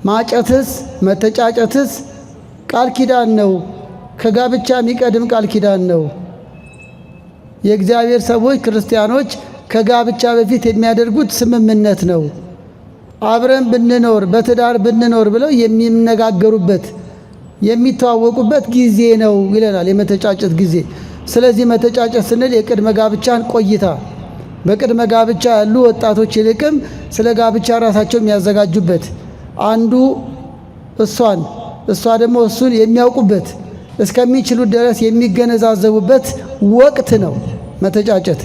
ማጨትስ መተጫጨትስ ቃል ኪዳን ነው። ከጋብቻ የሚቀድም ቃል ኪዳን ነው። የእግዚአብሔር ሰዎች ክርስቲያኖች ከጋብቻ በፊት የሚያደርጉት ስምምነት ነው። አብረን ብንኖር በትዳር ብንኖር ብለው የሚነጋገሩበት የሚተዋወቁበት ጊዜ ነው ይለናል፣ የመተጫጨት ጊዜ። ስለዚህ መተጫጨት ስንል የቅድመ ጋብቻን ቆይታ በቅድመ ጋብቻ ያሉ ወጣቶች ይልቅም ስለ ጋብቻ ራሳቸው የሚያዘጋጁበት አንዱ እሷ ደግሞ እሱን የሚያውቁበት እስከሚችሉ ድረስ የሚገነዛዘቡበት ወቅት ነው መተጫጨት።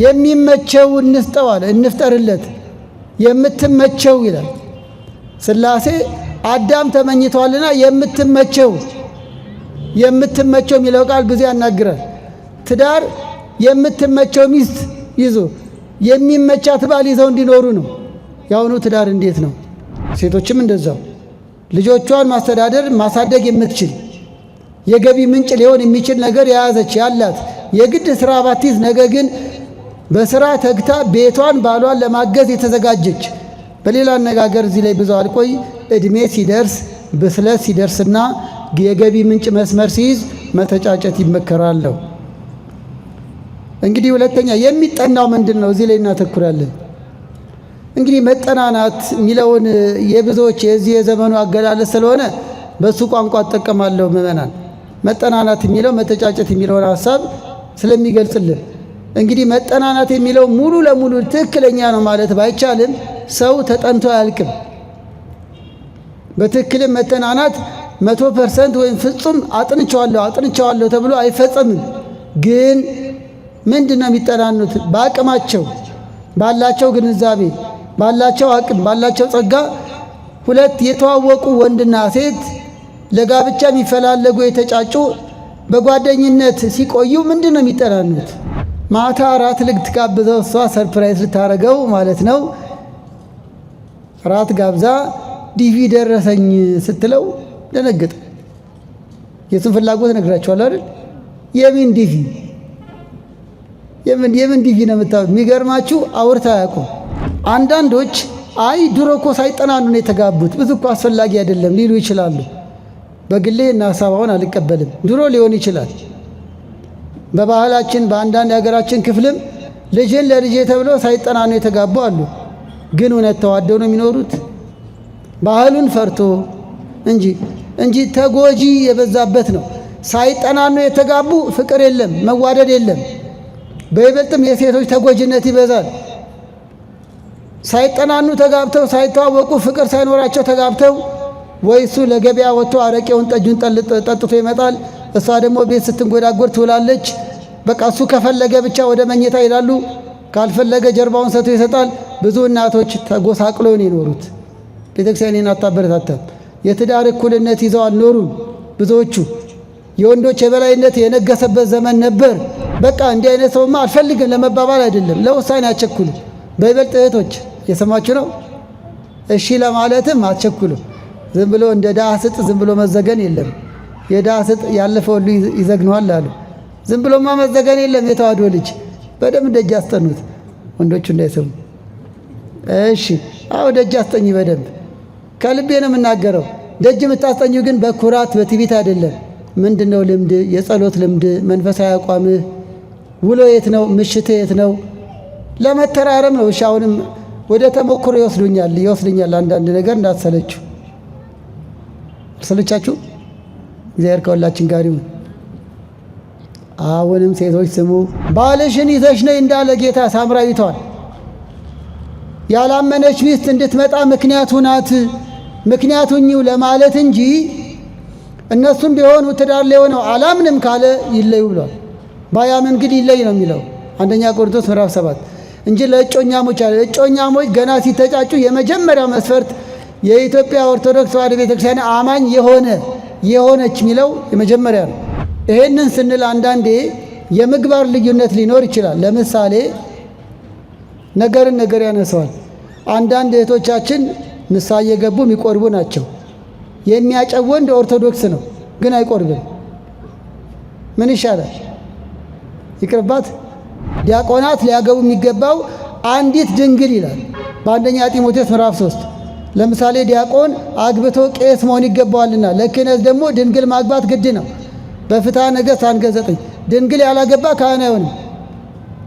የሚመቸው እንስጠው አለ፣ እንፍጠርለት። የምትመቸው ይላል ሥላሴ። አዳም ተመኝቷልና የምትመቸው የሚለው ቃል ብዙ ያናግራል። ትዳር የምትመቸው ሚስት ይዞ የሚመቻት ባል ይዘው እንዲኖሩ ነው። ያውኑ ትዳር እንዴት ነው? ሴቶችም እንደዛው ልጆቿን ማስተዳደር ማሳደግ የምትችል የገቢ ምንጭ ሊሆን የሚችል ነገር የያዘች ያላት የግድ ስራ ባትይዝ፣ ነገር ግን በስራ ተግታ ቤቷን ባሏን ለማገዝ የተዘጋጀች። በሌላ አነጋገር እዚህ ላይ ብዙ አልቆይ፣ እድሜ ሲደርስ ብስለት ሲደርስና የገቢ ምንጭ መስመር ሲይዝ መተጫጨት ይመከራል። እንግዲህ ሁለተኛ የሚጠናው ምንድን ነው? እዚህ ላይ እናተኩራለን። እንግዲህ መጠናናት የሚለውን የብዙዎች የዚህ የዘመኑ አገላለጽ ስለሆነ በሱ ቋንቋ እጠቀማለሁ። ምዕመናን መጠናናት የሚለው መተጫጨት የሚለውን ሐሳብ ስለሚገልጽልን እንግዲህ መጠናናት የሚለው ሙሉ ለሙሉ ትክክለኛ ነው ማለት ባይቻልም ሰው ተጠንቶ አያልቅም። በትክክልም መጠናናት 100% ወይም ፍጹም አጥንቸዋለሁ ተብሎ አይፈጸምም። ግን ምንድነው የሚጠናኑት? በአቅማቸው ባላቸው ግንዛቤ ባላቸው አቅም ባላቸው ጸጋ ሁለት የተዋወቁ ወንድና ሴት ለጋብቻ የሚፈላለጉ የተጫጩ በጓደኝነት ሲቆዩ ምንድነው የሚጠናኑት? ማታ ራት ልትጋብዘው እሷ ሰርፕራይዝ ልታረገው ማለት ነው። ራት ጋብዛ ዲቪ ደረሰኝ ስትለው ደነገጠ። የሱን ፍላጎት ነግራቸዋለሁ አይደል? የምን ዲቪ የምን ዲቪ ነው የምታው? የሚገርማችሁ አውርታ አያውቁም። አንዳንዶች አይ ድሮ እኮ ሳይጠናኑ ነው የተጋቡት ብዙ እኮ አስፈላጊ አይደለም ሊሉ ይችላሉ። በግሌ እና ሐሳባውን አልቀበልም። ድሮ ሊሆን ይችላል። በባህላችን በአንዳንድ የሀገራችን ክፍልም ልጅን ለልጄ ተብሎ ሳይጠናኑ የተጋቡ አሉ። ግን እውነት ተዋደው ነው የሚኖሩት? ባህሉን ፈርቶ እንጂ ተጎጂ የበዛበት ነው። ሳይጠናኑ የተጋቡ ፍቅር የለም፣ መዋደድ የለም። በይበልጥም የሴቶች ተጎጂነት ይበዛል። ሳይጠናኑ ተጋብተው ሳይተዋወቁ ፍቅር ሳይኖራቸው ተጋብተው ወይ እሱ ለገበያ ወጥቶ አረቄውን ጠጁን ጠጥቶ ይመጣል፣ እሷ ደግሞ ቤት ስትንጎዳጎር ትውላለች። በቃ እሱ ከፈለገ ብቻ ወደ መኝታ ይላሉ፣ ካልፈለገ ጀርባውን ሰጥቶ ይሰጣል። ብዙ እናቶች ተጎሳቅለው ነው የኖሩት። ቤተክርስቲያንን አታበረታታም። የትዳር እኩልነት ይዘው አልኖሩም። ብዙዎቹ የወንዶች የበላይነት የነገሰበት ዘመን ነበር። በቃ እንዲህ አይነት ሰውማ አልፈልግም ለመባባል አይደለም፣ ለውሳኔ አትቸኩሉ። በይበልጥ እህቶች የሰማችሁ ነው። እሺ ለማለትም አትቸኩሉ። ዝም ብሎ እንደ ዳህ ስጥ ዝም ብሎ መዘገን የለም። የዳህ ስጥ ያለፈው ሁሉ ይዘግነዋል አሉ። ዝም ብሎማ መዘገን የለም። የተዋህዶ ልጅ በደንብ ደጅ አስጠኑት፣ ወንዶቹ እንዳይሰሙ። እሺ አዎ ደጅ አስጠኝ በደንብ ከልቤ ነው የምናገረው። ደጅ የምታስጠኙ ግን በኩራት በትዕቢት አይደለም። ምንድነው ልምድ፣ የጸሎት ልምድ፣ መንፈሳዊ አቋምህ፣ ውሎ የት ነው፣ ምሽት የት ነው? ለመተራረም ነው። እሺ አሁንም ወደ ተሞክሮ ይወስዱኛል አንዳንድ ነገር እንዳትሰለችሁ። ሰለቻችሁ? እግዚአብሔር ከሁላችን ጋር ይሁን። አሁንም ሴቶች ስሙ። ባልሽን ይዘሽ ነይ እንዳለ ጌታ ሳምራዊቷን ያላመነች ሚስት እንድትመጣ ምክንያቱ ናት፣ ምክንያቱኝው ለማለት እንጂ እነሱም ቢሆኑ ትዳር ላይ ሆነው አላምንም ካለ ይለዩ ብሏል። ባያምን ግን ይለይ ነው የሚለው አንደኛ ቆሮንቶስ ምዕራፍ 7 እንጂ ለእጮኛሞች አለ። እጮኛሞች ገና ሲተጫጩ የመጀመሪያው መስፈርት የኢትዮጵያ ኦርቶዶክስ ተዋሕዶ ቤተክርስቲያን አማኝ የሆነች የሚለው የመጀመሪያ ነው። ይሄንን ስንል አንዳንዴ የምግባር ልዩነት ሊኖር ይችላል። ለምሳሌ ነገር ያነሳዋል። አንዳንድ እህቶቻችን ንስሐ እየገቡ የሚቆርቡ ናቸው። የሚያጨው ወንድ ኦርቶዶክስ ነው ግን አይቆርብም። ምን ይሻላል? ይቅርባት። ዲያቆናት ሊያገቡ የሚገባው አንዲት ድንግል ይላል በአንደኛ ጢሞቴዎስ ምዕራፍ 3 ለምሳሌ ዲያቆን አግብቶ ቄስ መሆን ይገባዋልና ለክህነት ደግሞ ድንግል ማግባት ግድ ነው። በፍትሐ ነገሥት አንቀጽ 9 ድንግል ያላገባ ካህን አይሆንም።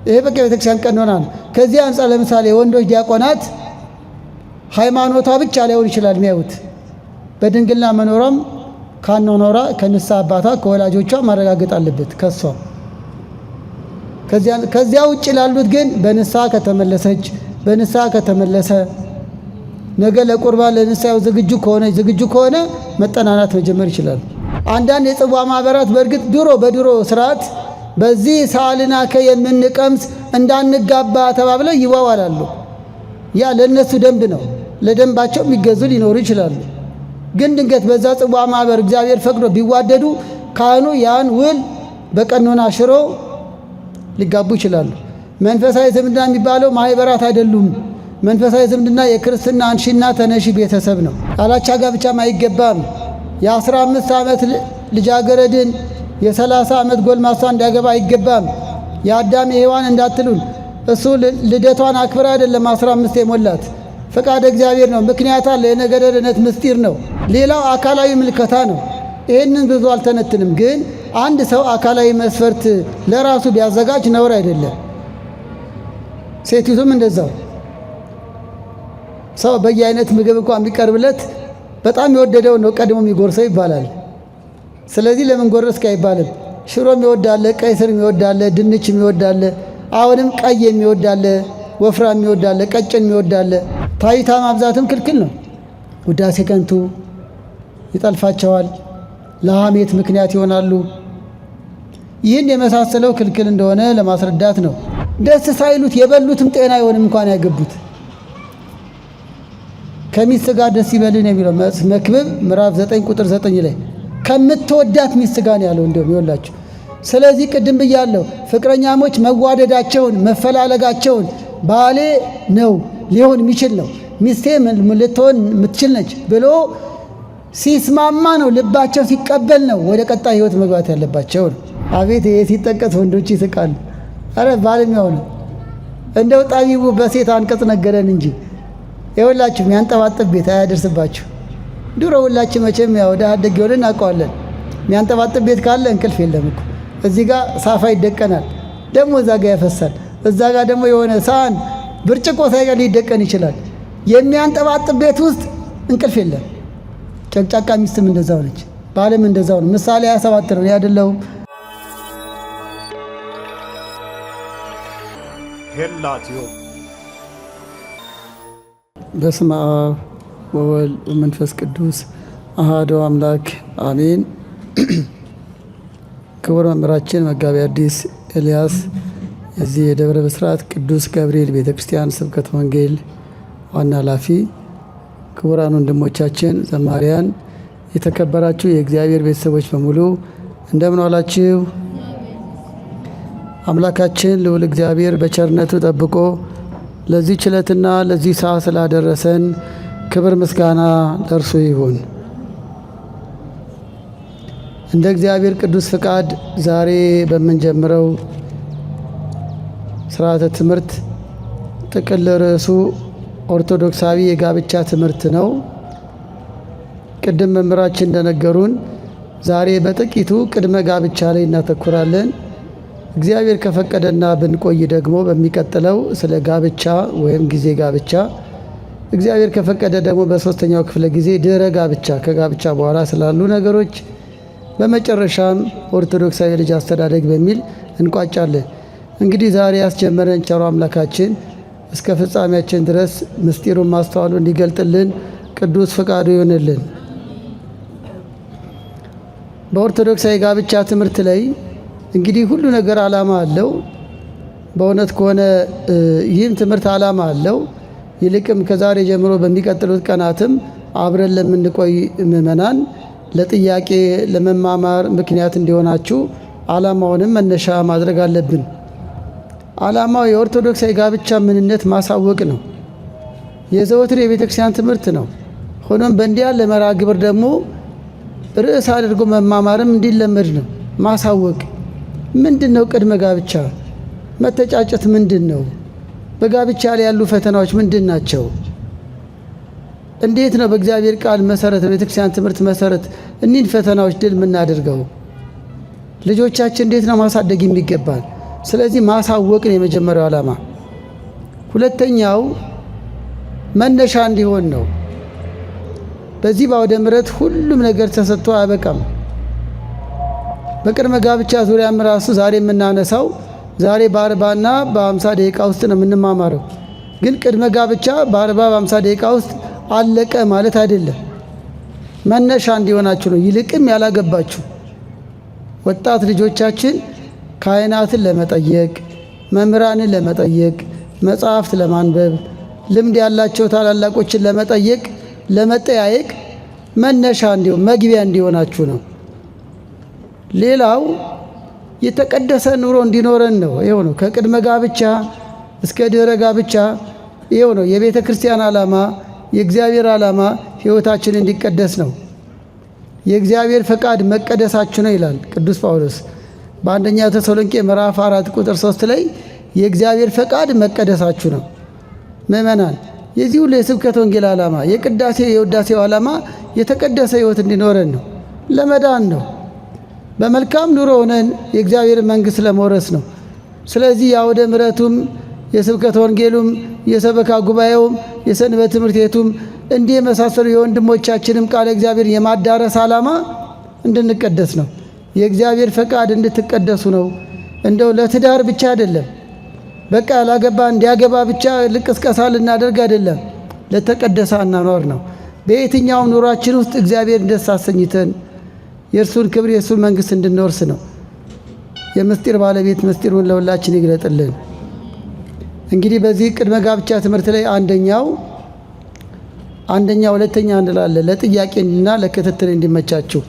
ይሄ በቃ ቤተክርስቲያን ቀኖና ነው። ከዚህ አንጻር ለምሳሌ ወንዶች ዲያቆናት ሃይማኖቷ ብቻ ላይሆን ይችላል የሚያዩት፣ በድንግልና መኖሯም ካኗኗሯ ከንስሐ አባቷ ከወላጆቿ ማረጋገጥ አለበት ከሷ። ከዚያ ውጭ ላሉት ግን በንስሐ ከተመለሰች በንስሐ ከተመለሰ ነገ ለቁርባን ለንስሐው ዝግጁ ከሆነ መጠናናት መጀመር ይችላል። አንዳንድ የጽዋ ማህበራት በእርግጥ በድሮ ስርዓት በዚህ ሳልናከ የምንቀምስ እንዳንጋባ ተባብለው ይዋዋላሉ። ያ ለነሱ ደንብ ነው። ለደንባቸው የሚገዙ ሊኖሩ ይችላሉ። ግን ድንገት በዛ ጽዋ ማህበር እግዚአብሔር ፈቅዶ ቢዋደዱ ካህኑ ያን ውል በቀኖና ሽሮ ሊጋቡ ይችላሉ። መንፈሳዊ ዝምድና የሚባለው ማህበራት አይደሉም። መንፈሳዊ ዝምድና የክርስትና አንሺና ተነሺ ቤተሰብ ነው። ያላቻ ጋብቻም አይገባም። የ15 ዓመት ልጃገረድን የ30 ዓመት ጎልማሳ እንዲያገባ አይገባም። የአዳም የሔዋን እንዳትሉን፣ እሱ ልደቷን አክብራ አይደለም 15 የሞላት ፈቃድ እግዚአብሔር ነው። ምክንያት አለ። የነገረ ድኅነት ምስጢር ነው። ሌላው አካላዊ ምልከታ ነው። ይህንን ብዙ አልተነትንም። ግን አንድ ሰው አካላዊ መስፈርት ለራሱ ቢያዘጋጅ ነውር አይደለም። ሴቲቱም እንደዛው። ሰው በየአይነት ምግብ እንኳን ቢቀርብለት በጣም የወደደው ነው ቀድሞ የሚጎርሰው ይባላል። ስለዚህ ለምን ጎረስክ አይባልም። ሽሮም ይወዳለ፣ ቀይ ስርም ይወዳለ፣ ድንችም ይወዳለ፣ አሁንም ቀይ የሚወዳለ፣ ወፍራም ይወዳለ፣ ቀጭን ይወዳለ። ታይታ ማብዛትም ክልክል ነው። ውዳሴ ከንቱ ይጠልፋቸዋል፣ ለሐሜት ምክንያት ይሆናሉ። ይህን የመሳሰለው ክልክል እንደሆነ ለማስረዳት ነው። ደስ ሳይሉት የበሉትም ጤና አይሆንም እንኳን ያገቡት። ከሚስት ጋር ደስ ይበልን የሚለው መክብብ ምዕራፍ 9 ቁጥር 9 ላይ ከምትወዳት ሚስት ጋር ያለው እንደውም ይወላችሁ። ስለዚህ ቅድም ብያለሁ፣ ፍቅረኛሞች መዋደዳቸውን መፈላለጋቸውን ባሌ ነው ሊሆን የሚችል ነው ሚስቴ ልትሆን የምትችል ነች ብሎ ሲስማማ ነው፣ ልባቸው ሲቀበል ነው ወደ ቀጣይ ህይወት መግባት ያለባቸው ነው። አቤት ይሄ ሲጠቀስ ወንዶች ይስቃሉ። አረ ባለሚያው ነው እንደው ጠቢቡ በሴት አንቀጽ ነገረን እንጂ የሁላችሁ የሚያንጠባጥብ ቤት አያደርስባችሁ። ድሮ ሁላችን መቼም ያው ወደ አደግ ይወልን እናውቀዋለን። የሚያንጠባጥብ ቤት ካለ እንቅልፍ የለም እኮ። እዚህ ጋር ሳፋ ይደቀናል፣ ደግሞ እዛ ጋር ያፈሳል፣ እዛ ጋር ደግሞ የሆነ ሳህን ብርጭቆ ሳይቀር ሊደቀን ይችላል። የሚያንጠባጥብ ቤት ውስጥ እንቅልፍ የለም። ጨቅጫቃ ሚስትም እንደዛው ነች፣ ባልም እንደዛው ነው። ምሳሌ 27 ነው ያደለው። ሄላትዮ በስመ አብ ወወልድ ወመንፈስ ቅዱስ አሐዱ አምላክ አሜን። ክቡር መምህራችን መጋቤ ሐዲስ ኤልያስ የዚህ የደብረ ብስራት ቅዱስ ገብርኤል ቤተ ክርስቲያን ስብከተ ወንጌል ዋና ኃላፊ፣ ክቡራን ወንድሞቻችን ዘማሪያን፣ የተከበራችሁ የእግዚአብሔር ቤተሰቦች በሙሉ እንደምን ዋላችሁ? አምላካችን ልዑል እግዚአብሔር በቸርነቱ ጠብቆ ለዚህ ችለትና ለዚህ ሰዓት ስላደረሰን ክብር ምስጋና ለእርሱ ይሁን። እንደ እግዚአብሔር ቅዱስ ፍቃድ ዛሬ በምንጀምረው ስርዓተ ትምህርት ጥቅል ርዕሱ ኦርቶዶክሳዊ የጋብቻ ትምህርት ነው። ቅድም መምህራችን እንደነገሩን ዛሬ በጥቂቱ ቅድመ ጋብቻ ላይ እናተኩራለን። እግዚአብሔር ከፈቀደና ብንቆይ ደግሞ በሚቀጥለው ስለ ጋብቻ ወይም ጊዜ ጋብቻ፣ እግዚአብሔር ከፈቀደ ደግሞ በሶስተኛው ክፍለ ጊዜ ድህረ ጋብቻ ከጋብቻ በኋላ ስላሉ ነገሮች፣ በመጨረሻም ኦርቶዶክሳዊ ልጅ አስተዳደግ በሚል እንቋጫለን። እንግዲህ ዛሬ ያስጀመረን ቸሮ አምላካችን እስከ ፍጻሜያችን ድረስ ምስጢሩን ማስተዋሉ እንዲገልጥልን ቅዱስ ፈቃዱ ይሆንልን። በኦርቶዶክሳዊ ጋብቻ ትምህርት ላይ እንግዲህ ሁሉ ነገር ዓላማ አለው። በእውነት ከሆነ ይህም ትምህርት ዓላማ አለው። ይልቅም ከዛሬ ጀምሮ በሚቀጥሉት ቀናትም አብረን ለምንቆይ ምእመናን ለጥያቄ ለመማማር ምክንያት እንዲሆናችሁ ዓላማውንም መነሻ ማድረግ አለብን። ዓላማው የኦርቶዶክሳዊ ጋብቻ ምንነት ማሳወቅ ነው። የዘወትር የቤተ ክርስቲያን ትምህርት ነው። ሆኖም በእንዲህ ያለ መርሐ ግብር ደግሞ ርዕስ አድርጎ መማማርም እንዲለመድ ነው። ማሳወቅ ምንድን ነው? ቅድመ ጋብቻ መተጫጨት ምንድን ነው? በጋብቻ ላይ ያሉ ፈተናዎች ምንድን ናቸው? እንዴት ነው በእግዚአብሔር ቃል መሰረት በቤተክርስቲያን ትምህርት መሰረት እኒህን ፈተናዎች ድል የምናደርገው? ልጆቻችን እንዴት ነው ማሳደግ የሚገባል? ስለዚህ ማሳወቅን የመጀመሪያው ዓላማ። ሁለተኛው መነሻ እንዲሆን ነው። በዚህ በአውደ ምሕረት ሁሉም ነገር ተሰጥቶ አያበቃም። በቅድመ ጋብቻ ዙሪያም ራሱ ዛሬ የምናነሳው ዛሬ በ40ና በ50 ደቂቃ ውስጥ ነው የምንማማረው። ግን ቅድመ ጋብቻ በ40 በ50 ደቂቃ ውስጥ አለቀ ማለት አይደለም። መነሻ እንዲሆናችሁ ነው። ይልቅም ያላገባችሁ ወጣት ልጆቻችን ካህናትን ለመጠየቅ፣ መምህራንን ለመጠየቅ፣ መጽሐፍት ለማንበብ፣ ልምድ ያላቸው ታላላቆችን ለመጠየቅ ለመጠያየቅ መነሻ እንዲሆን መግቢያ እንዲሆናችሁ ነው። ሌላው የተቀደሰ ኑሮ እንዲኖረን ነው። ይኸው ነው ከቅድመ ጋብቻ እስከ ድህረ ጋብቻ ይኸው ነው የቤተ ክርስቲያን ዓላማ፣ የእግዚአብሔር ዓላማ ሕይወታችን እንዲቀደስ ነው። የእግዚአብሔር ፈቃድ መቀደሳችሁ ነው ይላል ቅዱስ ጳውሎስ በአንደኛ ተሰሎንቄ ምዕራፍ 4 ቁጥር 3 ላይ የእግዚአብሔር ፈቃድ መቀደሳችሁ ነው። ምእመናን የዚህ ሁሉ የስብከት ወንጌል ዓላማ የውዳሴው ዓላማ የተቀደሰ ሕይወት እንዲኖረን ነው፣ ለመዳን ነው፣ በመልካም ኑሮ ሆነን የእግዚአብሔር መንግሥት ለመውረስ ነው። ስለዚህ የአውደ ምሕረቱም የስብከት ወንጌሉም የሰበካ ጉባኤውም የሰንበት ትምህርት ቤቱም እንዲህ የመሳሰሉ የወንድሞቻችንም ቃለ እግዚአብሔር የማዳረስ ዓላማ እንድንቀደስ ነው። የእግዚአብሔር ፈቃድ እንድትቀደሱ ነው። እንደው ለትዳር ብቻ አይደለም፣ በቃ ያላገባ እንዲያገባ ብቻ ልቅስቀሳ ልናደርግ አይደለም። ለተቀደሰ አኗኗር ነው። በየትኛውም ኑሯችን ውስጥ እግዚአብሔር ደስ አሰኝተን የእርሱን ክብር የእርሱን መንግሥት እንድንወርስ ነው። የምስጢር ባለቤት ምስጢሩን ለሁላችን ይግለጥልን። እንግዲህ በዚህ ቅድመ ጋብቻ ትምህርት ላይ አንደኛ ሁለተኛ እንላለን ለጥያቄና ለክትትል እንዲመቻችሁ።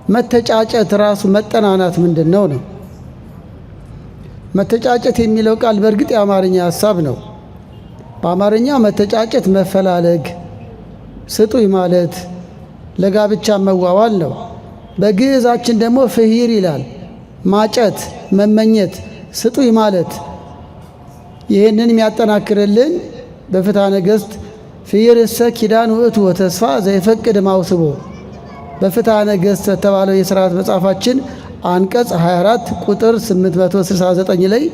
መተጫጨት ራሱ መጠናናት ምንድን ነው? መተጫጨት የሚለው ቃል በእርግጥ የአማርኛ ሐሳብ ነው። በአማርኛ መተጫጨት መፈላለግ፣ ስጡኝ ማለት፣ ለጋብቻ መዋዋል ነው። በግዕዛችን ደግሞ ፍሂር ይላል። ማጨት፣ መመኘት፣ ስጡኝ ማለት። ይህንን የሚያጠናክርልን በፍትሐ ነገሥት ፍሂርሰ ኪዳን ውእቱ ወተስፋ ዘይፈቅድ ማውስቦ በፍትሐ ነገሥት የተባለው የሥርዓት መጽሐፋችን አንቀጽ 24 ቁጥር 869 ላይ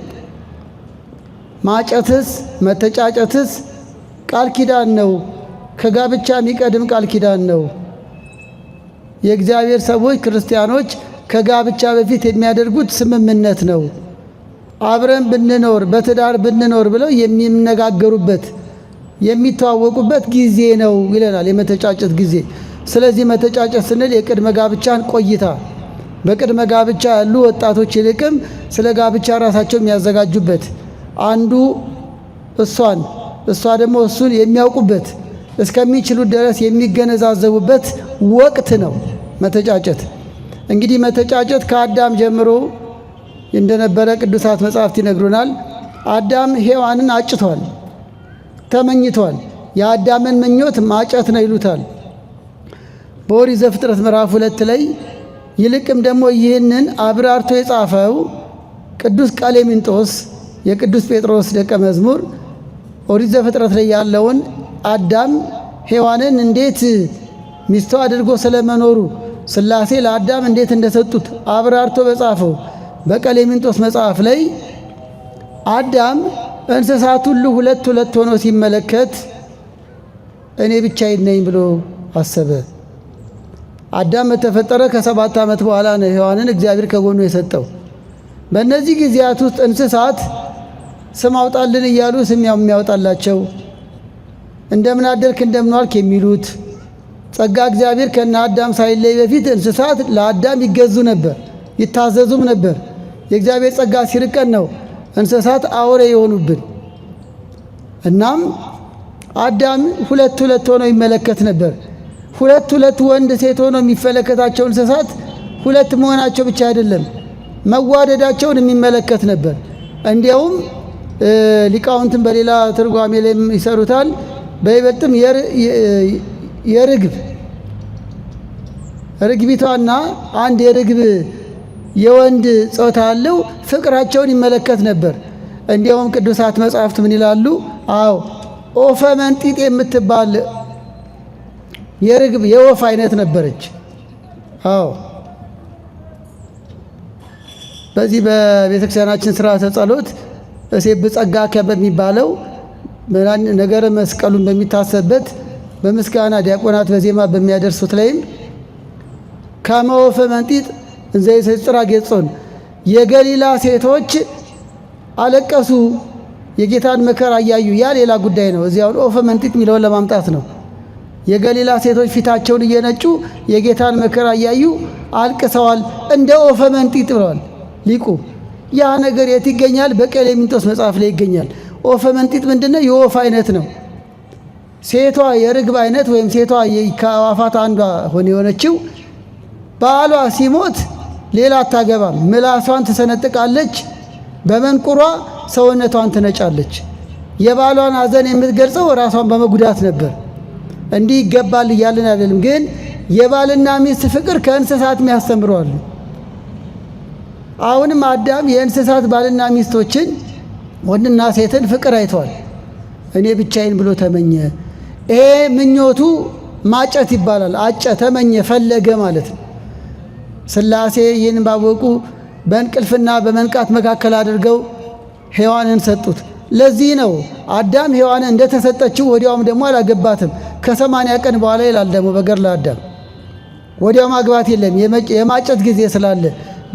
ማጨትስ መተጫጨትስ ቃል ኪዳን ነው፣ ከጋብቻ የሚቀድም ቃል ኪዳን ነው። የእግዚአብሔር ሰዎች ክርስቲያኖች ከጋብቻ በፊት የሚያደርጉት ስምምነት ነው። አብረን ብንኖር በትዳር ብንኖር ብለው የሚነጋገሩበት የሚተዋወቁበት ጊዜ ነው ይለናል፣ የመተጫጨት ጊዜ። ስለዚህ መተጫጨት ስንል የቅድመ ጋብቻን ቆይታ በቅድመ ጋብቻ ያሉ ወጣቶች ይልቅም ስለ ጋብቻ ራሳቸው የሚያዘጋጁበት አንዱ እሷ ደግሞ እሱን የሚያውቁበት እስከሚችሉት ድረስ የሚገነዛዘቡበት ወቅት ነው መተጫጨት። እንግዲህ መተጫጨት ከአዳም ጀምሮ እንደነበረ ቅዱሳት መጻሕፍት ይነግሩናል። አዳም ሔዋንን አጭቷል፣ ተመኝቷል። የአዳምን ምኞት ማጨት ነው ይሉታል። በኦሪት ዘፍጥረት ምዕራፍ 2 ላይ ይልቅም ደግሞ ይህንን አብራርቶ የጻፈው ቅዱስ ቀሌምንጦስ የቅዱስ ጴጥሮስ ደቀ መዝሙር ኦሪት ዘፍጥረት ላይ ያለውን አዳም ሔዋንን እንዴት ሚስቱ አድርጎ ስለመኖሩ ሥላሴ ለአዳም እንዴት እንደሰጡት አብራርቶ በጻፈው በቀሌምንጦስ መጽሐፍ ላይ አዳም እንስሳት ሁሉ ሁለት ሆኖ ሲመለከት እኔ ብቻዬን ነኝ ብሎ አሰበ። አዳም በተፈጠረ ከ7 ዓመት በኋላ ነው ሔዋንን እግዚአብሔር ከጎኑ የሰጠው። በእነዚህ ጊዜያት ውስጥ እንስሳት ስም አውጣልን እያሉ ስም የሚያወጣላቸው፣ እንደምን አደርክ እንደምን ዋልክ የሚሉት፣ ጸጋ እግዚአብሔር ከነ አዳም ሳይለይ በፊት እንስሳት ለአዳም ይገዙ ነበር፣ ይታዘዙም ነበር። የእግዚአብሔር ጸጋ ሲርቀን ነው እንስሳት አውሬ የሆኑብን። እናም አዳም ሁለት ሆኖ ይመለከት ነበር። ሁለት ወንድ ሴት ሆኖ የሚመለከታቸው እንስሳት ሁለት መሆናቸው ብቻ አይደለም መዋደዳቸውን የሚመለከት ነበር። እንዲያውም ሊቃውንትን በሌላ ትርጓሜ ላይ ይሰሩታል። በይበልጥም ርግቢቷና አንድ የርግብ የወንድ ጾታ ያለው ፍቅራቸውን ይመለከት ነበር። እንዲያውም ቅዱሳት መጻሕፍት ምን ይላሉ? ኦፈ መንጢጥ የምትባል የርግብ የወፍ አይነት ነበረች። አዎ በዚህ በቤተክርስቲያናችን ሥርዓተ ጸሎት እሴብ ጸጋከ በሚባለው ነገረ መስቀሉን በሚታሰብበት በምስጋና ዲያቆናት በዜማ በሚያደርሱት ላይም ከመ ወፈ መንጢጥ እንዘ ይሰጽራ ጌጾን የገሊላ ሴቶች አለቀሱ የጌታን መከራ እያዩ። ያ ሌላ ጉዳይ ነው። እዚያው ወፈ መንጢጥ የሚለውን ለማምጣት ነው። የገሊላ ሴቶች ፊታቸውን እየነጩ የጌታን መከራ እያዩ አልቅሰዋል፣ እንደ ወፈ መንጢጥ ብለዋል ሊቁ። ያ ነገር የት ይገኛል? በቀሌምንጦስ መጽሐፍ ላይ ይገኛል። ወፈ መንጢጥ ምንድነው? የወፍ አይነት ነው። ሴቷ የርግብ አይነት ወይም ሴቷ ከአዋፋት አንዷ የሆነችው ባሏ ሲሞት ሌላ አታገባም። ምላሷን ትሰነጥቃለች፣ በመንቁሯ ሰውነቷን ትነጫለች። የባሏን ሐዘን የምትገልጸው ራሷን በመጉዳት ነበር። እንዲህ ይገባል እያልን አይደለም፣ ግን የባልና ሚስት ፍቅር ከእንስሳት የሚያስተምረዋል። አሁንም አዳም የእንስሳት ባልና ሚስቶችን ወንድና ሴትን ፍቅር አይተዋል። እኔ ብቻዬን ብሎ ተመኘ። ይሄ ምኞቱ ማጨት ይባላል። አጨ፣ ተመኘ፣ ፈለገ ማለት ነው። ሥላሴ ይህን ባወቁ በእንቅልፍና በመንቃት መካከል አድርገው ሔዋንን ሰጡት። ለዚህ ነው አዳም ሔዋንን እንደተሰጠችው ወዲያውም ደግሞ አላገባትም። ከ80 ቀን በኋላ ይላል ደግሞ በገድለ አዳም። ወዲያው ማግባት የለም የማጨት ጊዜ ስላለ።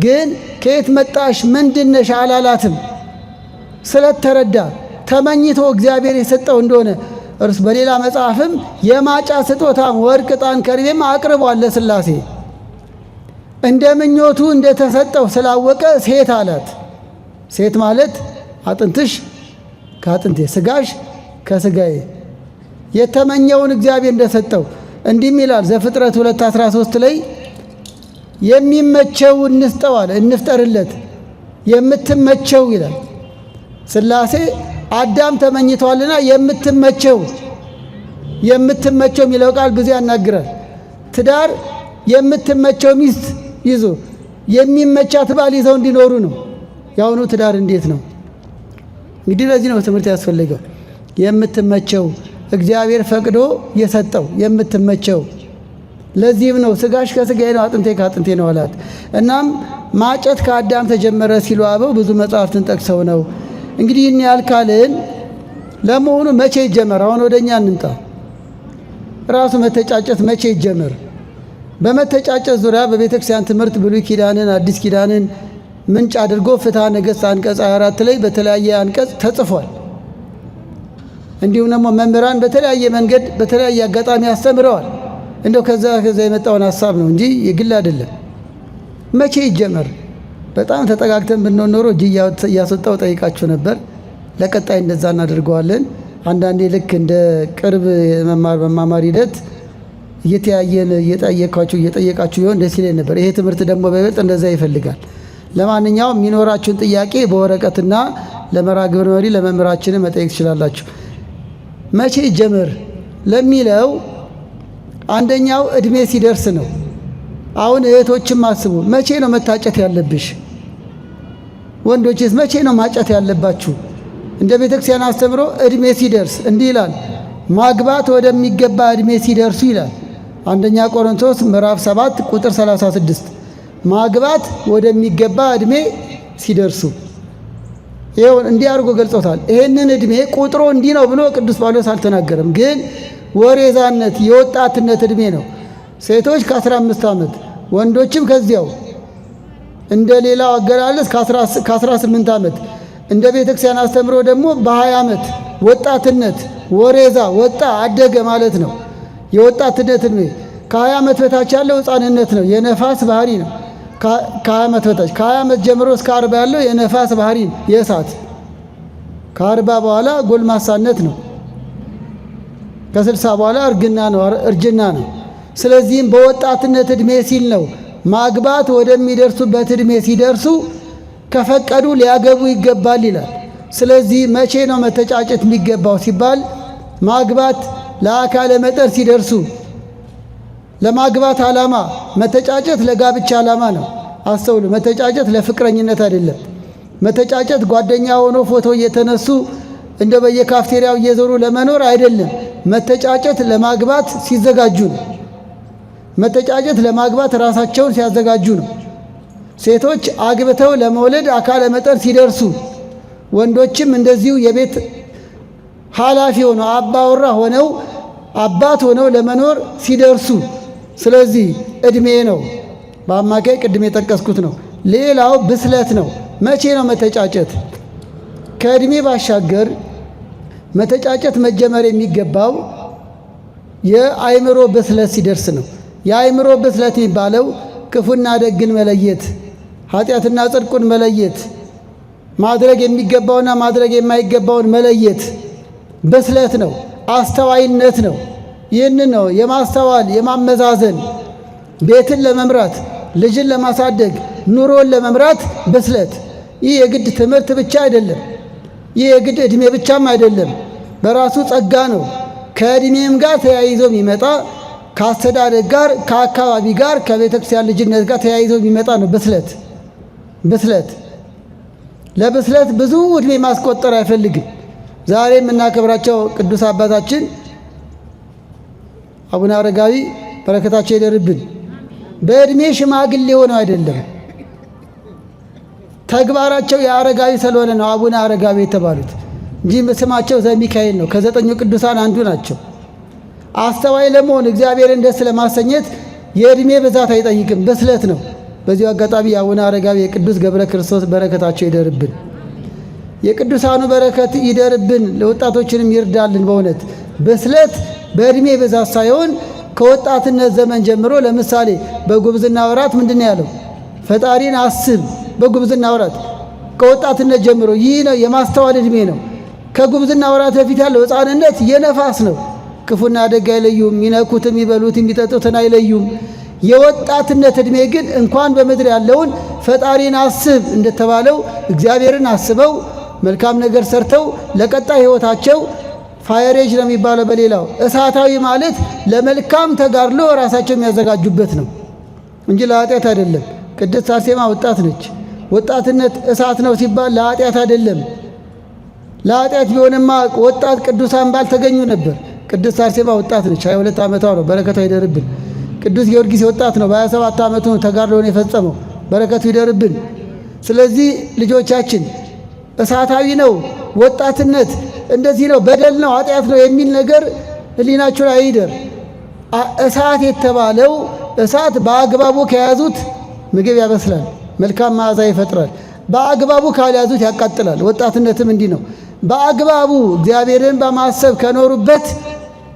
ግን ከየት መጣሽ ምንድነሽ አላላትም። ስለተረዳ ተመኝቶ እግዚአብሔር የሰጠው እንደሆነ እርሱ በሌላ መጽሐፍም የማጫ ስጦታም ወርቅ፣ ዕጣን፣ ከርቤም አቅርቧል ለሥላሴ። እንደ ምኞቱ እንደተሰጠው ስላወቀ ሴት አላት። ሴት ማለት አጥንትሽ ከአጥንቴ ስጋሽ ከስጋዬ የተመኘውን እግዚአብሔር እንደሰጠው እንዲህም ይላል ዘፍጥረት 2:13 ላይ የሚመቸው እንስጠው አለ፣ እንፍጠርለት የምትመቸው ይላል። ሥላሴ አዳም ተመኝቷልና የምትመቸው የሚለው ቃል ብዙ ያናግራል። ትዳር የምትመቸው ሚስት ይዞ የሚመቻት ባል ይዘው እንዲኖሩ ነው። ያውኑ ትዳር እንዴት ነው እንግዲህ? ለዚህ ነው ትምህርት ያስፈልገው። የምትመቸው እግዚአብሔር ፈቅዶ የሰጠው የምትመቸው። ለዚህም ነው ስጋሽ ከስጋዬ ነው አጥንቴ ከአጥንቴ ነው አላት። እናም ማጨት ከአዳም ተጀመረ ሲሉ አበው ብዙ መጽሐፍትን ጠቅሰው ነው። እንግዲህ ይህን ያህል ካልን ለመሆኑ መቼ ይጀመር? አሁን ወደኛ እንምጣ። ራሱ መተጫጨት መቼ ይጀመር? በመተጫጨት ዙሪያ በቤተ ክርስቲያን ትምህርት ብሉይ ኪዳንን አዲስ ኪዳንን ምንጭ አድርጎ ፍትሐ ነገሥት አንቀጽ 24 ላይ በተለያየ አንቀጽ ተጽፏል። እንዲሁም ደግሞ መምህራን በተለያየ መንገድ በተለያየ አጋጣሚ አስተምረዋል። እንደው ከዛ የመጣውን ሐሳብ ነው እንጂ የግል አይደለም። መቼ ይጀመር? በጣም ተጠጋግተን ብንሆን ኖሮ እጅ እያስወጣው ጠይቃችሁ ነበር። ለቀጣይ እንደዛ እናደርገዋለን። አንዳንዴ ልክ እንደ ቅርብ መማማር ሂደት እየተያየን እየጠየቃችሁ ይሆን ደስ ይለኝ ነበር። ይሄ ትምህርት ደግሞ በይበልጥ እንደዛ ይፈልጋል። ለማንኛውም የሚኖራችሁን ጥያቄ በወረቀትና ለመርሐ ግብር መሪ ለመምህራችን መጠየቅ ትችላላችሁ። መቼ ይጀመር ለሚለው አንደኛው እድሜ ሲደርስ ነው። አሁን እህቶችም አስቡ፣ መቼ ነው መታጨት ያለብሽ? ወንዶችስ መቼ ነው ማጨት ያለባችሁ? እንደ ቤተክርስቲያን አስተምሮ እድሜ ሲደርስ እንዲህ ይላል፣ ማግባት ወደሚገባ እድሜ ሲደርሱ ይላል። አንደኛ ቆሮንቶስ ምዕራፍ 7 ቁጥር 36 ማግባት ወደሚገባ እድሜ ሲደርሱ። ይሄው እንዲህ አድርጎ ገልጾታል። ይሄንን እድሜ ቁጥሩ እንዲህ ነው ብሎ ቅዱስ ጳውሎስ አልተናገረም። ግን ወሬዛነት የወጣትነት እድሜ ነው። ሴቶች ከ15 ዓመት ወንዶችም ከዚያው። እንደ ሌላው አገላለጽ ከ18 ዓመት እንደ ቤተክርስቲያን አስተምሮ ደግሞ በ20 ዓመት ወጣትነት ወሬዛ ወጣ አደገ ማለት ነው። የወጣትነት እድሜ ከ20 ዓመት በታች ያለው ሕፃንነት ነው፣ የነፋስ ባህሪ ነው። ከ20 ዓመት በታች ከ20 ዓመት ጀምሮ እስከ 40 ያለው የነፋስ ባህሪ ነው፣ የእሳት። ከ40 በኋላ ጎልማሳነት ነው። ከ60 በኋላ እርጅና ነው። ስለዚህም በወጣትነት እድሜ ሲል ነው ማግባት ወደሚደርሱበት እድሜ ሲደርሱ ከፈቀዱ ሊያገቡ ይገባል ይላል። ስለዚህ መቼ ነው መተጫጨት የሚገባው ሲባል ማግባት ለአካለ መጠን ሲደርሱ። ለማግባት ዓላማ መተጫጨት ለጋብቻ ዓላማ ነው። አስተውሉ። መተጫጨት ለፍቅረኝነት አይደለም። መተጫጨት ጓደኛ ሆኖ ፎቶ እየተነሱ እንደ በየካፍቴሪያው እየዞሩ ለመኖር አይደለም። መተጫጨት ለማግባት ሲዘጋጁ ነው። መተጫጨት ለማግባት ራሳቸውን ሲያዘጋጁ ነው። ሴቶች አግብተው ለመውለድ አካለ መጠን ሲደርሱ፣ ወንዶችም እንደዚሁ የቤት ኃላፊ ሆነው አባወራ ሆነው አባት ሆነው ለመኖር ሲደርሱ፣ ስለዚህ ዕድሜ ነው። በአማካይ ቅድም የጠቀስኩት ነው። ሌላው ብስለት ነው። መቼ ነው መተጫጨት? ከዕድሜ ባሻገር መተጫጨት መጀመር የሚገባው የአእምሮ ብስለት ሲደርስ ነው። የአእምሮ ብስለት የሚባለው ክፉና ደግን መለየት፣ ኃጢአትና ጽድቁን መለየት፣ ማድረግ የሚገባውና ማድረግ የማይገባውን መለየት ብስለት ነው። አስተዋይነት ነው። ይህንን ነው የማስተዋል የማመዛዘን፣ ቤትን ለመምራት ልጅን ለማሳደግ ኑሮን ለመምራት ብስለት። ይህ የግድ ትምህርት ብቻ አይደለም። ይህ የግድ ዕድሜ ብቻም አይደለም። በራሱ ጸጋ ነው። ከዕድሜም ጋር ተያይዞ የሚመጣ ከአስተዳደግ ጋር፣ ከአካባቢ ጋር፣ ከቤተ ክርስቲያን ልጅነት ጋር ተያይዞ የሚመጣ ነው ብስለት። ብስለት ለብስለት ብዙ ዕድሜ ማስቆጠር አይፈልግም። ዛሬ የምናከብራቸው ቅዱስ አባታችን አቡነ አረጋዊ በረከታቸው ይደርብን። በዕድሜ ሽማግሌ ሆነው አይደለም፣ ተግባራቸው የአረጋዊ ስለሆነ ነው አቡነ አረጋዊ የተባሉት እንጂ ስማቸው ዘሚካኤል ነው። ከዘጠኙ ቅዱሳን አንዱ ናቸው። አስተዋይ ለመሆን እግዚአብሔርን ደስ ለማሰኘት የዕድሜ ብዛት አይጠይቅም፣ ብስለት ነው። በዚሁ አጋጣሚ የአቡነ አረጋዊ የቅዱስ ገብረ ክርስቶስ በረከታቸው ይደርብን። የቅዱሳኑ በረከት ይደርብን፣ ለወጣቶችንም ይርዳልን። በእውነት ብስለት በዕድሜ ብዛት ሳይሆን ከወጣትነት ዘመን ጀምሮ፣ ለምሳሌ በጉብዝና ወራት ምንድን ነው ያለው? ፈጣሪን አስብ። በጉብዝና ወራት ከወጣትነት ጀምሮ ይህ ነው የማስተዋል ዕድሜ ነው። ከጉብዝና ወራት በፊት ያለው ሕፃንነት የነፋስ ነው። ክፉና ደግ አይለዩም፣ የሚነኩትም የሚበሉት የሚጠጡትን አይለዩም። የወጣትነት ዕድሜ ግን እንኳን በምድር ያለውን ፈጣሪን አስብ እንደተባለው እግዚአብሔርን አስበው መልካም ነገር ሰርተው ለቀጣይ ሕይወታቸው ፋየሬጅ ነው የሚባለው በሌላው እሳታዊ ማለት ለመልካም ተጋድሎ ራሳቸው የሚያዘጋጁበት ነው እንጂ ለኃጢአት አይደለም። ቅድስት አርሴማ ወጣት ነች። ወጣትነት እሳት ነው ሲባል ለኃጢአት አይደለም። ለኃጢአት ቢሆንማ ወጣት ቅዱሳን ባልተገኙ ነበር። ቅድስት አርሴማ ወጣት ነች። 22 ዓመቷ ነው። በረከቷ ይደርብን። ቅዱስ ጊዮርጊስ ወጣት ነው። በ27 ዓመቱ ነው ተጋድሎውን የፈጸመው። በረከቱ ይደርብን። ስለዚህ ልጆቻችን እሳታዊ ነው ወጣትነት፣ እንደዚህ ነው በደል ነው ኃጢአት ነው የሚል ነገር ሕሊናችሁ ላይ አይደር። እሳት የተባለው እሳት በአግባቡ ከያዙት ምግብ ያበስላል፣ መልካም መዓዛ ይፈጥራል። በአግባቡ ካልያዙት ያቃጥላል። ወጣትነትም እንዲህ ነው። በአግባቡ እግዚአብሔርን በማሰብ ከኖሩበት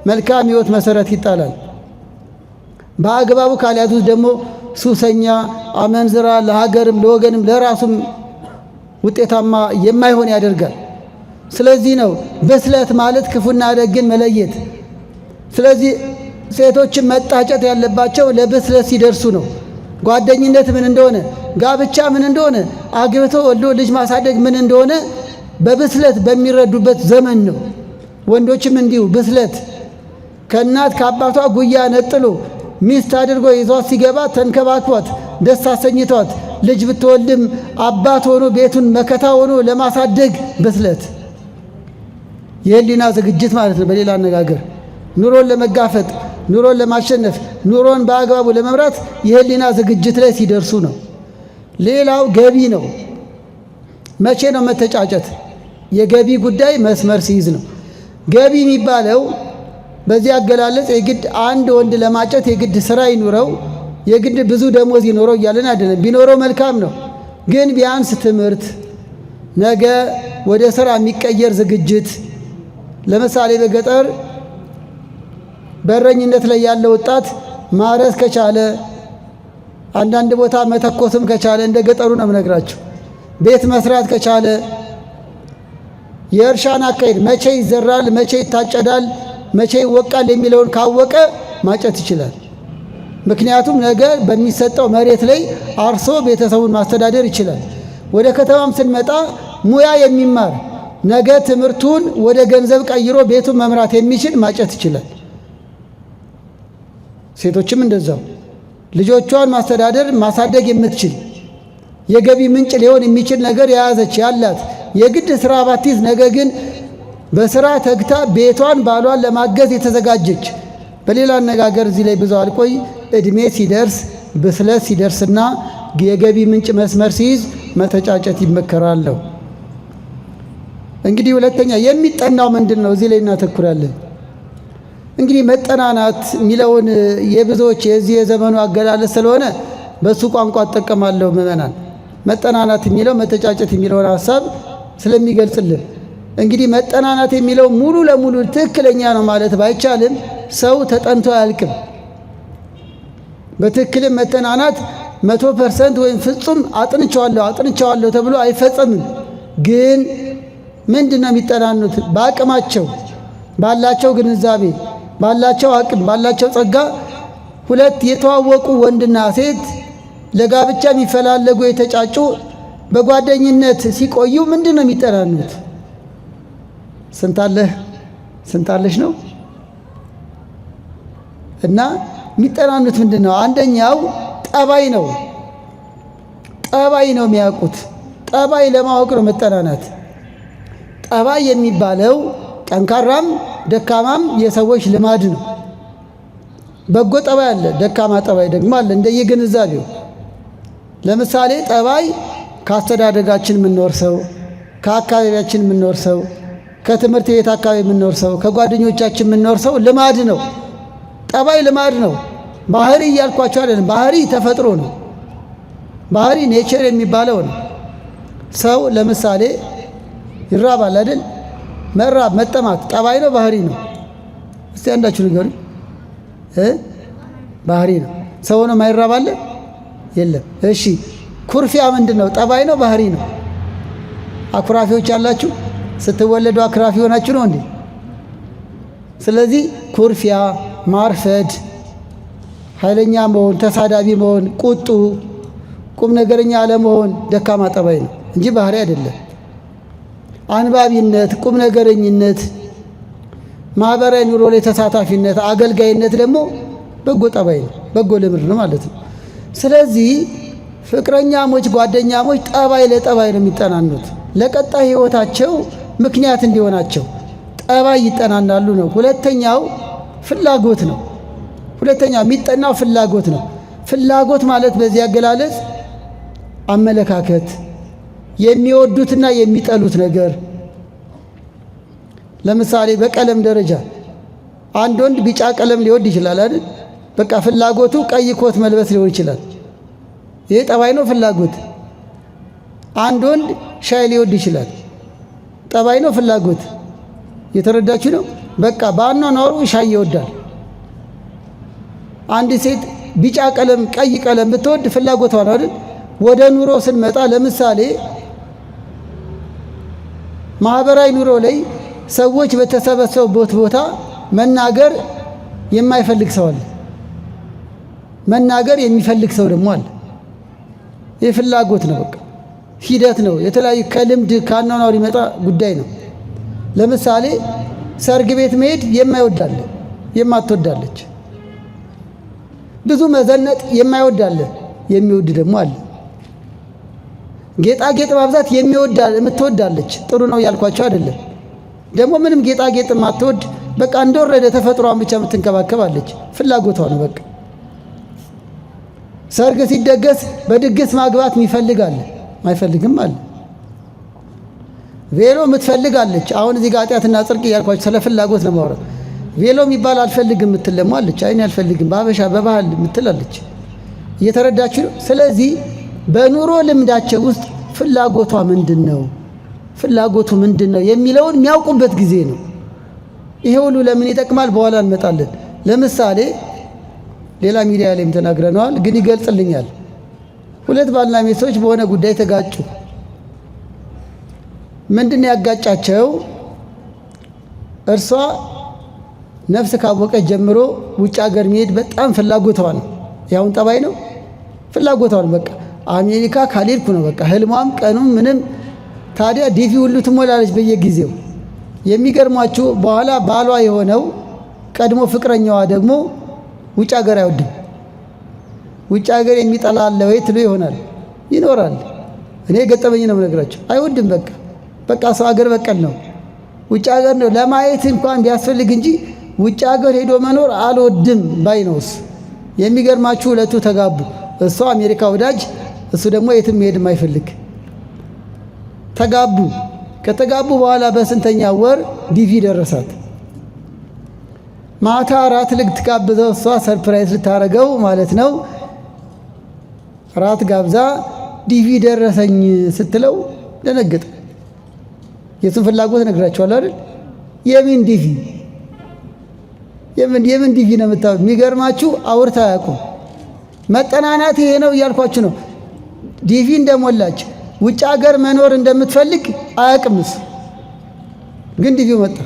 መልካም ሕይወት መሰረት ይጣላል። በአግባቡ ካልያዙት ደግሞ ሱሰኛ፣ አመንዝራ፣ ለሀገርም ለወገንም ለራሱም ውጤታማ የማይሆን ያደርጋል። ስለዚህ ነው ብስለት ማለት ክፉና ደግን መለየት። ስለዚህ ሴቶችን መጣጨት ያለባቸው ለብስለት ሲደርሱ ነው። ጓደኝነት ምን እንደሆነ፣ ጋብቻ ምን እንደሆነ፣ አግብቶ ወልዶ ልጅ ማሳደግ ምን እንደሆነ በብስለት በሚረዱበት ዘመን ነው። ወንዶችም እንዲሁ ብስለት ከእናት ከአባቷ ጉያ ነጥሎ ሚስት አድርጎ ይዟት ሲገባ ተንከባክቧት ደስ አሰኝቷት ልጅ ብትወልድም አባት ሆኖ ቤቱን መከታ ሆኖ ለማሳደግ ብስለት የህሊና ዝግጅት ማለት ነው። በሌላ አነጋገር ኑሮን ለመጋፈጥ፣ ኑሮን ለማሸነፍ፣ ኑሮን በአግባቡ ለመምራት የህሊና ዝግጅት ላይ ሲደርሱ ነው። ሌላው ገቢ ነው። መቼ ነው መተጫጨት? የገቢ ጉዳይ መስመር ሲይዝ ነው። ገቢ የሚባለው በዚህ አገላለጽ የግድ አንድ ወንድ ለማጨት የግድ ስራ ይኑረው፣ የግድ ብዙ ደሞዝ ይኖረው እያለን አይደለም። ቢኖረው መልካም ነው። ግን ቢያንስ ትምህርት፣ ነገ ወደ ስራ የሚቀየር ዝግጅት። ለምሳሌ በገጠር በረኝነት ላይ ያለ ወጣት ማረስ ከቻለ፣ አንዳንድ ቦታ መተኮስም ከቻለ፣ እንደ ገጠሩ ነው የምነግራቸው፣ ቤት መስራት ከቻለ፣ የእርሻን አካሄድ መቼ ይዘራል፣ መቼ ይታጨዳል፣ መቼ ይወቃል የሚለውን ካወቀ ማጨት ይችላል። ምክንያቱም ነገ በሚሰጠው መሬት ላይ አርሶ ቤተሰቡን ማስተዳደር ይችላል። ወደ ከተማም ስንመጣ ሙያ የሚማር ነገ ትምህርቱን ወደ ገንዘብ ቀይሮ ቤቱን መምራት የሚችል ማጨት ይችላል። ሴቶችም እንደዛው ልጆቿን ማስተዳደር ማሳደግ የምትችል የገቢ ምንጭ ሊሆን የሚችል ነገር የያዘች ያላት የግድ ስራ ባትይዝ ነገ ግን በስራ ተግታ ቤቷን ባሏን ለማገዝ የተዘጋጀች። በሌላ አነጋገር እዚህ ላይ ብዙ አልቆይ፣ እድሜ ሲደርስ ብስለት ሲደርስና የገቢ ምንጭ መስመር ሲይዝ መተጫጨት ይመከራል። እንግዲህ ሁለተኛ የሚጠናው ምንድን ነው? እዚህ ላይ እናተኩራለን። እንግዲህ መጠናናት የሚለውን የብዙዎች የዚህ የዘመኑ አገላለጽ ስለሆነ በሱ ቋንቋ እጠቀማለሁ። ምዕመናን መጠናናት የሚለው መተጫጨት የሚለውን ሐሳብ ስለሚገልጽልን እንግዲህ መጠናናት የሚለው ሙሉ ለሙሉ ትክክለኛ ነው ማለት ባይቻልም ሰው ተጠንቶ አያልቅም። በትክክልም መጠናናት 100% ወይም ፍጹም አጥንቸዋለሁ ተብሎ አይፈጸምም። ግን ምንድነው የሚጠናኑት? በአቅማቸው ባላቸው ግንዛቤ ባላቸው አቅም ባላቸው ጸጋ ሁለት የተዋወቁ ወንድና ሴት ለጋብቻ የሚፈላለጉ የተጫጩ በጓደኝነት ሲቆዩ ምንድነው የሚጠናኑት? ስንታለሽ ነው እና የሚጠናኑት ምንድነው? አንደኛው ጠባይ ነው የሚያውቁት። ጠባይ ለማወቅ ነው መጠናናት። ጠባይ የሚባለው ጠንካራም ደካማም የሰዎች ልማድ ነው። በጎ ጠባይ አለ፣ ደካማ ጠባይ ደግሞ አለ እንደየግንዛቤው። ለምሳሌ ጠባይ ከአስተዳደጋችን የምንወርሰው፣ ከአካባቢያችን የምንወርሰው፣ ከትምህርት ቤት አካባቢ የምንወርሰው፣ ከጓደኞቻችን የምንወርሰው ልማድ ነው። ጠባይ ልማድ ነው። ባህሪ እያልኳቸው አይደለም። ባህሪ ተፈጥሮ ነው። ባህሪ ኔቸር የሚባለው ነው። ሰው ለምሳሌ ይራባል አይደል? መራብ መጠማት ጠባይ ነው ባህሪ ነው? እስቲ አንዳችሁ ንገሩኝ። ባህሪ ነው። ሰው ነው ማይራብ አለ? የለም። እሺ ኩርፊያ ምንድን ነው? ጠባይ ነው ባህሪ ነው? አኩራፊዎች ያላችሁ ስትወለዱ አኩራፊ ሆናችሁ ነው እንዴ? ስለዚህ ኩርፊያ፣ ማርፈድ፣ ኃይለኛ መሆን፣ ተሳዳቢ መሆን፣ ቁጡ፣ ቁም ነገረኛ አለመሆን ደካማ ጠባይ ነው እንጂ ባህሪ አይደለም። አንባቢነት፣ ቁም ነገረኝነት፣ ማህበራዊ ኑሮ ላይ ተሳታፊነት፣ አገልጋይነት ደግሞ በጎ ጠባይ ነው፣ በጎ ልምድ ነው ማለት ነው። ስለዚህ ፍቅረኛሞች፣ ጓደኛሞች ጠባይ ለጠባይ ነው የሚጠናኑት። ለቀጣይ ህይወታቸው ምክንያት እንዲሆናቸው ጠባይ ይጠናናሉ ነው። ሁለተኛው ፍላጎት ነው። ሁለተኛው የሚጠናው ፍላጎት ነው። ፍላጎት ማለት በዚህ አገላለጽ አመለካከት፣ የሚወዱትና የሚጠሉት ነገር። ለምሳሌ በቀለም ደረጃ አንድ ወንድ ቢጫ ቀለም ሊወድ ይችላል አይደል? በቃ ፍላጎቱ ቀይ ኮት መልበስ ሊሆን ይችላል። ይሄ ጠባይ ነው ፍላጎት። አንድ ወንድ ሻይ ሊወድ ይችላል። ጠባይ ነው ፍላጎት። የተረዳችሁ ነው? በቃ በአኗኗሩ ሻይ ይወዳል። አንድ ሴት ቢጫ ቀለም ቀይ ቀለም ብትወድ ፍላጎቷ ነው አይደል? ወደ ኑሮ ስንመጣ ለምሳሌ ማህበራዊ ኑሮ ላይ ሰዎች በተሰበሰቡበት ቦታ መናገር የማይፈልግ ሰው አለ። መናገር የሚፈልግ ሰው ደግሞ አለ። ይህ ፍላጎት ነው። በቃ ሂደት ነው። የተለያዩ ከልምድ ከአኗኗር ይመጣ ጉዳይ ነው። ለምሳሌ ሰርግ ቤት መሄድ የማይወዳለ የማትወዳለች። ብዙ መዘነጥ የማይወዳለ የሚወድ ደግሞ አለ። ጌጣጌጥ ማብዛት የምትወዳለች። ጥሩ ነው ያልኳቸው አይደለም። ደግሞ ምንም ጌጣጌጥ የማትወድ በቃ እንደወረደ ተፈጥሯን ብቻ የምትንከባከባለች። ፍላጎቷ ነው በቃ። ሰርግ ሲደገስ በድግስ ማግባት የሚፈልጋለ ማይፈልግም አለ። ቬሎ የምትፈልጋለች። አሁን እዚህ ጋር ኃጢአትና ጽድቅ እያልኳቸው ስለ ፍላጎት ነው ማውራት። ቬሎ የሚባል አልፈልግም የምትለማ አለች። አይን አልፈልግም በሀበሻ በባህል የምትላለች። እየተረዳችሁ ነው? ስለዚህ በኑሮ ልምዳቸው ውስጥ ፍላጎቷ ምንድን ነው፣ ፍላጎቱ ምንድን ነው የሚለውን የሚያውቁበት ጊዜ ነው። ይሄ ሁሉ ለምን ይጠቅማል? በኋላ እንመጣለን። ለምሳሌ ሌላ ሚዲያ ላይም ተናግረነዋል፣ ግን ይገልጽልኛል። ሁለት ባልና ሚስቶች በሆነ ጉዳይ ተጋጩ። ምንድን ነው ያጋጫቸው? እርሷ ነፍስ ካወቀች ጀምሮ ውጭ ሀገር መሄድ በጣም ፍላጎቷ ነው። ያውን ጠባይ ነው ፍላጎቷ ነው። በቃ አሜሪካ ካልሄድኩ ነው በቃ ህልሟም ቀኑም ምንም። ታዲያ ዲቪ ሁሉ ትሞላለች በየጊዜው። የሚገርማችሁ በኋላ ባሏ የሆነው ቀድሞ ፍቅረኛዋ ደግሞ ውጭ ሀገር አይወድም። ውጭ ሀገር የሚጠላ አለ ወይ ትሉ ይሆናል፣ ይኖራል። እኔ ገጠመኝ ነው የምነግራቸው። አይወድም በቃ ሰው ሀገር በቀል ነው። ውጭ ሀገር ነው ለማየት እንኳን ቢያስፈልግ እንጂ ውጭ ሀገር ሄዶ መኖር አልወድም ባይ ነውስ። የሚገርማችሁ ሁለቱ ተጋቡ። እሷ አሜሪካ ወዳጅ፣ እሱ ደግሞ የትም መሄድ የማይፈልግ ተጋቡ። ከተጋቡ በኋላ በስንተኛ ወር ዲቪ ደረሳት። ማታ ራት ልትጋብዘው እሷ ሰርፕራይዝ ልታረገው ማለት ነው። ራት ጋብዛ ዲቪ ደረሰኝ ስትለው ደነገጠ። የሱን ፍላጎት ነግራቸዋል አይደል? የምን ዲቪ የምን ዲቪ ነው የምታው? የሚገርማችሁ አውርታ አያውቁም። መጠናናት ይሄ ነው እያልኳችሁ ነው። ዲቪ እንደሞላች ውጭ ሀገር መኖር እንደምትፈልግ አያውቅምስ። ግን ዲቪው መጣ።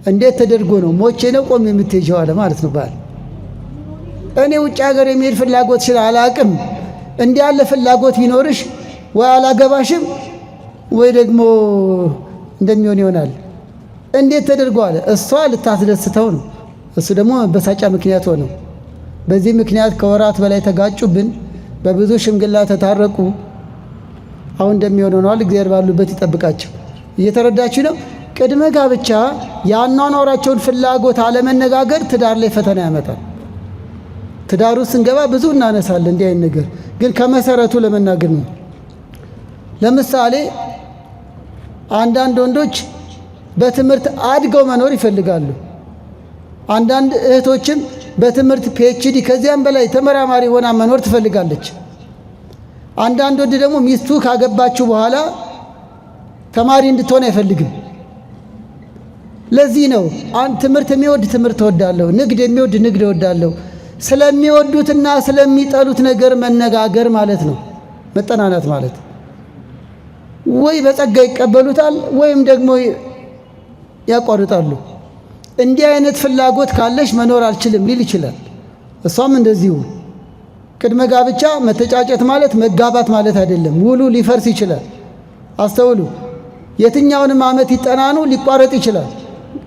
እንዴት ተደርጎ ነው? ሞቼ ነው ቆም የምትሄጂው አለ ማለት ነው ባል። እኔ ውጭ ሀገር የሚሄድ ፍላጎት አላውቅም። እንዲህ ያለ ፍላጎት ቢኖርሽ ወይ አላገባሽም ወይ ደግሞ እንደሚሆን ይሆናል። እንዴት ተደርጎ አለ። እሷ ልታስደስተው ነው፣ እሱ ደግሞ መበሳጫ ምክንያት ሆነው። በዚህ ምክንያት ከወራት በላይ ተጋጩብን። በብዙ ሽምግልና ተታረቁ። አሁን እንደሚሆን ሆነዋል። እግዚአብሔር ባሉበት ይጠብቃቸው። እየተረዳችሁ ነው? ቅድመ ጋብቻ የአኗኗራቸውን ፍላጎት አለመነጋገር ትዳር ላይ ፈተና ያመጣል። ትዳር ውስጥ ስንገባ ብዙ እናነሳለን እንዲህ አይነት ነገር፣ ግን ከመሰረቱ ለመናገር ነው። ለምሳሌ አንዳንድ ወንዶች በትምህርት አድገው መኖር ይፈልጋሉ። አንዳንድ እህቶችም በትምህርት ፒኤችዲ ከዚያም በላይ ተመራማሪ ሆና መኖር ትፈልጋለች። አንዳንድ ወንድ ደግሞ ሚስቱ ካገባችሁ በኋላ ተማሪ እንድትሆን አይፈልግም። ለዚህ ነው ትምህርት የሚወድ ትምህርት እወዳለሁ፣ ንግድ የሚወድ ንግድ እወዳለሁ። ስለሚወዱትና ስለሚጠሉት ነገር መነጋገር ማለት ነው መጠናናት ማለት። ወይ በጸጋ ይቀበሉታል ወይም ደግሞ ያቋርጣሉ። እንዲህ አይነት ፍላጎት ካለሽ መኖር አልችልም ሊል ይችላል። እሷም እንደዚሁ። ቅድመ ጋብቻ መተጫጨት ማለት መጋባት ማለት አይደለም። ውሉ ሊፈርስ ይችላል። አስተውሉ። የትኛውንም ዓመት ይጠናኑ ሊቋረጥ ይችላል።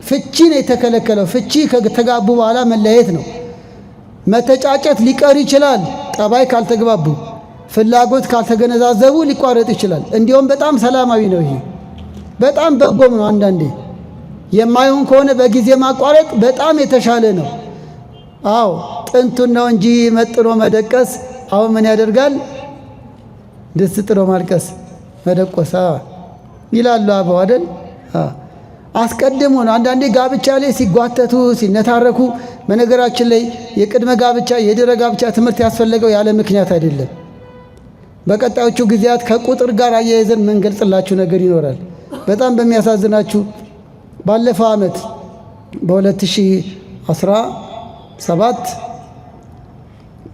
ፍቺ ነው የተከለከለው። ፍቺ ከተጋቡ በኋላ መለያየት ነው። መተጫጨት ሊቀር ይችላል። ጠባይ ካልተግባቡ፣ ፍላጎት ካልተገነዛዘቡ ሊቋረጥ ይችላል። እንዲሁም በጣም ሰላማዊ ነው። ይሄ በጣም በጎም ነው። አንዳንዴ የማይሆን ከሆነ በጊዜ ማቋረጥ በጣም የተሻለ ነው። አዎ ጥንቱን ነው እንጂ መጥኖ መደቀስ አሁን ምን ያደርጋል? ድስት ጥሎ ማልቀስ መደቆስ ይላሉ አበው አይደል? አስቀድሞ ነው። አንዳንዴ ጋብቻ ላይ ሲጓተቱ ሲነታረኩ፣ በነገራችን ላይ የቅድመ ጋብቻ የድህረ ጋብቻ ትምህርት ያስፈለገው ያለ ምክንያት አይደለም። በቀጣዮቹ ጊዜያት ከቁጥር ጋር አያይዘን መንገልጽላችሁ ነገር ይኖራል። በጣም በሚያሳዝናችሁ ባለፈው ዓመት በ2017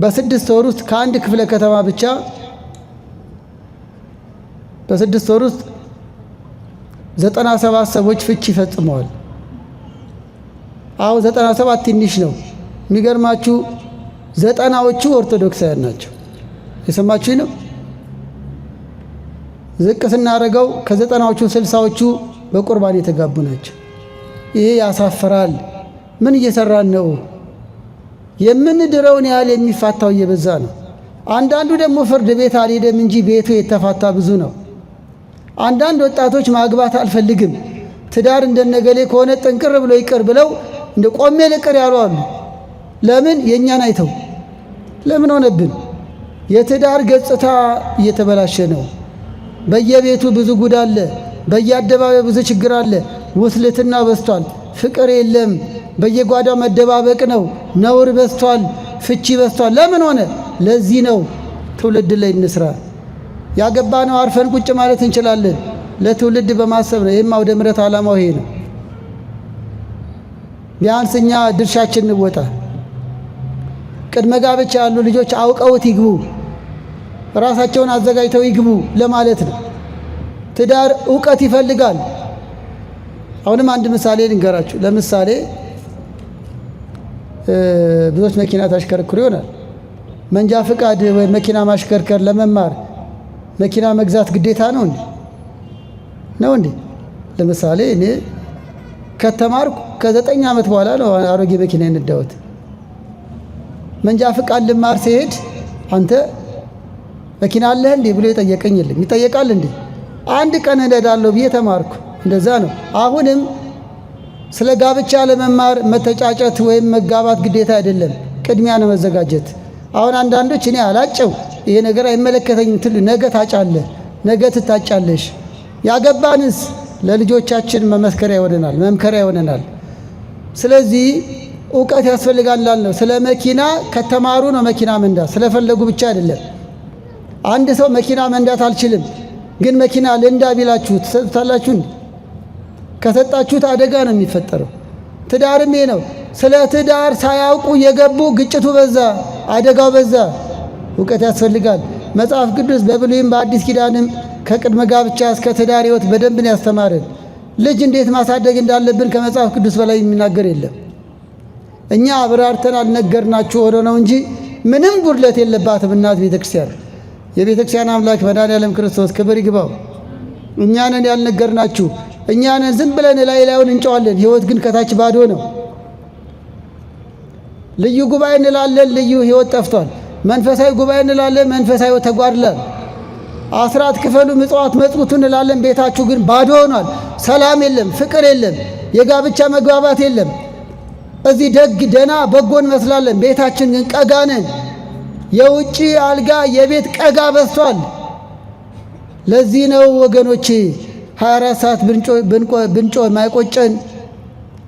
በ6 ወር ውስጥ ከአንድ ክፍለ ከተማ ብቻ በ6 ወር ውስጥ 97 ሰዎች ፍቺ ፈጽመዋል። አዎ 97 ትንሽ ነው። የሚገርማችሁ 90ዎቹ ኦርቶዶክሳውያን ናቸው። የሰማችሁኝ ነው። ዝቅ ስናደርገው ከ90ዎቹ 60ዎቹ በቁርባን የተጋቡ ናቸው። ይሄ ያሳፍራል። ምን እየሰራን ነው? የምንድረውን ያህል የሚፋታው እየበዛ ነው። አንዳንዱ ደግሞ ፍርድ ቤት አልሄደም እንጂ ቤቱ የተፋታ ብዙ ነው። አንዳንድ ወጣቶች ማግባት አልፈልግም፣ ትዳር እንደነገሌ ከሆነ ጥንቅር ብሎ ይቅር ብለው እንደ ቆሜ ልቅር ያሉ አሉ። ለምን? የእኛን አይተው። ለምን ሆነብን? የትዳር ገጽታ እየተበላሸ ነው። በየቤቱ ብዙ ጉድ አለ። በየአደባባዩ ብዙ ችግር አለ። ውስልትና በዝቷል። ፍቅር የለም። በየጓዳው መደባበቅ ነው። ነውር በዝቷል። ፍቺ በዝቷል። ለምን ሆነ? ለዚህ ነው። ትውልድ ላይ እንስራ። ያገባነው አርፈን ቁጭ ማለት እንችላለን። ለትውልድ በማሰብ ነው። ይህም አውደ ምሕረት ዓላማው ይሄ ነው። ቢያንስ እኛ ድርሻችን እንወጣ። ቅድመ ጋብቻ ያሉ ልጆች አውቀውት ይግቡ፣ ራሳቸውን አዘጋጅተው ይግቡ ለማለት ነው። ትዳር እውቀት ይፈልጋል። አሁንም አንድ ምሳሌ ልንገራችሁ። ለምሳሌ ብዙዎች መኪና ታሽከርክሩ ይሆናል። መንጃ ፍቃድ ወይ መኪና ማሽከርከር ለመማር መኪና መግዛት ግዴታ ነው እንዴ? ነው እንዴ? ለምሳሌ እኔ ከተማርኩ ከ9 ዓመት በኋላ ነው አሮጌ መኪና የነዳሁት። መንጃ ፍቃድ ልማር ሲሄድ አንተ መኪና አለህ እንዴ ብሎ የጠየቀኝ የለም። ይጠየቃል እንዴ? አንድ ቀን እነዳለሁ ብዬ ተማርኩ። እንደዛ ነው። አሁንም ስለ ጋብቻ ለመማር መተጫጨት ወይም መጋባት ግዴታ አይደለም፣ ቅድሚያ ነው መዘጋጀት። አሁን አንዳንዶች እኔ አላጨው ይሄ ነገር አይመለከተኝም ትሉ፣ ነገ ታጫለህ፣ ነገ ትታጫለሽ። ያገባንስ ለልጆቻችን መመስከሪያ ይሆነናል፣ መምከሪያ ይሆነናል። ስለዚህ እውቀት ያስፈልጋል ነው። ስለ መኪና ከተማሩ ነው መኪና መንዳት፣ ስለፈለጉ ብቻ አይደለም። አንድ ሰው መኪና መንዳት አልችልም ግን መኪና ልንዳ ቢላችሁ ትሰጡታላችሁ? ከሰጣችሁት አደጋ ነው የሚፈጠረው። ትዳርም ይሄ ነው። ስለ ትዳር ሳያውቁ የገቡ ግጭቱ በዛ፣ አደጋው በዛ። እውቀት ያስፈልጋል። መጽሐፍ ቅዱስ በብሉይም በአዲስ ኪዳንም ከቅድመ ጋብቻ እስከ ትዳር ሕይወት በደንብ ነው ያስተማረን። ልጅ እንዴት ማሳደግ እንዳለብን ከመጽሐፍ ቅዱስ በላይ የሚናገር የለም። እኛ አብራርተን አልነገርናችሁ ሆኖ ነው እንጂ ምንም ጉድለት የለባትም እናት ቤተክርስቲያን። የቤተክርስቲያን አምላክ መድኃኔዓለም ክርስቶስ ክብር ይግባው። እኛንን ያልነገርናችሁ፣ እኛንን ዝም ብለን ላዩን እንጨዋለን። ሕይወት ግን ከታች ባዶ ነው። ልዩ ጉባኤ እንላለን፣ ልዩ ሕይወት ጠፍቷል። መንፈሳዊ ጉባኤ እንላለን፣ መንፈሳዊ ሕይወት ተጓድሏል። አስራት ክፈሉ፣ ምጽዋት መጽውቱ እንላለን፣ ቤታችሁ ግን ባዶ ሆኗል። ሰላም የለም፣ ፍቅር የለም፣ የጋብቻ መግባባት የለም። እዚህ ደግ ደና በጎ እንመስላለን፣ ቤታችን ግን ቀጋ ነን። የውጪ አልጋ የቤት ቀጋ በዝቷል። ለዚህ ነው ወገኖቼ 24 ሰዓት ብንጮ ማይቆጨን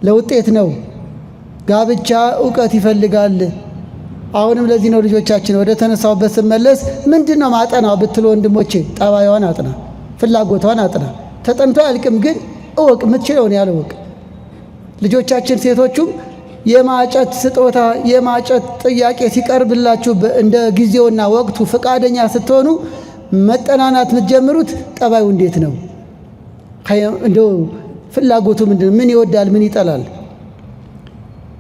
ለውጤት ነው። ጋብቻ እውቀት ይፈልጋል። አሁንም ለዚህ ነው ልጆቻችን ወደ ተነሳውበት ስመለስ ምንድነው ማጠናው ብትሉ ወንድሞቼ፣ ጠባዩዋን አጥና፣ ፍላጎቷን አጥና። ተጠንቶ አያልቅም፣ ግን እወቅ፣ የምትችለውን ያለ እወቅ። ልጆቻችን ሴቶቹም የማጨት ስጦታ የማጨት ጥያቄ ሲቀርብላችሁ እንደ ጊዜውና ወቅቱ ፈቃደኛ ስትሆኑ መጠናናት የምትጀምሩት ጠባዩ እንዴት ነው፣ እንደው ፍላጎቱ ምንድነው፣ ምን ይወዳል፣ ምን ይጠላል።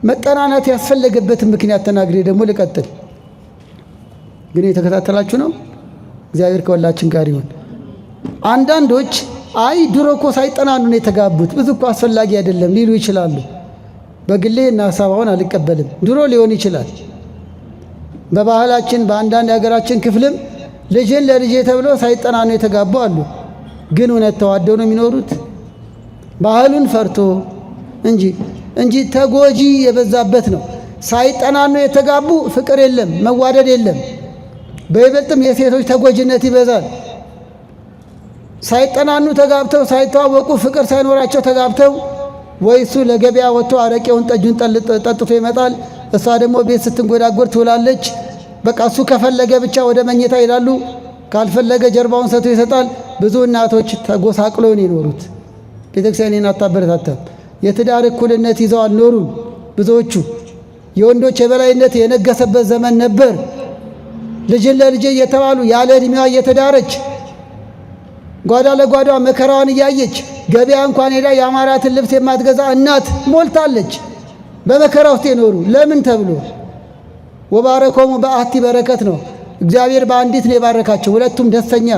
መጠናናት ያስፈለገበትን ምክንያት ተናግሬ ደግሞ ልቀጥል። ግን የተከታተላችሁ ነው። እግዚአብሔር ከሁላችን ጋር ይሁን። አንዳንዶች አይ ድሮ እኮ ሳይጠናኑ ነው የተጋቡት፣ ብዙ እኮ አስፈላጊ አይደለም ሊሉ ይችላሉ። በግሌ እና ሐሳባውን አልቀበልም። ድሮ ሊሆን ይችላል። በባህላችን በአንዳንድ የሀገራችን ክፍልም ልጅን ለልጄ ተብሎ ሳይጠናኑ የተጋቡ አሉ። ግን እውነት ተዋደው ነው የሚኖሩት? ባህሉን ፈርቶ እንጂ ተጎጂ የበዛበት ነው። ሳይጠናኑ የተጋቡ ፍቅር የለም፣ መዋደድ የለም። በይበልጥም የሴቶች ተጎጂነት ይበዛል። ሳይጠናኑ ተጋብተው ሳይተዋወቁ ፍቅር ሳይኖራቸው ተጋብተው ወይ እሱ ለገበያ ወጥቶ አረቄውን ጠጁን ጠጥቶ ይመጣል፣ እሷ ደግሞ ቤት ስትንጎዳጎር ትውላለች። በቃ እሱ ከፈለገ ብቻ ወደ መኝታ ይላሉ፣ ካልፈለገ ጀርባውን ሰጥቶ ይሰጣል። ብዙ እናቶች ተጎሳቅለው ነው የኖሩት። ቤተክርስቲያን አታበረታታም። የትዳር እኩልነት ይዘው አልኖሩም። ብዙዎቹ የወንዶች የበላይነት የነገሰበት ዘመን ነበር። ልጅን ለልጄ እየተባሉ ያለ ዕድሜዋ እየተዳረች ጓዳ ለጓዳ መከራዋን እያየች ገበያ እንኳን ሄዳ የአማራትን ልብስ የማትገዛ እናት ሞልታለች። በመከራ ውስጥ የኖሩ ለምን ተብሎ ወባረኮሙ በአቲ በረከት ነው። እግዚአብሔር በአንዲት ነው የባረካቸው። ሁለቱም ደስተኛ፣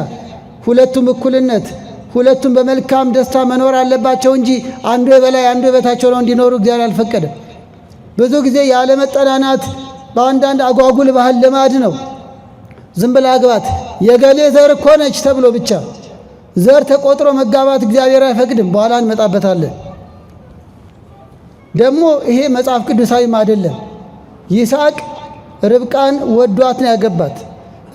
ሁለቱም እኩልነት፣ ሁለቱም በመልካም ደስታ መኖር አለባቸው እንጂ አንዱ የበላይ አንዱ የበታቸው ነው እንዲኖሩ እግዚአብሔር አልፈቀደም። ብዙ ጊዜ ያለ መጠናናት በአንዳንድ አጓጉል ባህል ልማድ ነው። ዝም ብላ አግባት የገሌ ዘር እኮ ነች ተብሎ ብቻ ዘር ተቆጥሮ መጋባት እግዚአብሔር አይፈቅድም። በኋላ እንመጣበታለን። ደግሞ ይሄ መጽሐፍ ቅዱሳዊም አይደለም። ይስሐቅ ርብቃን ወዷት ነው ያገባት።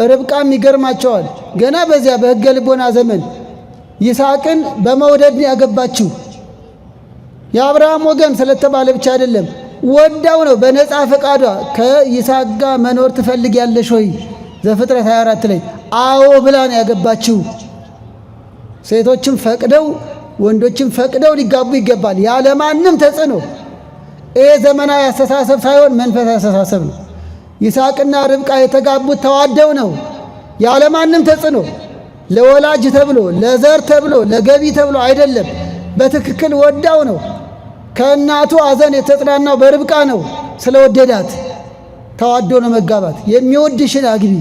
ርብቃም ይገርማቸዋል። ገና በዚያ በሕገ ልቦና ዘመን ይስሐቅን በመውደድ ነው ያገባችው። የአብርሃም ወገን ስለተባለ ብቻ አይደለም፣ ወዳው ነው በነፃ ፈቃዷ። ከይስሐቅ ጋር መኖር ትፈልጊያለሽ ወይ? ዘፍጥረት 24 ላይ አዎ ብላ ነው ያገባችው። ሴቶችም ፈቅደው ወንዶችም ፈቅደው ሊጋቡ ይገባል፣ ያለ ማንም ተጽዕኖ። ይሄ ዘመናዊ አስተሳሰብ ሳይሆን መንፈሳዊ አስተሳሰብ ነው። ይስሐቅና ርብቃ የተጋቡት ተዋደው ነው፣ ያለ ማንም ተጽዕኖ። ለወላጅ ተብሎ ለዘር ተብሎ ለገቢ ተብሎ አይደለም። በትክክል ወዳው ነው። ከእናቱ አዘን የተጽናናው በርብቃ ነው። ስለወደዳት ተዋዶ ነው መጋባት። የሚወድሽን አግቢ፣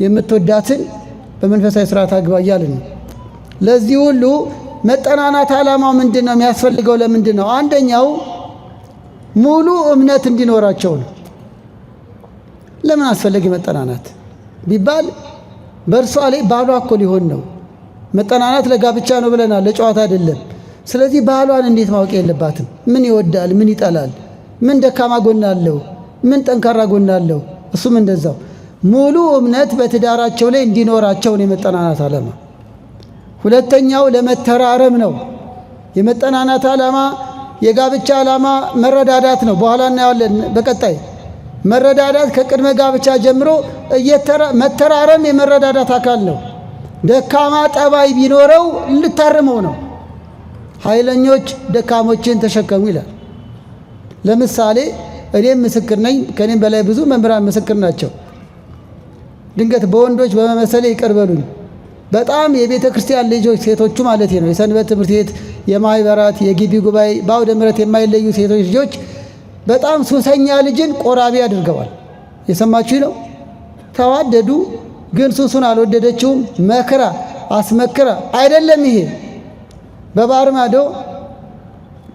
የምትወዳትን በመንፈሳዊ ስርዓት አግባ እያልን ነው። ለዚህ ሁሉ መጠናናት ዓላማው ምንድን ነው? የሚያስፈልገው ለምንድን ነው? አንደኛው ሙሉ እምነት እንዲኖራቸው ነው። ለምን አስፈለገ መጠናናት ቢባል በእርሷ ላይ ባሏ እኮ ሊሆን ነው። መጠናናት ለጋብቻ ነው ብለናል፣ ለጨዋታ አይደለም። ስለዚህ ባህሏን እንዴት ማወቅ የለባትም? ምን ይወዳል፣ ምን ይጠላል፣ ምን ደካማ ጎን አለው፣ ምን ጠንካራ ጎን አለው። እሱም እንደዛው ሙሉ እምነት በትዳራቸው ላይ እንዲኖራቸው ነው የመጠናናት ዓላማ። ሁለተኛው ለመተራረም ነው። የመጠናናት ዓላማ የጋብቻ ዓላማ መረዳዳት ነው። በኋላ እናያለን በቀጣይ። መረዳዳት ከቅድመ ጋብቻ ጀምሮ መተራረም የመረዳዳት አካል ነው። ደካማ ጠባይ ቢኖረው ልታርመው ነው። ኃይለኞች ደካሞችን ተሸከሙ ይላል። ለምሳሌ እኔም ምስክር ነኝ፣ ከኔም በላይ ብዙ መምህራን ምስክር ናቸው። ድንገት በወንዶች በመመሰሌ ይቅር በሉኝ። በጣም የቤተ ክርስቲያን ልጆች ሴቶቹ ማለት ነው፣ የሰንበት ትምህርት ቤት፣ የማህበራት፣ የግቢ ጉባኤ፣ በአውደ ምሕረት የማይለዩ ሴቶች ልጆች በጣም ሱሰኛ ልጅን ቆራቢ አድርገዋል። የሰማችሁ ነው። ተዋደዱ፣ ግን ሱሱን አልወደደችውም። መክራ አስመክራ አይደለም። ይሄ በባህር ማዶ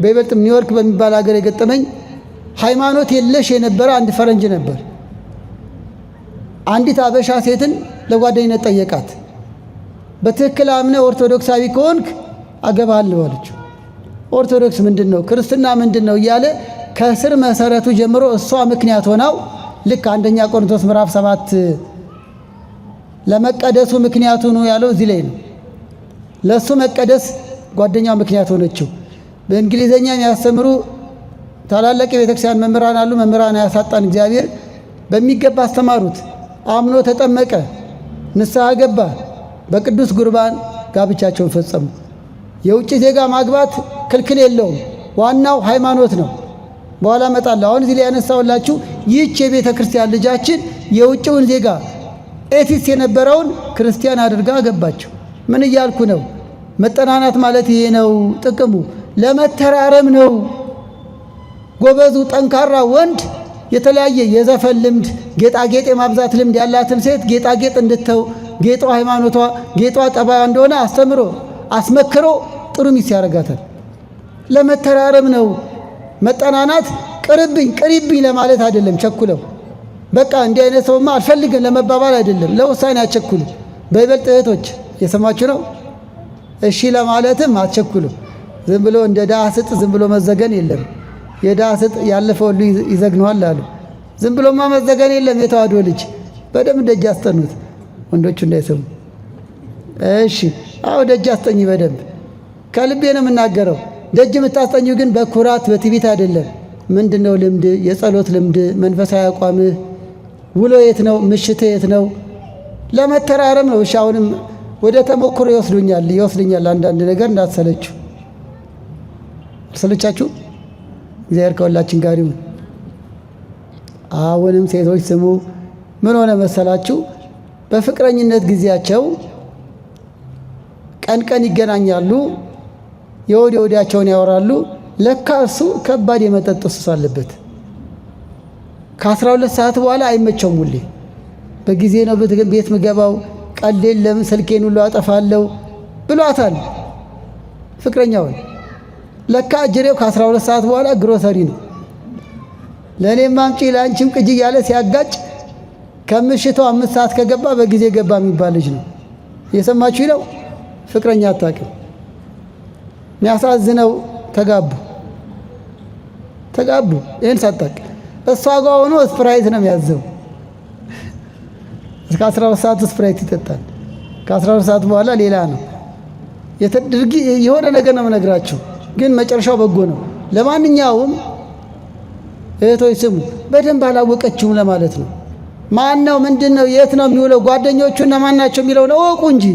በይበልጥም ኒውዮርክ በሚባል ሀገር የገጠመኝ ሃይማኖት የለሽ የነበረ አንድ ፈረንጅ ነበር። አንዲት አበሻ ሴትን ለጓደኝነት ጠየቃት። በትክክል አምነ ኦርቶዶክሳዊ ከሆንክ አገባለሁ አለችው። ኦርቶዶክስ ምንድን ነው? ክርስትና ምንድን ነው? እያለ ከስር መሰረቱ ጀምሮ እሷ ምክንያት ሆናው ልክ አንደኛ ቆሮንቶስ ምዕራፍ 7 ለመቀደሱ ምክንያቱ ነው ያለው እዚህ ላይ ነው። ለሱ መቀደስ ጓደኛው ምክንያት ሆነችው። በእንግሊዘኛ የሚያስተምሩ ታላላቅ የቤተክርስቲያን መምህራን አሉ። መምህራን ያሳጣን እግዚአብሔር። በሚገባ አስተማሩት። አምኖ ተጠመቀ፣ ንስሐ ገባ፣ በቅዱስ ቁርባን ጋብቻቸውን ፈጸሙ። የውጭ ዜጋ ማግባት ክልክል የለውም። ዋናው ሃይማኖት ነው። በኋላ እመጣለሁ። አሁን እዚህ ላይ ያነሳውላችሁ ይህች የቤተ ክርስቲያን ልጃችን የውጭውን ዜጋ ኤቲስት የነበረውን ክርስቲያን አድርጋ አገባቸው። ምን እያልኩ ነው? መጠናናት ማለት ይሄ ነው ጥቅሙ። ለመተራረም ነው። ጎበዙ ጠንካራ ወንድ የተለያየ የዘፈን ልምድ፣ ጌጣጌጥ የማብዛት ልምድ ያላትን ሴት ጌጣጌጥ እንድተው፣ ጌጧ ሃይማኖቷ፣ ጌጧ ጠባያ እንደሆነ አስተምሮ አስመክሮ ጥሩ ሚስት ያደርጋታል። ለመተራረም ነው። መጠናናት ቅሪብኝ ለማለት አይደለም። ቸኩለው በቃ እንዲህ አይነት ሰውማ አልፈልግም ለመባባል አይደለም። ለውሳኔ አትቸኩሉ። በይበልጥ እህቶች የሰማችሁ ነው። እሺ ለማለትም አትቸኩሉ። ዝም ብሎ እንደ ዳህ ስጥ ዝም ብሎ መዘገን የለም። የዳህ ስጥ ያለፈው ሁሉ ይዘግነዋል አሉ። ዝም ብሎማ መዘገን የለም። የተዋህዶ ልጅ በደንብ ደጅ አስጠኑት፣ ወንዶቹ እንዳይሰሙ። እሺ አዎ ደጅ አስጠኝ በደንብ። ከልቤ ነው የምናገረው። ደጅ የምታስጠኙ ግን በኩራት በትዕቢት አይደለም። ምንድነው ልምድ? የጸሎት ልምድ፣ መንፈሳዊ አቋምህ፣ ውሎ የት ነው? ምሽት የት ነው? ለመተራረም ነው። እሺ አሁንም ወደ ተሞክሮ ይወስዱኛል አንዳንድ ነገር እንዳትሰለችሁ። ሰለቻችሁ? እግዚአብሔር ከሁላችን ጋር ይሁን። አሁንም ሴቶች ስሙ። ምን ሆነ መሰላችሁ? በፍቅረኝነት ጊዜያቸው ቀን ይገናኛሉ፣ የወዲያቸውን ያወራሉ። ለካ እሱ ከባድ የመጠጥ ሱስ አለበት። ከ12 ሰዓት በኋላ አይመቸውም። ሁሌ በጊዜ ነው ቤት ምገባው፣ ቀልድ የለም፣ ስልኬን ሁሉ አጠፋለሁ ብሏታል ፍቅረኛውን። ለካ እጅሬው ከ12 ሰዓት በኋላ ግሮሰሪ ነው። ለእኔም አምጪ ለአንቺም ቅጅ እያለ ሲያጋጭ ከምሽቱ 5 ሰዓት ከገባ በጊዜ ገባ የሚባል ልጅ ነው። እየሰማችሁ ነው። ፍቅረኛ አታውቅም። የሚያሳዝነው ተጋቡ ይህን ሳታውቅ። እሷ ጋር ሆኖ ስፕራይት ነው የሚያዘው። እስከ 12 ሰዓት ስፕራይት ይጠጣል። ከ12 ሰዓት በኋላ ሌላ ነው የሆነ ነገር ነው የምነግራችሁ፣ ግን መጨረሻው በጎ ነው። ለማንኛውም እህቶች ስሙ። በደንብ አላወቀችውም ለማለት ነው። ማን ነው? ምንድን ነው? የት ነው የሚውለው? ጓደኞቹ እነማን ናቸው የሚለውን እወቁ እንጂ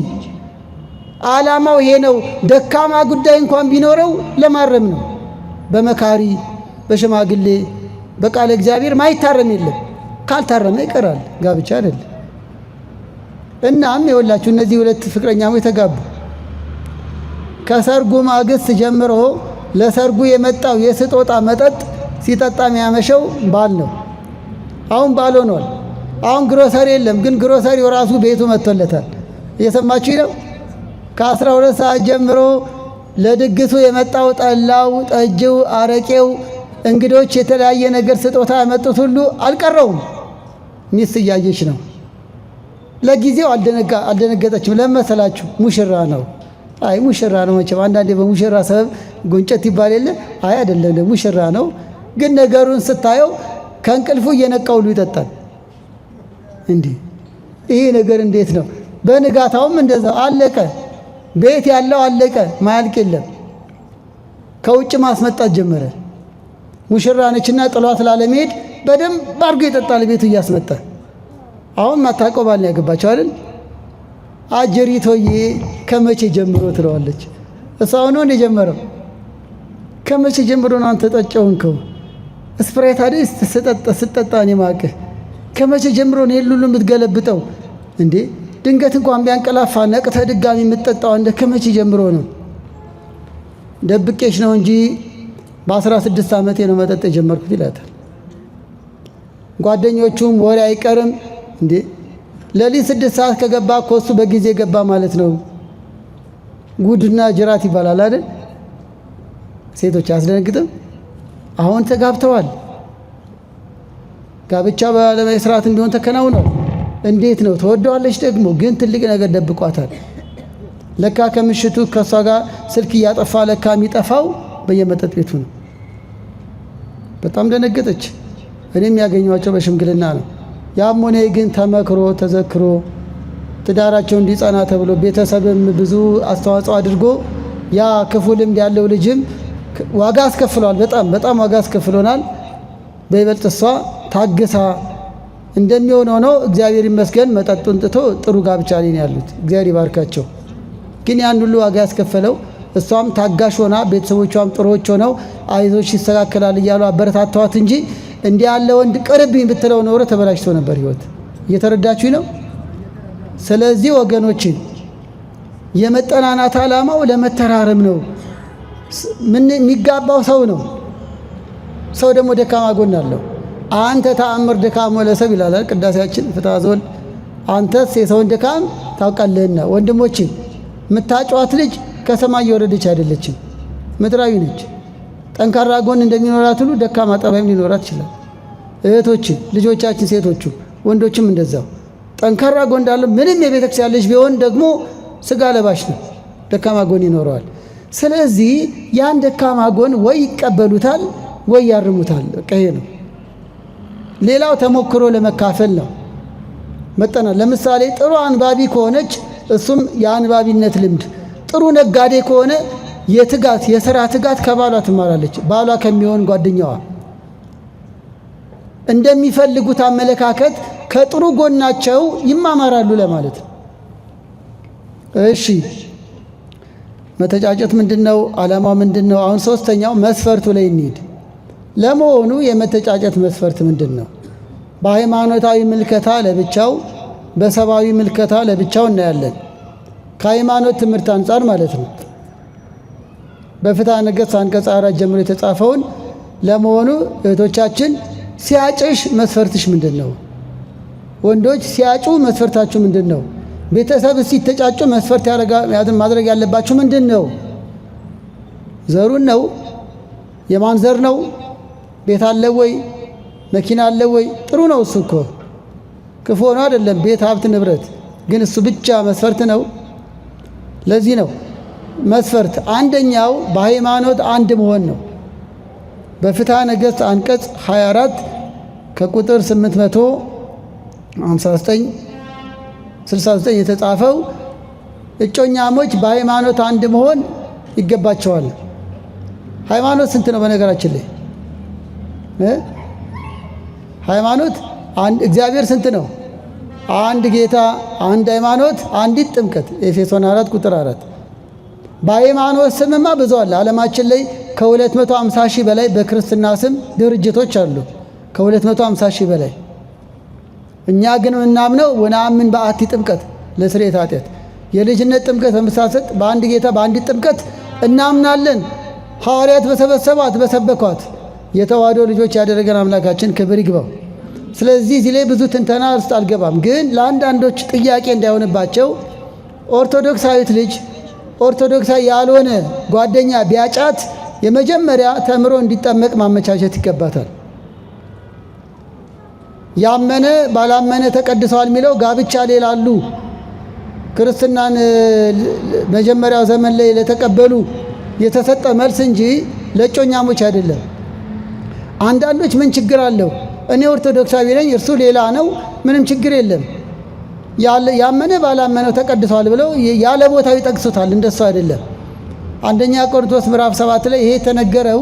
ዓላማው ይሄ ነው። ደካማ ጉዳይ እንኳን ቢኖረው ለማረም ነው። በመካሪ በሽማግሌ በቃለ እግዚአብሔር ማይታረም የለም። ካልታረመ ይቀራል፣ ጋብቻ አይደለም። እናም የወላችሁ እነዚህ ሁለት ፍቅረኛሞች ተጋቡ። ከሰርጉ ማግስት ጀምሮ ለሰርጉ የመጣው የስጦታ መጠጥ ሲጠጣ የሚያመሸው ባል ነው። አሁን ባል ሆኗል። አሁን ግሮሰሪ የለም፣ ግን ግሮሰሪው ራሱ ቤቱ መጥቶለታል። እየሰማችሁ ነው። ከ12 ሰዓት ጀምሮ ለድግሱ የመጣው ጠላው፣ ጠጅው፣ አረቄው፣ እንግዶች የተለያየ ነገር ስጦታ ያመጡት ሁሉ አልቀረውም። ሚስት እያየች ነው። ለጊዜው አልደነገጠችም። ለመሰላችሁ ሙሽራ ነው። አይ ሙሽራ ነው መቼም አንዳንዴ በሙሽራ ሰበብ ጎንጨት ይባል የለ። አይ አይደለም ሙሽራ ነው። ግን ነገሩን ስታየው ከእንቅልፉ እየነቃውሉ ይጠጣል። እንዲህ ይሄ ነገር እንዴት ነው? በንጋታውም እንደዛው አለቀ። ቤት ያለው አለቀ፣ ማያልቅ የለም። ከውጭ ማስመጣት ጀመረ። ሙሽራ ነችና ጥሏት ላለመሄድ በደንብ አድርጎ ይጠጣል ቤቱ እያስመጣ። አሁን ማታውቀው ባል ያገባቸው አይደል? አጀሪቶዬ ከመቼ ጀምሮ ትለዋለች። እሷው ነው የጀመረው። ከመቼ ጀምሮ ነው አንተ ጠጫውንከው? ስፕራይት አይደል ስጠጣ እኔ ማቅህ። ከመቼ ጀምሮ ነው ሁሉ የምትገለብጠው እንዴ? ድንገት እንኳን ቢያንቀላፋ ነቅተህ ድጋሚ የምትጠጣው እንደ ከመቼ ጀምሮ ነው? ደብቄሽ ነው እንጂ በ16 ዓመቴ ነው መጠጥ የጀመርኩት ይላታል። ጓደኞቹም ወሬ አይቀርም እንዴ ለሊት 6 ሰዓት ከገባ እኮ እሱ በጊዜ ገባ ማለት ነው። ጉድና ጅራት ይባላል አይደል? ሴቶች አያስደነግጥም? አሁን ተጋብተዋል። ጋብቻ ባለማዊ ስርዓት ቢሆን ተከናውኗል። እንዴት ነው ተወደዋለች። ደግሞ ግን ትልቅ ነገር ደብቋታል። ለካ ከምሽቱ ከሷ ጋር ስልክ እያጠፋ ለካ የሚጠፋው በየመጠጥ ቤቱ ነው። በጣም ደነገጠች። እኔም ያገኘኋቸው በሽምግልና ነው። ያም ሆነ ግን ተመክሮ ተዘክሮ ትዳራቸው እንዲጸና ተብሎ ቤተሰብም ብዙ አስተዋጽኦ አድርጎ ያ ክፉ ልምድ ያለው ልጅም ዋጋ አስከፍሏል። በጣም ዋጋ አስከፍሎናል። በይበልጥ እሷ ታግሳ እንደሚሆን ሆኖ እግዚአብሔር ይመስገን መጠጡን ጥቶ ጥሩ ጋብቻ ላይ ያሉት እግዚአብሔር ይባርካቸው። ግን ያን ሁሉ ዋጋ ያስከፈለው እሷም ታጋሽ ሆና ቤተሰቦቿም ጥሩዎች ሆነው አይዞሽ ይስተካከላል እያሉ አበረታተዋት እንጂ እንዲህ ያለ ወንድ ቅርብኝ ብትለው ኖሮ ተበላሽቶ ነበር ህይወት። እየተረዳችሁ ነው? ስለዚህ ወገኖች የመጠናናት ዓላማው ለመተራረም ነው። ምን የሚጋባው ሰው ነው። ሰው ደግሞ ደካማ ጎን አለው። አንተ ተአምር ድካም ለሰብ ይላል ቅዳሴያችን ፍትሐ ዘወልድ። አንተስ የሰውን ድካም ታውቃለህና። ወንድሞቼ የምታጫዋት ልጅ ከሰማይ የወረደች አይደለችም፣ ምድራዊ ነች። ጠንካራ ጎን እንደሚኖራት ሁሉ ደካማ ጠባይም ሊኖራት ይችላል። እህቶች ልጆቻችን፣ ሴቶቹ ወንዶችም እንደዛው ጠንካራ ጎን እንዳለው ምንም የቤተክርስቲያን ልጅ ቢሆን ደግሞ ስጋ ለባሽ ነው፣ ደካማ ጎን ይኖረዋል። ስለዚህ ያን ደካማ ጎን ወይ ይቀበሉታል ወይ ያርሙታል። በቃ ይሄ ነው። ሌላው ተሞክሮ ለመካፈል ነው። መጠና ለምሳሌ ጥሩ አንባቢ ከሆነች እሱም የአንባቢነት ልምድ፣ ጥሩ ነጋዴ ከሆነ የሥራ ትጋት ከባሏ ትማራለች። ባሏ ከሚሆን ጓደኛዋ እንደሚፈልጉት አመለካከት ከጥሩ ጎናቸው ይማማራሉ ለማለት ነው። እሺ መተጫጨት ምንድነው? ዓላማው ምንድነው? አሁን ሶስተኛው መስፈርቱ ላይ እንሂድ። ለመሆኑ የመተጫጨት መስፈርት ምንድነው? በሃይማኖታዊ ምልከታ ለብቻው፣ በሰብአዊ ምልከታ ለብቻው እናያለን። ከሃይማኖት ትምህርት አንጻር ማለት ነው። በፍትሐ ነገሥት አንቀጽ 4 ጀምሮ የተጻፈውን ለመሆኑ እህቶቻችን ሲያጭሽ መስፈርትሽ ምንድነው? ወንዶች ሲያጩ መስፈርታችሁ ምንድነው? ቤተሰብ ሲተጫጩ መስፈርት ማድረግ ያለባችሁ ምንድነው? ዘሩን ነው? የማን ዘር ነው? ቤት አለ ወይ? መኪና አለ ወይ? ጥሩ ነው እሱ እኮ ክፉ ነው አይደለም። ቤት፣ ሀብት፣ ንብረት ግን እሱ ብቻ መስፈርት ነው? ለዚህ ነው መስፈርት አንደኛው በሃይማኖት አንድ መሆን ነው። በፍትሐ ነገሥት አንቀጽ 24 ከቁጥር 859-69 የተጻፈው እጮኛሞች በሃይማኖት አንድ መሆን ይገባቸዋል። ሃይማኖት ስንት ነው? በነገራችን ላይ ሃይማኖት እግዚአብሔር ስንት ነው? አንድ ጌታ፣ አንድ ሃይማኖት፣ አንዲት ጥምቀት ኤፌሶን 4 ቁጥር 4። በሃይማኖት ስምማ ብዙ አለ። ዓለማችን ላይ ከ250 ሺህ በላይ በክርስትና ስም ድርጅቶች አሉ። ከ250 ሺህ በላይ። እኛ ግን የምናምነው ወነአምን በአቲ ጥምቀት ለስርየተ ኃጢአት፣ የልጅነት ጥምቀት በመሳሰጥ በአንድ ጌታ በአንዲት ጥምቀት እናምናለን። ሐዋርያት በሰበሰቧት በሰበኳት የተዋህዶ ልጆች ያደረገን አምላካችን ክብር ይግባው። ስለዚህ እዚህ ላይ ብዙ ትንተና ውስጥ አልገባም። ግን ለአንዳንዶች ጥያቄ እንዳይሆንባቸው ኦርቶዶክሳዊት ልጅ ኦርቶዶክሳዊ ያልሆነ ጓደኛ ቢያጫት የመጀመሪያ ተምሮ እንዲጠመቅ ማመቻቸት ይገባታል። ያመነ ባላመነ ተቀድሰዋል የሚለው ጋብቻ ላይ ላሉ ክርስትናን መጀመሪያው ዘመን ላይ ለተቀበሉ የተሰጠ መልስ እንጂ ለእጮኛሞች አይደለም። አንዳንዶች ምን ችግር አለው እኔ ኦርቶዶክሳዊ ነኝ እርሱ ሌላ ነው ምንም ችግር የለም ያመነ ባላመነው ተቀድሰዋል ብለው ያለ ቦታው ይጠቅሱታል። እንደሱ አይደለም። አንደኛ ቆሮንቶስ ምዕራፍ 7 ላይ ይሄ የተነገረው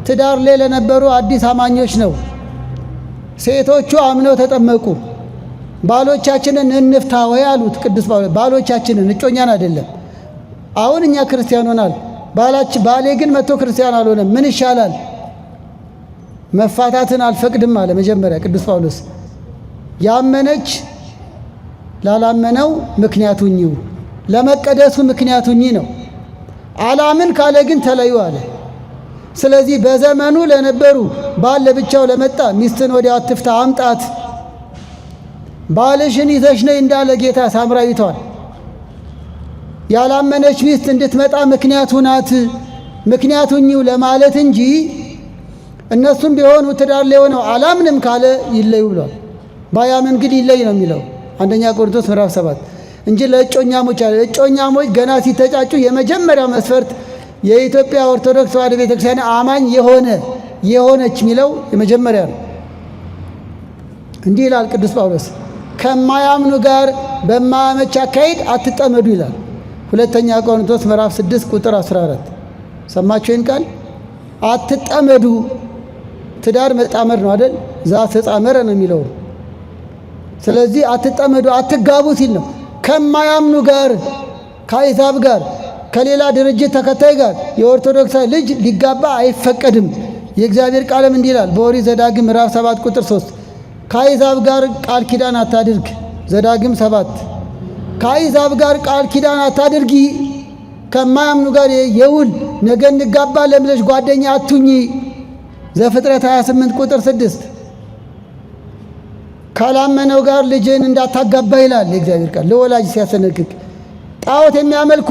ትዳር ላይ ለነበሩ አዲስ አማኞች ነው። ሴቶቹ አምነው ተጠመቁ። ባሎቻችንን እንፍታ ወይ አሉት ቅዱስ ጳውሎስ። ባሎቻችንን እጮኛን አይደለም። አሁን እኛ ክርስቲያን ሆናል፣ ባሌ ግን መጥቶ ክርስቲያን አልሆነም፣ ምን ይሻላል? መፋታትን አልፈቅድም አለ መጀመሪያ ቅዱስ ጳውሎስ። ያመነች ላላመነው ምክንያቱኝው ለመቀደሱ ምክንያቱኝ ነው። አላምን ካለ ግን ተለዩ አለ። ስለዚህ በዘመኑ ለነበሩ ባል ለብቻው ለመጣ ሚስትን ወዲያው አትፍታ አምጣት፣ ባልሽን ይዘሽ ነይ እንዳለ ጌታ ሳምራዊቷን ያላመነች ሚስት እንድትመጣ ምክንያቱ ናት፣ ምክንያቱኝው ለማለት እንጂ እነሱም ቢሆኑ ትዳር ላይ ሆነው አላምንም ካለ ይለዩ ብሏል። ባያምን ግን ይለይ ነው የሚለው አንደኛ ቆሮንቶስ ምዕራፍ 7 እንጂ ለእጮኛሞች አለ። እጮኛሞች ገና ሲተጫጩ የመጀመሪያው መስፈርት የኢትዮጵያ ኦርቶዶክስ ተዋሕዶ ቤተክርስቲያን አማኝ የሆነች የሚለው የመጀመሪያ ነው። እንዲህ ይላል ቅዱስ ጳውሎስ ከማያምኑ ጋር በማያመች አካሄድ አትጠመዱ ይላል። ሁለተኛ ቆሮንቶስ ምዕራፍ 6 ቁጥር 14 ሰማችሁ ይህን ቃል? አትጠመዱ። ትዳር መጣመር ነው አይደል? ዘአስተጻመረ ነው የሚለው። ስለዚህ አትጠመዱ አትጋቡ ሲል ነው። ከማያምኑ ጋር ከአሕዛብ ጋር ከሌላ ድርጅት ተከታይ ጋር የኦርቶዶክሳዊ ልጅ ሊጋባ አይፈቀድም። የእግዚአብሔር ቃልም እንዲህ ይላል በኦሪት ዘዳግም ምዕራፍ 7 ቁጥር 3 ከአሕዛብ ጋር ቃል ኪዳን አታድርግ። ዘዳግም 7 ከአሕዛብ ጋር ቃል ኪዳን አታድርጊ፣ ከማያምኑ ጋር የውል ነገ እንጋባለን ብለሽ ጓደኛ አቱኝ። ዘፍጥረት 28 ቁጥር 6 ካላመነው ጋር ልጅን እንዳታጋባ ይላል የእግዚአብሔር ቃል ለወላጅ ሲያስጠነቅቅ። ጣዖት የሚያመልኩ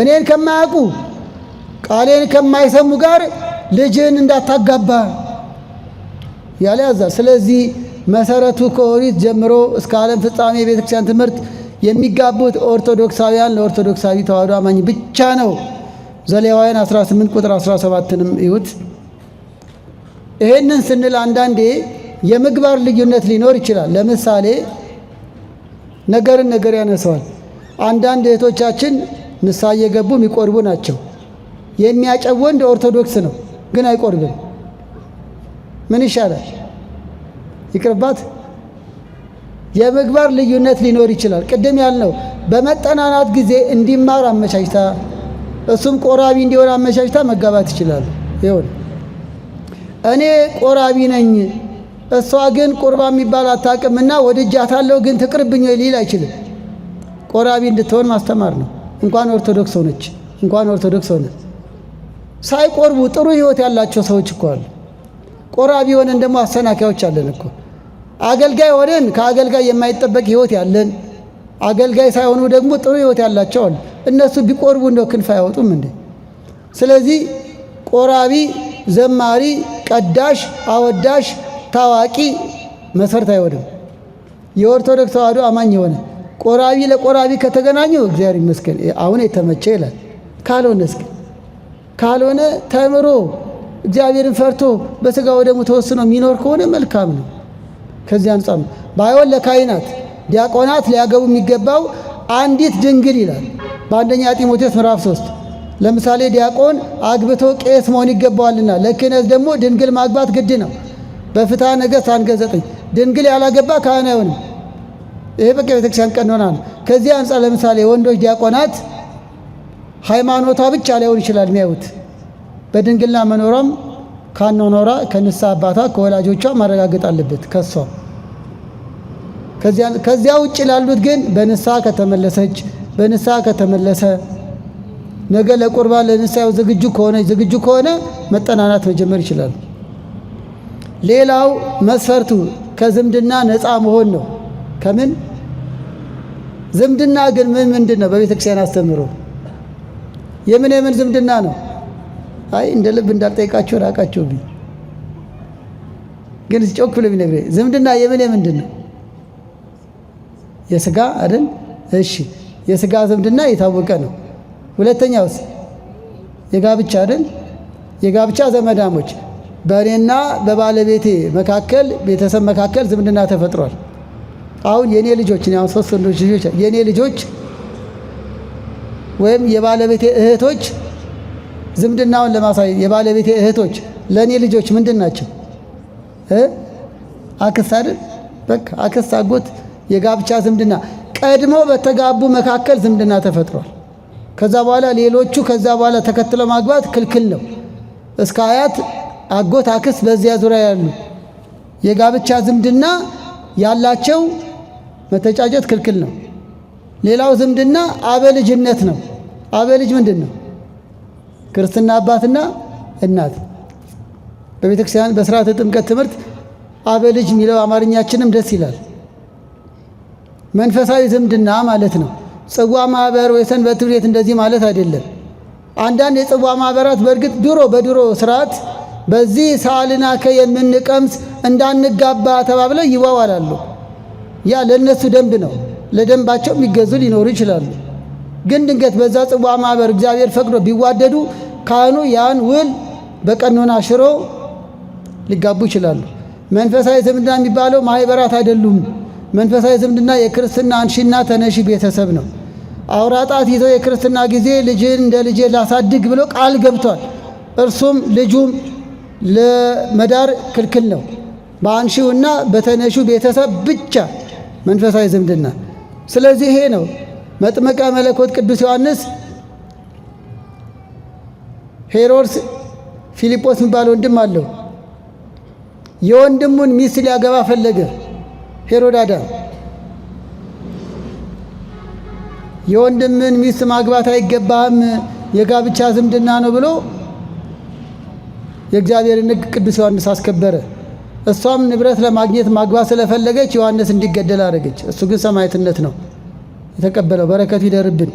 እኔን ከማያውቁ ቃሌን ከማይሰሙ ጋር ልጅን እንዳታጋባ ያለ ያዛል። ስለዚህ መሰረቱ ከኦሪት ጀምሮ እስከ ዓለም ፍጻሜ የቤተክርስቲያን ትምህርት የሚጋቡት ኦርቶዶክሳውያን ለኦርቶዶክሳዊ ተዋሕዶ አማኝ ብቻ ነው። ዘሌዋውያን 18 ቁጥር 17ንም ይሁት። ይሄንን ስንል አንዳንዴ የምግባር ልዩነት ሊኖር ይችላል። ለምሳሌ ነገር ያነሳዋል። አንዳንድ እህቶቻችን ንስሐ እየገቡ የሚቆርቡ ናቸው። የሚያጨው ወንድ ኦርቶዶክስ ነው ግን አይቆርብም። ምን ይሻላል? ይቅርባት። የምግባር ልዩነት ሊኖር ይችላል። ቅድም ያልነው በመጠናናት ጊዜ እንዲማር አመቻችታ እሱም ቆራቢ እንዲሆን አመቻችታ መጋባት ይችላል። ይሁን እኔ ቆራቢ ነኝ እሷ ግን ቁርባ የሚባል አታውቅምና ወድጃታለሁ ግን ትቅርብኝ ሊል አይችልም። ቆራቢ እንድትሆን ማስተማር ነው። እንኳን ኦርቶዶክስ ሆነች እንኳን ኦርቶዶክስ ሆነ ሳይቆርቡ ጥሩ ሕይወት ያላቸው ሰዎች እኮ አሉ። ቆራቢ ሆነን ደግሞ አሰናካዮች አለን እኮ። አገልጋይ ሆነን ከአገልጋይ የማይጠበቅ ሕይወት ያለን፣ አገልጋይ ሳይሆኑ ደግሞ ጥሩ ሕይወት ያላቸው አሉ። እነሱ ቢቆርቡ እንደው ክንፍ አያወጡም እንዴ? ስለዚህ ቆራቢ፣ ዘማሪ፣ ቀዳሽ፣ አወዳሽ፣ ታዋቂ መሰረት አይወድም። የኦርቶዶክስ ተዋሕዶ አማኝ የሆነ ቆራቢ ለቆራቢ ከተገናኙ እግዚአብሔር ይመስገን አሁን የተመቸ ይላል። ካልሆነ ተምሮ እግዚአብሔርን ፈርቶ በሥጋው ደግሞ ተወስኖ የሚኖር ከሆነ መልካም ነው። ከዚህ አንጻር ነው። ባይሆን ለካህናት ዲያቆናት ሊያገቡ የሚገባው አንዲት ድንግል ይላል በአንደኛ ጢሞቴዎስ ምዕራፍ 3 ለምሳሌ ዲያቆን አግብቶ ቄስ መሆን ይገባዋልና ለክህነት ደግሞ ድንግል ማግባት ግድ ነው። በፍትሐ ነገሥት አንቀጽ 9 ድንግል ያላገባ ካህን አይሆንም። ይሄ በቃ ቤተክርስቲያን ቀኖና ነው። ከዚህ አንጻር ለምሳሌ ወንዶች ዲያቆናት ሃይማኖቷ ብቻ ላይሆን ይችላል የሚያዩት በድንግልና መኖሯም ካኖኖራ ከንስሐ አባቷ ከወላጆቿ ማረጋገጥ አለበት ከሷ። ከዚያ ውጭ ላሉት ግን በንስሐ ከተመለሰ ነገ ለቁርባን ለንስሐው ዝግጁ ከሆነ መጠናናት መጀመር ይችላል። ሌላው መስፈርቱ ከዝምድና ነፃ መሆን ነው። ከምን ዝምድና ግን ምንድን ነው? በቤተክርስቲያን አስተምሮ የምን ዝምድና ነው? አይ እንደ ልብ እንዳልጠይቃችሁ ራቃችሁብኝ። ግን ጮክ ብሎ ቢነግረኝ ዝምድና የምንድን ነው? የስጋ አይደል? እሺ የስጋ ዝምድና የታወቀ ነው። ሁለተኛውስ የጋብቻ አይደል? የጋብቻ ዘመዳሞች በእኔና በባለቤቴ መካከል ቤተሰብ መካከል ዝምድና ተፈጥሯል። አሁን የኔ ልጆች አሁን 3 ወንዶች ልጆች የኔ ልጆች ወይም የባለቤቴ እህቶች ዝምድናውን ለማሳየት የባለቤቴ እህቶች ለኔ ልጆች ምንድን ናቸው? አክስት አይደል? በቃ አክስት፣ አጎት፣ የጋብቻ ዝምድና ቀድሞ በተጋቡ መካከል ዝምድና ተፈጥሯል። ከዛ በኋላ ሌሎቹ ከዛ በኋላ ተከትለው ማግባት ክልክል ነው። እስከ አያት፣ አጎት፣ አክስት በዚያ ዙሪያ ያሉ የጋብቻ ዝምድና ያላቸው መተጫጨት ክልክል ነው። ሌላው ዝምድና አበልጅነት ነው። አበልጅ ምንድን ነው? ክርስትና አባትና እናት። በቤተ ክርስቲያን በሥርዓተ ጥምቀት ትምህርት አበልጅ የሚለው አማርኛችንም ደስ ይላል። መንፈሳዊ ዝምድና ማለት ነው። ጽዋ ማህበር ወይ ሰንበት ቤት እንደዚህ ማለት አይደለም። አንዳንድ የጽዋ ማህበራት በእርግጥ በድሮ ስርዓት በዚህ ሳልናከ የምንቀምስ እንዳንጋባ ተባብለው ይዋዋላሉ። ያ ለነሱ ደንብ ነው። ለደንባቸው የሚገዙ ሊኖሩ ይችላሉ። ግን ድንገት በዛ ጽዋ ማህበር እግዚአብሔር ፈቅዶ ቢዋደዱ ካህኑ ያን ውል በቀኖና ሽሮ ሊጋቡ ይችላሉ። መንፈሳዊ ዝምድና የሚባለው ማህበራት አይደሉም። መንፈሳዊ ዝምድና የክርስትና አንሺና ተነሺ ቤተሰብ ነው። አውራጣት ይዘው የክርስትና ጊዜ ልጅን እንደ ልጄ ላሳድግ ብሎ ቃል ገብቷል። እርሱም ልጁም ለመዳር ክልክል ነው። በአንሺውና በተነሺው ቤተሰብ ብቻ መንፈሳዊ ዝምድና። ስለዚህ ይሄ ነው መጥምቀ መለኮት ቅዱስ ዮሐንስ ሄሮድስ ፊልጶስ የሚባል ወንድም አለው። የወንድሙን ሚስት ሊያገባ ፈለገ። ሄሮዳዳ የወንድምን ሚስት ማግባት አይገባም፣ የጋብቻ ዝምድና ነው ብሎ የእግዚአብሔርን ሕግ ቅዱስ ዮሐንስ አስከበረ። እሷም ንብረት ለማግኘት ማግባት ስለፈለገች ዮሐንስ እንዲገደል አደረገች። እሱ ግን ሰማዕትነት ነው የተቀበለው። በረከቱ ይደርብን።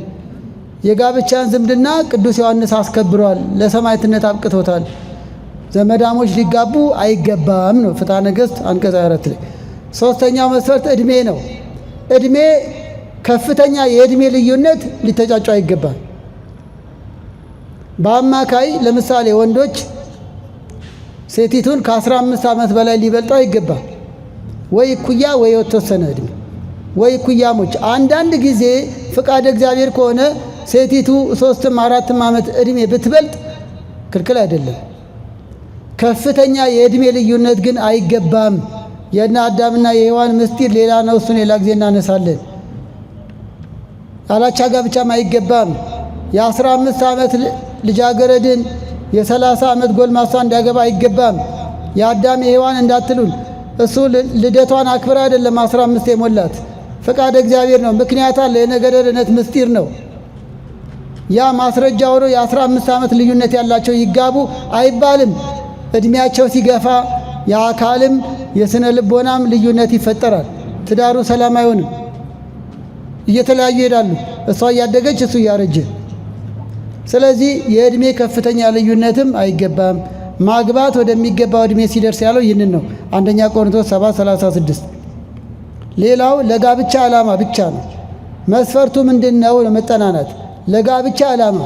የጋብቻን ዝምድና ቅዱስ ዮሐንስ አስከብሯል፣ ለሰማዕትነት አብቅቶታል። ዘመዳሞች ሊጋቡ አይገባም ነው ፍትሐ ነገሥት አንቀጽ 24 ላይ። ሶስተኛው መስፈርት ዕድሜ ነው። ዕድሜ ከፍተኛ የዕድሜ ልዩነት ሊተጫጩ አይገባም። በአማካይ ለምሳሌ ወንዶች ሴቲቱን ከ15 ዓመት በላይ ሊበልጡ አይገባም። ወይ እኩያ ወይ የተወሰነ ዕድሜ ወይ እኩያሞች። አንዳንድ ጊዜ ፍቃድ እግዚአብሔር ከሆነ ሴቲቱ 3ም 4ም ዓመት ዕድሜ ብትበልጥ ክልክል አይደለም። ከፍተኛ የዕድሜ ልዩነት ግን አይገባም። የእነ አዳምና የሔዋን ምስጢር ሌላ ነው። እሱን ሌላ ጊዜ እናነሳለን። ያላቻ ጋብቻም አይገባም። የ15 ዓመት ልጃገረድን የ30 ዓመት ጎልማሳ እንዲያገባ አይገባም። የአዳም የሔዋን እንዳትሉን፣ እሱ ልደቷን አክብራ አይደለም 15 የሞላት ፈቃድ እግዚአብሔር ነው። ምክንያት አለ። የነገረ ድኅነት ምስጢር ነው። ያ ማስረጃ ሆኖ የ15 ዓመት ልዩነት ያላቸው ይጋቡ አይባልም። ዕድሜያቸው ሲገፋ የአካልም የስነ ልቦናም ልዩነት ይፈጠራል። ትዳሩ ሰላም አይሆንም። እየተለያዩ ይሄዳሉ። እሷ እያደገች እሱ እያረጀ። ስለዚህ የዕድሜ ከፍተኛ ልዩነትም አይገባም። ማግባት ወደሚገባው ዕድሜ ሲደርስ ያለው ይህንን ነው። አንደኛ ቆሮንቶስ 7:36። ሌላው ለጋብቻ ዓላማ ብቻ ነው። መስፈርቱ ምንድነው? ለመጠናናት ለጋብቻ ዓላማ።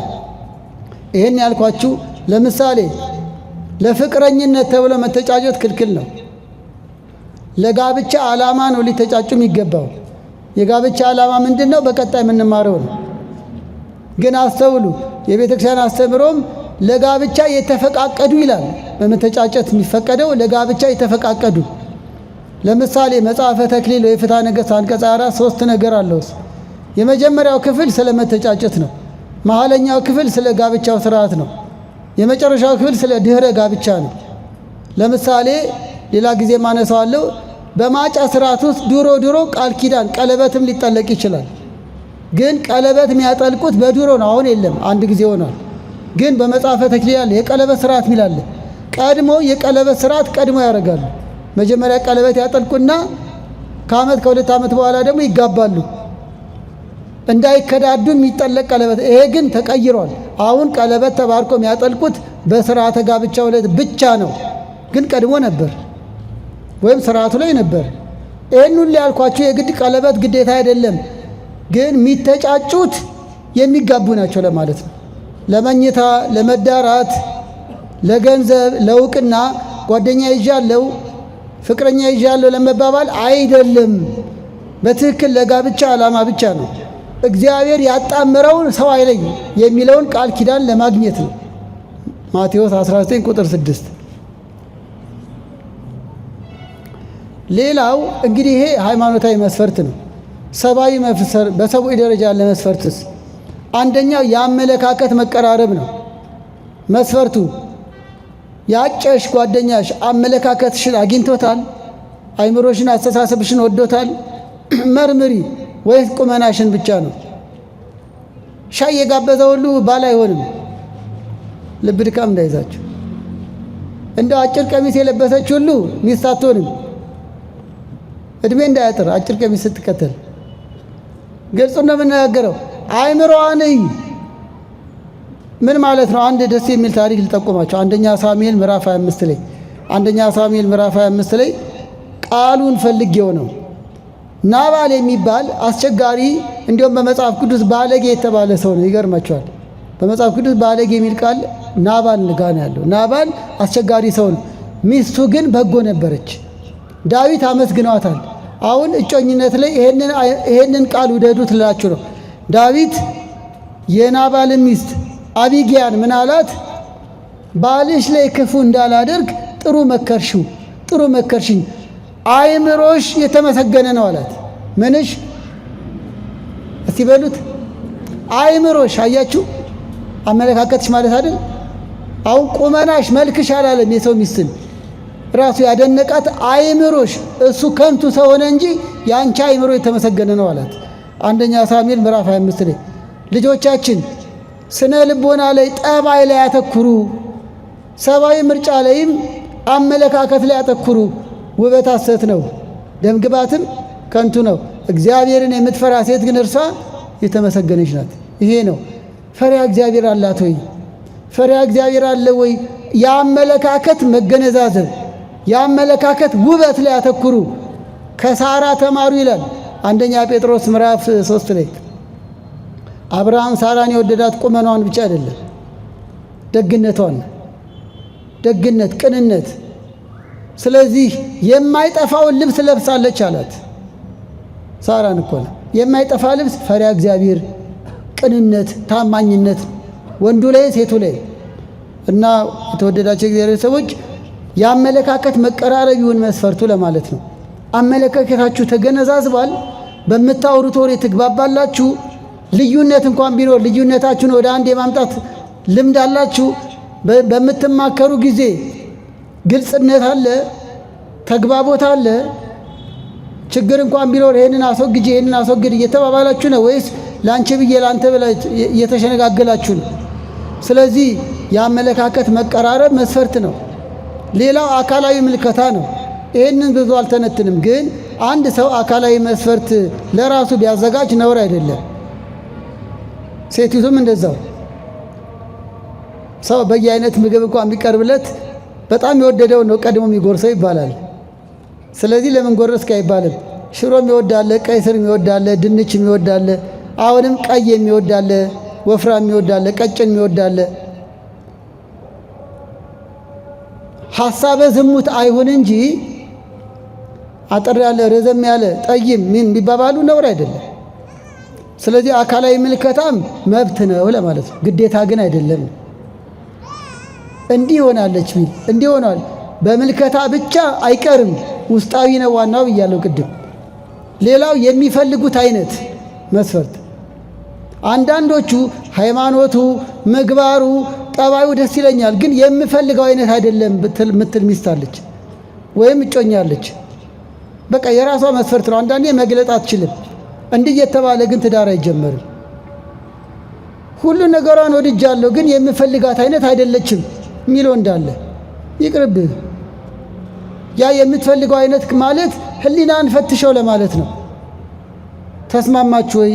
ይሄን ያልኳችሁ ለምሳሌ ለፍቅረኝነት ተብሎ መተጫጨት ክልክል ነው። ለጋብቻ ዓላማ ነው ሊተጫጩ የሚገባው። የጋብቻ ዓላማ ምንድነው? በቀጣይ የምንማረው ነው። ግን አስተውሉ፣ የቤተ ክርስቲያን አስተምሮም ለጋብቻ የተፈቃቀዱ ይላል። በመተጫጨት የሚፈቀደው ለጋብቻ የተፈቃቀዱ። ለምሳሌ መጽሐፈ ተክሊል ወይ ፍትሐ ነገሥት አንቀጽ 4 3 ነገር አለው። የመጀመሪያው ክፍል ስለ መተጫጨት ነው። መሀለኛው ክፍል ስለ ጋብቻው ስርዓት ነው። የመጨረሻው ክፍል ስለ ድህረ ጋብቻ ነው። ለምሳሌ ሌላ ጊዜ ማነሳዋለሁ። በማጫ ስርዓት ውስጥ ድሮ ቃል ኪዳን ቀለበትም ሊጠለቅ ይችላል። ግን ቀለበት የሚያጠልቁት በድሮ ነው። አሁን የለም፣ አንድ ጊዜ ሆኗል። ግን በመጽሐፈ ተክሊል ያለ የቀለበት ስርዓት ሚላለ ቀድሞ የቀለበት ስርዓት ቀድሞ ያደርጋሉ። መጀመሪያ ቀለበት ያጠልቁና ከአመት ከ2 ዓመት በኋላ ደግሞ ይጋባሉ። እንዳይከዳዱ የሚጠለቅ ቀለበት። ይሄ ግን ተቀይሯል። አሁን ቀለበት ተባርኮ የሚያጠልቁት በስርዓተ ጋብቻው ዕለት ብቻ ነው። ግን ቀድሞ ነበር። ወይም ስርዓቱ ላይ ነበር። ይህን ሁሉ ያልኳቸው የግድ ቀለበት ግዴታ አይደለም፣ ግን የሚተጫጩት የሚጋቡ ናቸው ለማለት ነው። ለመኝታ፣ ለመዳራት፣ ለገንዘብ፣ ለእውቅና ጓደኛ ይዣለሁ፣ ፍቅረኛ ይዣለሁ ለመባባል አይደለም። በትክክል ለጋብቻ ዓላማ ብቻ ነው። እግዚአብሔር ያጣመረውን ሰው አይለይ የሚለውን ቃል ኪዳን ለማግኘት ነው። ማቴዎስ 19 ቁጥር 6። ሌላው እንግዲህ ይሄ ሃይማኖታዊ መስፈርት ነው። ሰብአዊ መስፈርት፣ በሰብአዊ ደረጃ ያለ መስፈርትስ አንደኛው የአመለካከት መቀራረብ ነው መስፈርቱ። ያጨሽ ጓደኛሽ አመለካከትሽን አግኝቶታል? አይምሮሽን፣ አስተሳሰብሽን ወዶታል? መርምሪ። ወይስ ቁመናሽን ብቻ ነው? ሻይ የጋበዘ ሁሉ ባል አይሆንም። ልብ ድካም እንዳይዛችሁ። እንደው አጭር ቀሚስ የለበሰች ሁሉ ሚስት አትሆንም። እድሜ እንዳያጥር አጭር ቀሚስ ስትከተል ግልጹ ነው የምነጋገረው። አይምሮዋን ምን ማለት ነው? አንድ ደስ የሚል ታሪክ ልጠቁማቸው። አንደኛ ሳሙኤል ምዕራፍ 25 ላይ ቃሉን ፈልጌው ነው። ናባል የሚባል አስቸጋሪ፣ እንዲሁም በመጽሐፍ ቅዱስ ባለጌ የተባለ ሰው ነው። ይገርማቸዋል። በመጽሐፍ ቅዱስ ባለጌ የሚል ቃል ናባል ጋር ነው ያለው። ናባል አስቸጋሪ ሰው ነው። ሚስቱ ግን በጎ ነበረች። ዳዊት አመስግኗታል። አሁን እጮኝነት ላይ ይሄንን ቃል ውደዱ ትላችሁ ነው። ዳዊት የናባልን ሚስት አቢግያን ምን አላት? ባልሽ ላይ ክፉ እንዳላደርግ ጥሩ መከርሽኝ፣ አይምሮሽ የተመሰገነ ነው አላት። ምንሽ? እስቲ በሉት። አይምሮሽ። አያችሁ፣ አመለካከትሽ ማለት አይደል? አሁን ቁመናሽ፣ መልክሽ አላለም። የሰው ሚስትን ራሱ ያደነቃት አይምሮሽ፣ እሱ ከንቱ ሰው ሆነ እንጂ የአንቺ አይምሮ የተመሰገነ ነው አላት። አንደኛ ሳሙኤል ምዕራፍ 25 ላይ ልጆቻችን ስነ ልቦና ላይ፣ ጠባይ ላይ ያተኩሩ፣ ሰብአዊ ምርጫ ላይም አመለካከት ላይ ያተኩሩ። ውበት ሐሰት ነው፣ ደምግባትም ከንቱ ነው። እግዚአብሔርን የምትፈራ ሴት ግን እርሷ የተመሰገነች ናት። ይሄ ነው። ፈሪሃ እግዚአብሔር አላት ወይ? ፈሪሃ እግዚአብሔር አለ ወይ? የአመለካከት መገነዛዘብ፣ የአመለካከት ውበት ላይ ያተኩሩ። ከሳራ ተማሩ ይላል አንደኛ ጴጥሮስ ምዕራፍ 3 ላይ። አብርሃም ሳራን የወደዳት ቁመኗን ብቻ አይደለም፣ ደግነቷን፣ ቅንነት። ስለዚህ የማይጠፋውን ልብስ ለብሳለች አላት። ሳራን እኮ ነው የማይጠፋ ልብስ፣ ፈሪሃ እግዚአብሔር፣ ቅንነት፣ ታማኝነት ወንዱ ላይ ሴቱ ላይ። እና የተወደዳቸው እግዚአብሔር ሰዎች የአመለካከት መቀራረብ ይሁን መስፈርቱ ለማለት ነው። አመለካከታችሁ ተገነዛዝባል፣ በምታወሩት ወሬ ትግባባላችሁ። ልዩነት እንኳን ቢኖር ልዩነታችሁን ወደ አንድ የማምጣት ልምድ አላችሁ። በምትማከሩ ጊዜ ግልጽነት አለ፣ ተግባቦት አለ። ችግር እንኳን ቢኖር ይሄንን አስወግድ እየተባባላችሁ ነው ወይስ ላንቺ ብዬ ላንተ ብለ እየተሸነጋገላችሁ ነው? ስለዚህ የአመለካከት መቀራረብ መስፈርት ነው። ሌላው አካላዊ ምልከታ ነው። ይሄንን ብዙ አልተነትንም፣ ግን አንድ ሰው አካላዊ መስፈርት ለራሱ ቢያዘጋጅ ነውር አይደለም። ሴቲቱም እንደዛው። ሰው በየአይነት ምግብ እንኳን ቢቀርብለት በጣም የወደደው ነው ቀድሞ የሚጎርሰው ይባላል። ስለዚህ ለምን ጎረስክ አይባልም። ሽሮም ይወዳለ፣ ቀይ ስር ይወዳለ፣ ድንች ይወዳለ፣ አሁንም ቀይ የሚወዳለ፣ ወፍራም ይወዳለ፣ ቀጭን ይወዳለ። ሐሳበ ዝሙት አይሁን እንጂ አጠር ያለ፣ ረዘም ያለ፣ ጠይም ምን ቢባባሉ ነውር አይደለም። ስለዚህ አካላዊ ምልከታም መብት ነው ለማለት ነው፣ ግዴታ ግን አይደለም። እንዲህ ሆናለች ቢል እንዲህ ሆኗል። በምልከታ ብቻ አይቀርም፣ ውስጣዊ ነው ዋናው ብያለሁ ቅድም። ሌላው የሚፈልጉት አይነት መስፈርት። አንዳንዶቹ ሃይማኖቱ፣ ምግባሩ፣ ጠባዩ ደስ ይለኛል፣ ግን የምፈልገው አይነት አይደለም ምትል ሚስት አለች ወይም እጮኛለች። በቃ የራሷ መስፈርት ነው። አንዳንዴ መግለጥ አትችልም። እንዲህ የተባለ ግን ትዳር አይጀመርም። ሁሉ ነገሯን ወድጃለሁ፣ ግን የምፈልጋት አይነት አይደለችም ሚለው እንዳለ ይቅርብህ። ያ የምትፈልገው አይነት ማለት ህሊናን ፈትሸው ለማለት ነው። ተስማማችሁ ወይ?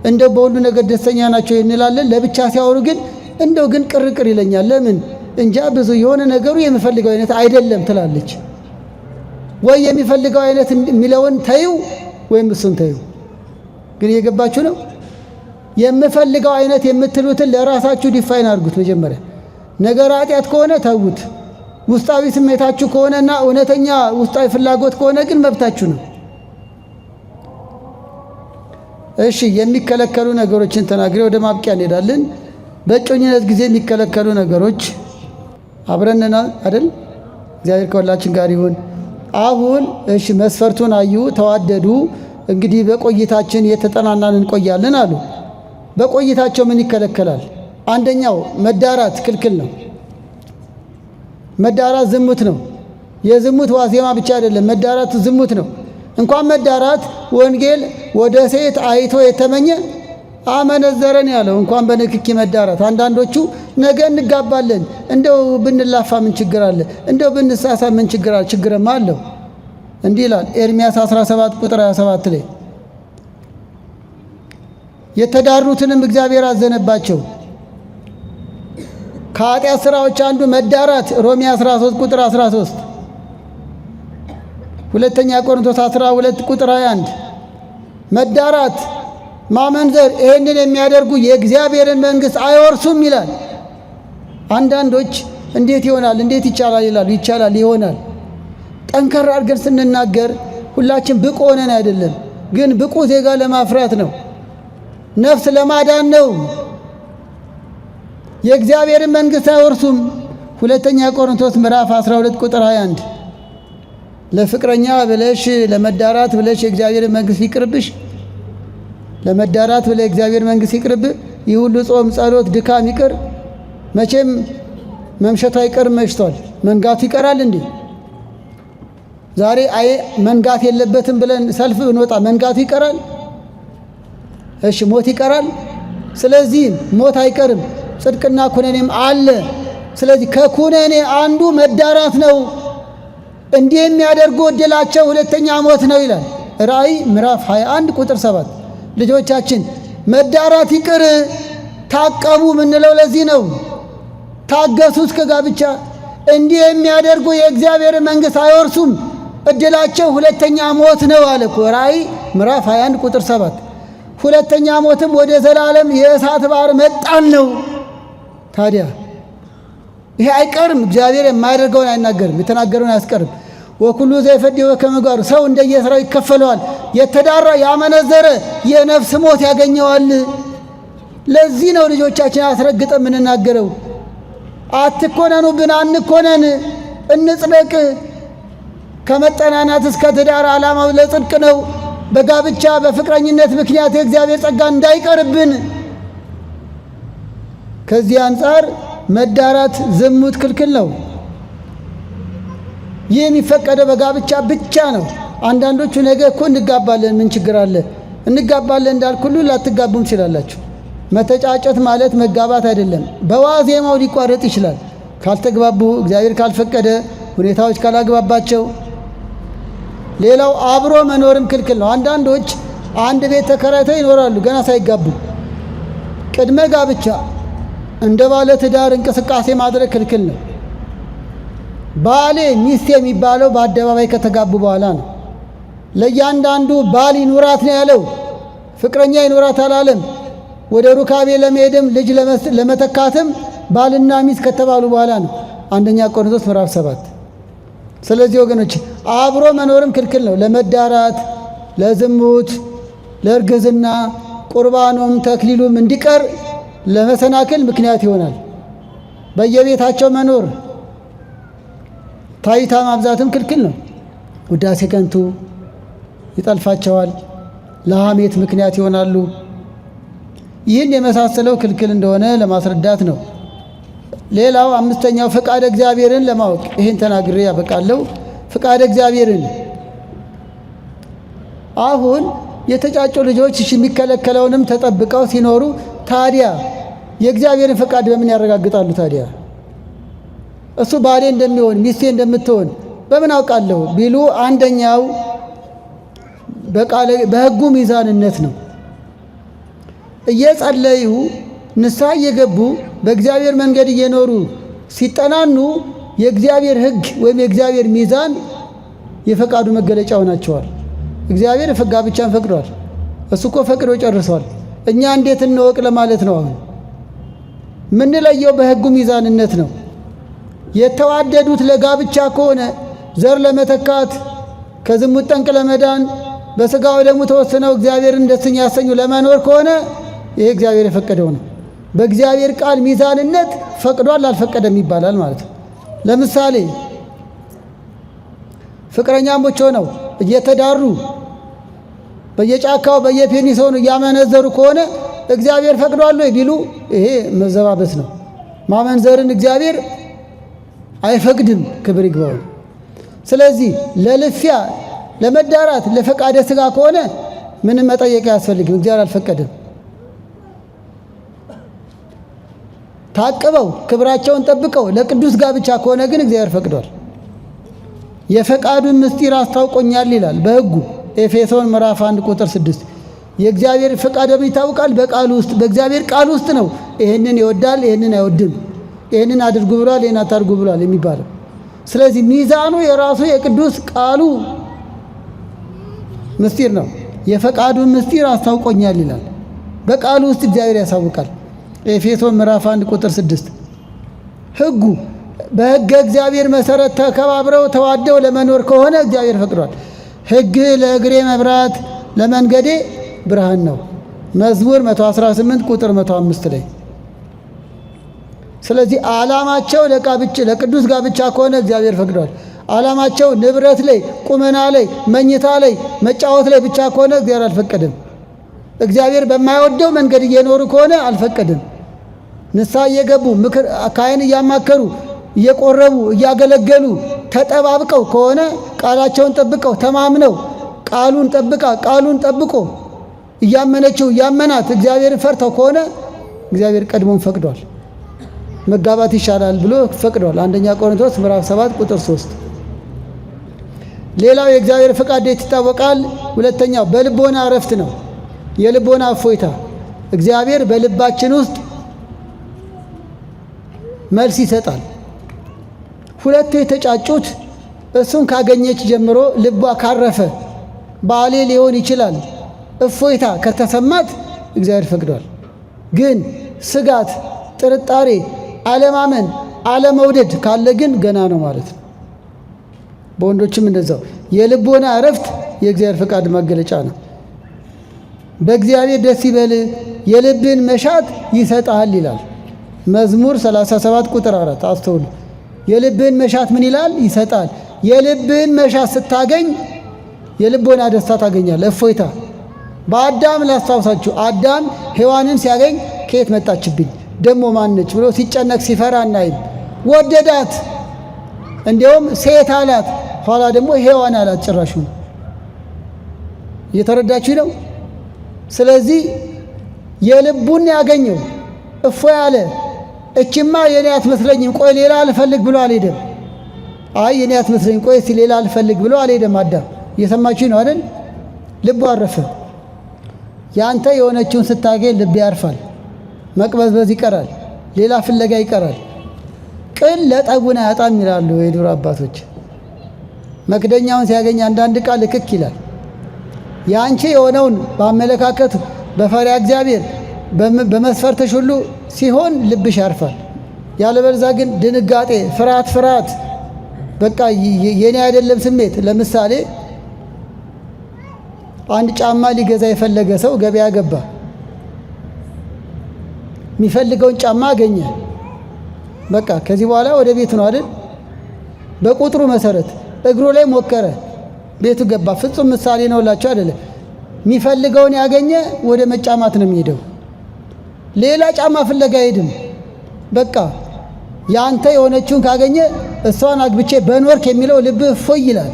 እንደው በሁሉ ነገር ደስተኛ ናቸው እንላለን። ለብቻ ሲያወሩ ግን እንደው ግን ቅርቅር ይለኛል። ለምን እንጃ ብዙ የሆነ ነገሩ የምፈልገው አይነት አይደለም ትላለች። ወይ የሚፈልገው አይነት የሚለውን ተዩ ወይም እሱን ተዩ። ግን እየገባችሁ ነው? የምፈልገው አይነት የምትሉትን ለራሳችሁ ዲፋይን አድርጉት መጀመሪያ። ነገር ኃጢአት ከሆነ ተዉት። ውስጣዊ ስሜታችሁ ከሆነና እውነተኛ ውስጣዊ ፍላጎት ከሆነ ግን መብታችሁ ነው። እሺ፣ የሚከለከሉ ነገሮችን ተናግሬ ወደ ማብቂያ እንሄዳለን። በእጮኝነት ጊዜ የሚከለከሉ ነገሮች አብረንና አይደል? እግዚአብሔር ከሁላችን ጋር ይሁን። አሁን እሺ፣ መስፈርቱን አዩ፣ ተዋደዱ። እንግዲህ በቆይታችን የተጠናናን እንቆያለን አሉ። በቆይታቸው ምን ይከለከላል? አንደኛው መዳራት ክልክል ነው። መዳራት ዝሙት ነው። የዝሙት ዋዜማ ብቻ አይደለም፣ መዳራት ዝሙት ነው። እንኳን መዳራት ወንጌል ወደ ሴት አይቶ የተመኘ አመነዘረን ያለው እንኳን በንክኪ መዳራት። አንዳንዶቹ ነገ እንጋባለን፣ እንደው ብንላፋ ምን ችግር አለ? እንደው ብንሳሳ ምን ችግር አለ? ችግርማ አለው። እንዲህ ይላል ኤርምያስ 17 ቁጥር 27 ላይ የተዳሩትንም እግዚአብሔር አዘነባቸው። ከኃጢአት ሥራዎች አንዱ መዳራት ሮሜ 13 ቁጥር 13፣ ሁለተኛ ቆሮንቶስ 12 ቁጥር 21 መዳራት ማመንዘር፣ ይህንን የሚያደርጉ የእግዚአብሔርን መንግሥት አይወርሱም ይላል። አንዳንዶች እንዴት ይሆናል እንዴት ይቻላል ይላሉ። ይቻላል፣ ይሆናል። ጠንከር አድርገን ስንናገር ሁላችን ብቁ ሆነን አይደለም፣ ግን ብቁ ዜጋ ለማፍራት ነው፣ ነፍስ ለማዳን ነው። የእግዚአብሔርን መንግሥት አይወርሱም። ሁለተኛ ቆሮንቶስ ምዕራፍ 12 ቁጥር 21 ለፍቅረኛ ብለሽ ለመዳራት ብለሽ የእግዚአብሔርን መንግሥት ይቅርብሽ፣ ለመዳራት ብለሽ የእግዚአብሔር መንግሥት ይቅርብ። ይህ ሁሉ ጾም፣ ጸሎት፣ ድካም ይቅር። መቼም መምሸቱ አይቀርም፣ መሽቷል። መንጋቱ ይቀራል እንዴ? ዛሬ አይ መንጋት የለበትም ብለን ሰልፍ ብንወጣ መንጋቱ ይቀራል? እሺ፣ ሞት ይቀራል። ስለዚህ ሞት አይቀርም፣ ጽድቅና ኩነኔም አለ። ስለዚህ ከኩነኔ አንዱ መዳራት ነው። እንዲህ የሚያደርጉ ዕድላቸው ሁለተኛ ሞት ነው ይላል ራእይ ምዕራፍ 21 ቁጥር 7። ልጆቻችን መዳራት ይቅር፣ ታቀቡ ምንለው ለዚህ ነው። ታገሱ እስከ ጋብቻ። እንዲህ የሚያደርጉ የእግዚአብሔር መንግሥት አይወርሱም፣ ዕድላቸው ሁለተኛ ሞት ነው አለ እኮ ራእይ ምዕራፍ 21 ቁጥር 7። ሁለተኛ ሞትም ወደ ዘላለም የእሳት ባህር መጣል ነው። ታዲያ ይሄ አይቀርም። እግዚአብሔር የማያደርገውን አይናገርም፣ የተናገረውን አያስቀርም። ወኩሉ ዘይፈድዮ ከመጓሩ፣ ሰው እንደየሥራው ይከፈለዋል። የተዳራ ያመነዘረ የነፍስ ሞት ያገኘዋል። ለዚህ ነው ልጆቻችን አስረግጠ የምንናገረው። አትኮነኑብን፣ አንኮነን፣ እንጽደቅ። ከመጠናናት እስከ ትዳር ዓላማው ለጽድቅ ነው። በጋብቻ በፍቅረኝነት ምክንያት የእግዚአብሔር ጸጋ እንዳይቀርብን። ከዚህ አንጻር መዳራት ዝሙት ክልክል ነው። ይህ የሚፈቀደው በጋብቻ ብቻ ነው። አንዳንዶቹ ነገ እኮ እንጋባለን ምን ችግር አለ? እንጋባለን እንዳልኩ ሁሉ ላትጋቡም ትችላላችሁ። መተጫጨት ማለት መጋባት አይደለም። በዋዜማው ሊቋረጥ ይችላል ካልተግባቡ፣ እግዚአብሔር ካልፈቀደ፣ ሁኔታዎች ካላግባባቸው። ሌላው አብሮ መኖርም ክልክል ነው። አንዳንዶች አንድ ቤት ተከራይተው ይኖራሉ ገና ሳይጋቡ። ቅድመ ጋብቻ እንደ ባለ ትዳር እንቅስቃሴ ማድረግ ክልክል ነው። ባሌ ሚስት የሚባለው በአደባባይ ከተጋቡ በኋላ ነው። ለእያንዳንዱ ባል ይኑራት ነው ያለው፣ ፍቅረኛ ይኑራት አላለም። ወደ ሩካቤ ለመሄድም ልጅ ለመተካትም ባልና ሚስት ከተባሉ በኋላ ነው። አንደኛ ቆሮንቶስ ምዕራፍ 7። ስለዚህ ወገኖች አብሮ መኖርም ክልክል ነው። ለመዳራት፣ ለዝሙት፣ ለእርግዝና ቁርባኑም ተክሊሉም እንዲቀር ለመሰናክል ምክንያት ይሆናል። በየቤታቸው መኖር፣ ታይታ ማብዛትም ክልክል ነው። ውዳሴ ከንቱ ይጠልፋቸዋል፣ ለሐሜት ምክንያት ይሆናሉ። ይህን የመሳሰለው ክልክል እንደሆነ ለማስረዳት ነው። ሌላው አምስተኛው ፈቃደ እግዚአብሔርን ለማወቅ፣ ይህን ተናግሬ ያበቃለሁ። ፈቃደ እግዚአብሔርን አሁን የተጫጩ ልጆች የሚከለከለውንም ተጠብቀው ሲኖሩ ታዲያ የእግዚአብሔርን ፈቃድ በምን ያረጋግጣሉ? ታዲያ እሱ ባሌ እንደሚሆን ሚስቴ እንደምትሆን በምን አውቃለሁ ቢሉ አንደኛው በሕጉ ሚዛንነት ነው። እየጸለዩ ንስሐ እየገቡ በእግዚአብሔር መንገድ እየኖሩ ሲጠናኑ የእግዚአብሔር ሕግ ወይም የእግዚአብሔር ሚዛን የፈቃዱ መገለጫው ናቸዋል። እግዚአብሔር ጋብቻን ፈቅዷል። እሱ እኮ ፈቅዶ ጨርሷል። እኛ እንዴት እንወቅ ለማለት ነው። አሁን ምንለየው በሕጉ ሚዛንነት ነው። የተዋደዱት ለጋብቻ ከሆነ ዘር ለመተካት ከዝሙት ጠንቅ ለመዳን በሥጋው ደሙ ተወስነው እግዚአብሔርን ደስ ያሰኙ ለመኖር ከሆነ ይሄ እግዚአብሔር የፈቀደው ነው። በእግዚአብሔር ቃል ሚዛንነት ፈቅዷል አልፈቀደም ይባላል ማለት ነው። ለምሳሌ ፍቅረኛሞች ሆነው እየተዳሩ በየጫካው በየፔኒሶኑ እያመነዘሩ ከሆነ እግዚአብሔር ፈቅዷል ወይ ቢሉ ይሄ መዘባበት ነው። ማመንዘርን እግዚአብሔር አይፈቅድም፣ ክብር ይግባው። ስለዚህ ለልፊያ ለመዳራት ለፈቃደ ሥጋ ከሆነ ምንም መጠየቅ አያስፈልግም፣ እግዚአብሔር አልፈቀደም። ታቅበው ክብራቸውን ጠብቀው ለቅዱስ ጋብቻ ከሆነ ግን እግዚአብሔር ፈቅዷል። የፈቃዱን ምስጢር አስታውቆኛል ይላል በሕጉ ኤፌሶን ምዕራፍ 1 ቁጥር 6። የእግዚአብሔር ፈቃድ ይታወቃል በቃሉ ውስጥ በእግዚአብሔር ቃል ውስጥ ነው። ይሄንን ይወዳል፣ ይሄንን አይወድም፣ ይሄንን አድርጉ ብሏል፣ ይሄን አታድርጉ ብሏል የሚባለው። ስለዚህ ሚዛኑ የራሱ የቅዱስ ቃሉ ምስጢር ነው። የፈቃዱን ምስጢር አስታውቆኛል ይላል በቃሉ ውስጥ እግዚአብሔር ያሳውቃል። ኤፌሶን ምዕራፍ 1 ቁጥር 6። ሕጉ በሕገ እግዚአብሔር መሰረት ተከባብረው ተዋደው ለመኖር ከሆነ እግዚአብሔር ፈቅዷል። ሕግ ለእግሬ መብራት ለመንገዴ ብርሃን ነው፣ መዝሙር 118 ቁጥር 105 ላይ። ስለዚህ ዓላማቸው ለቅዱስ ጋብቻ ከሆነ እግዚአብሔር ፈቅዷል። ዓላማቸው ንብረት ላይ፣ ቁመና ላይ፣ መኝታ ላይ፣ መጫወት ላይ ብቻ ከሆነ እግዚአብሔር አልፈቀደም። እግዚአብሔር በማይወደው መንገድ እየኖሩ ከሆነ አልፈቀደም። ንስሐ እየገቡ ምክር ካህን እያማከሩ እየቆረቡ እያገለገሉ ተጠባብቀው ከሆነ ቃላቸውን ጠብቀው ተማምነው ቃሉን ጠብቆ እያመነችው እያመናት እግዚአብሔርን ፈርተው ከሆነ እግዚአብሔር ቀድሞን ፈቅዷል። መጋባት ይሻላል ብሎ ፈቅዷል። አንደኛ ቆሮንቶስ ምዕራፍ 7 ቁጥር 3። ሌላው የእግዚአብሔር ፈቃድ እንዴት ይታወቃል? ሁለተኛው በልቦና እረፍት ነው። የልቦና እፎይታ እግዚአብሔር በልባችን ውስጥ መልስ ይሰጣል። ሁለቱ የተጫጩት እሱን ካገኘች ጀምሮ ልቧ ካረፈ ባሌ ሊሆን ይችላል እፎይታ ከተሰማት እግዚአብሔር ፈቅዷል። ግን ስጋት፣ ጥርጣሬ፣ አለማመን፣ አለመውደድ ካለ ግን ገና ነው ማለት ነው። በወንዶችም እንደዛው የልቦና እረፍት የእግዚአብሔር ፈቃድ መገለጫ ነው። በእግዚአብሔር ደስ ይበል የልብን መሻት ይሰጣል ይላል መዝሙር 37 ቁጥር 4። አስተውሉ። የልብን መሻት ምን ይላል? ይሰጣል። የልብን መሻት ስታገኝ የልቦና ደስታ ታገኛለህ፣ እፎይታ። በአዳም ላስታውሳችሁ፣ አዳም ሔዋንን ሲያገኝ ከየት መጣችብኝ ደሞ ማነች ብሎ ሲጨነቅ ሲፈራ እናይም። ወደዳት፣ እንዲያውም ሴት አላት፣ ኋላ ደግሞ ሔዋን አላት ጭራሹን። እየተረዳችሁ ነው? ስለዚህ የልቡን ያገኘው እፎይ አለ። እችማ የኔ አትመስለኝም፣ ቆይ ሌላ አልፈልግ ብሎ አልሄደም። አይ የኔ አትመስለኝም፣ ቆይ እስቲ ሌላ አልፈልግ ብሎ አልሄደም አዳም። እየሰማችሁ ነው አይደል? ልቡ አረፈ። ያንተ የሆነችውን ስታገኝ ልብ ያርፋል፣ መቅበዝበዝ ይቀራል፣ ሌላ ፍለጋ ይቀራል። ቅል ለጠቡን አያጣም ይላሉ የዱር አባቶች። መክደኛውን ሲያገኝ አንዳንድ ቃል ልክክ ይላል። ያንቺ የሆነውን በአመለካከት በፈሪያ እግዚአብሔር በመስፈርትሽ ሁሉ ሲሆን ልብሽ ያርፋል። ያለበለዚያ ግን ድንጋጤ፣ ፍርሃት በቃ የኔ አይደለም ስሜት። ለምሳሌ አንድ ጫማ ሊገዛ የፈለገ ሰው ገበያ ገባ። የሚፈልገውን ጫማ አገኘ። በቃ ከዚህ በኋላ ወደ ቤቱ ነው አይደል? በቁጥሩ መሰረት እግሩ ላይ ሞከረ፣ ቤቱ ገባ። ፍጹም ምሳሌ ነው ላችሁ አይደለም? የሚፈልገውን ያገኘ ወደ መጫማት ነው የሚሄደው። ሌላ ጫማ ፍለጋ አይሄድም። በቃ ያንተ የሆነችውን ካገኘ እሷን አግብቼ በኖርክ የሚለው ልብ እፎይ ይላል።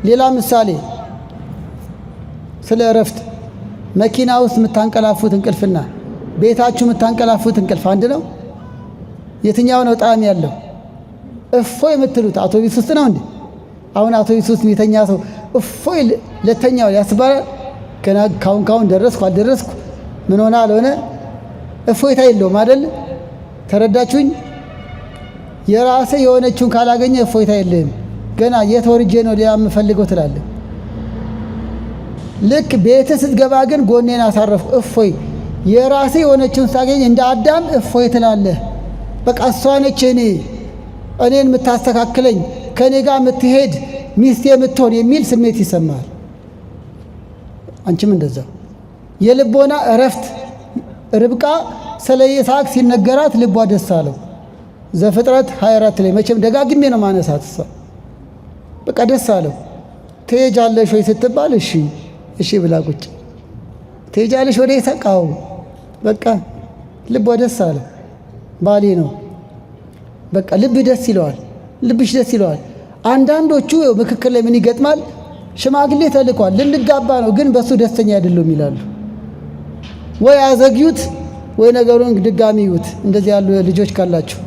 ሌላ ምሳሌ ስለ እረፍት፣ መኪና ውስጥ የምታንቀላፉት እንቅልፍና ቤታችሁ የምታንቀላፉት እንቅልፍ አንድ ነው? የትኛው ነው ጣዕም ያለው? እፎይ የምትሉት አውቶቢስ ውስጥ ነው እንዴ? አሁን አውቶቢስ ውስጥ የሚተኛ ሰው እፎይ ለተኛው ያስባላል። ገና ካሁን ደረስኩ አልደረስኩ ምን ሆነ አልሆነ እፎይታ የለውም አይደል? ተረዳችሁኝ? የራስህ የሆነችውን ካላገኘ እፎይታ የለህም። ገና የተወርጄ ነው ሌላ የምፈልገው ትላለህ። ልክ ቤት ስትገባ ግን ጎኔን አሳረፍኩ እፎይ የራሴ የሆነችውን ሳገኝ እንደ አዳም እፎይ ትላለህ። በቃ እሷ ነች እኔን የምታስተካክለኝ ከኔ ጋር የምትሄድ ሚስቴ የምትሆን የሚል ስሜት ይሰማል። አንቺም እንደዛ የልቦና እረፍት። ርብቃ ስለ ይስሐቅ ሲነገራት ልቧ ደስ አለው። ዘፍጥረት 24 ላይ መቼም ደጋግሜ ነው ማነሳት። እሷ በቃ ደስ አለው። ትሄጃለሽ ወይ ስትባል እሺ ብላ ቁጭ። ትሄጃለሽ ወደ ይስሐቅ? አዎ። በቃ ልቧ ደስ አለው። ባሌ ነው በቃ ልብ ደስ ይለዋል። ልብሽ ደስ ይለዋል። አንዳንዶቹ ምክክር ላይ ምን ይገጥማል? ሽማግሌ ተልኳል ልንጋባ ነው ግን በሱ ደስተኛ አይደሉም ይላሉ። ወይ አዘግዩት ወይ ነገሩን ድጋሚ ይዩት። እንደዚህ ያሉ ልጆች ካላችሁ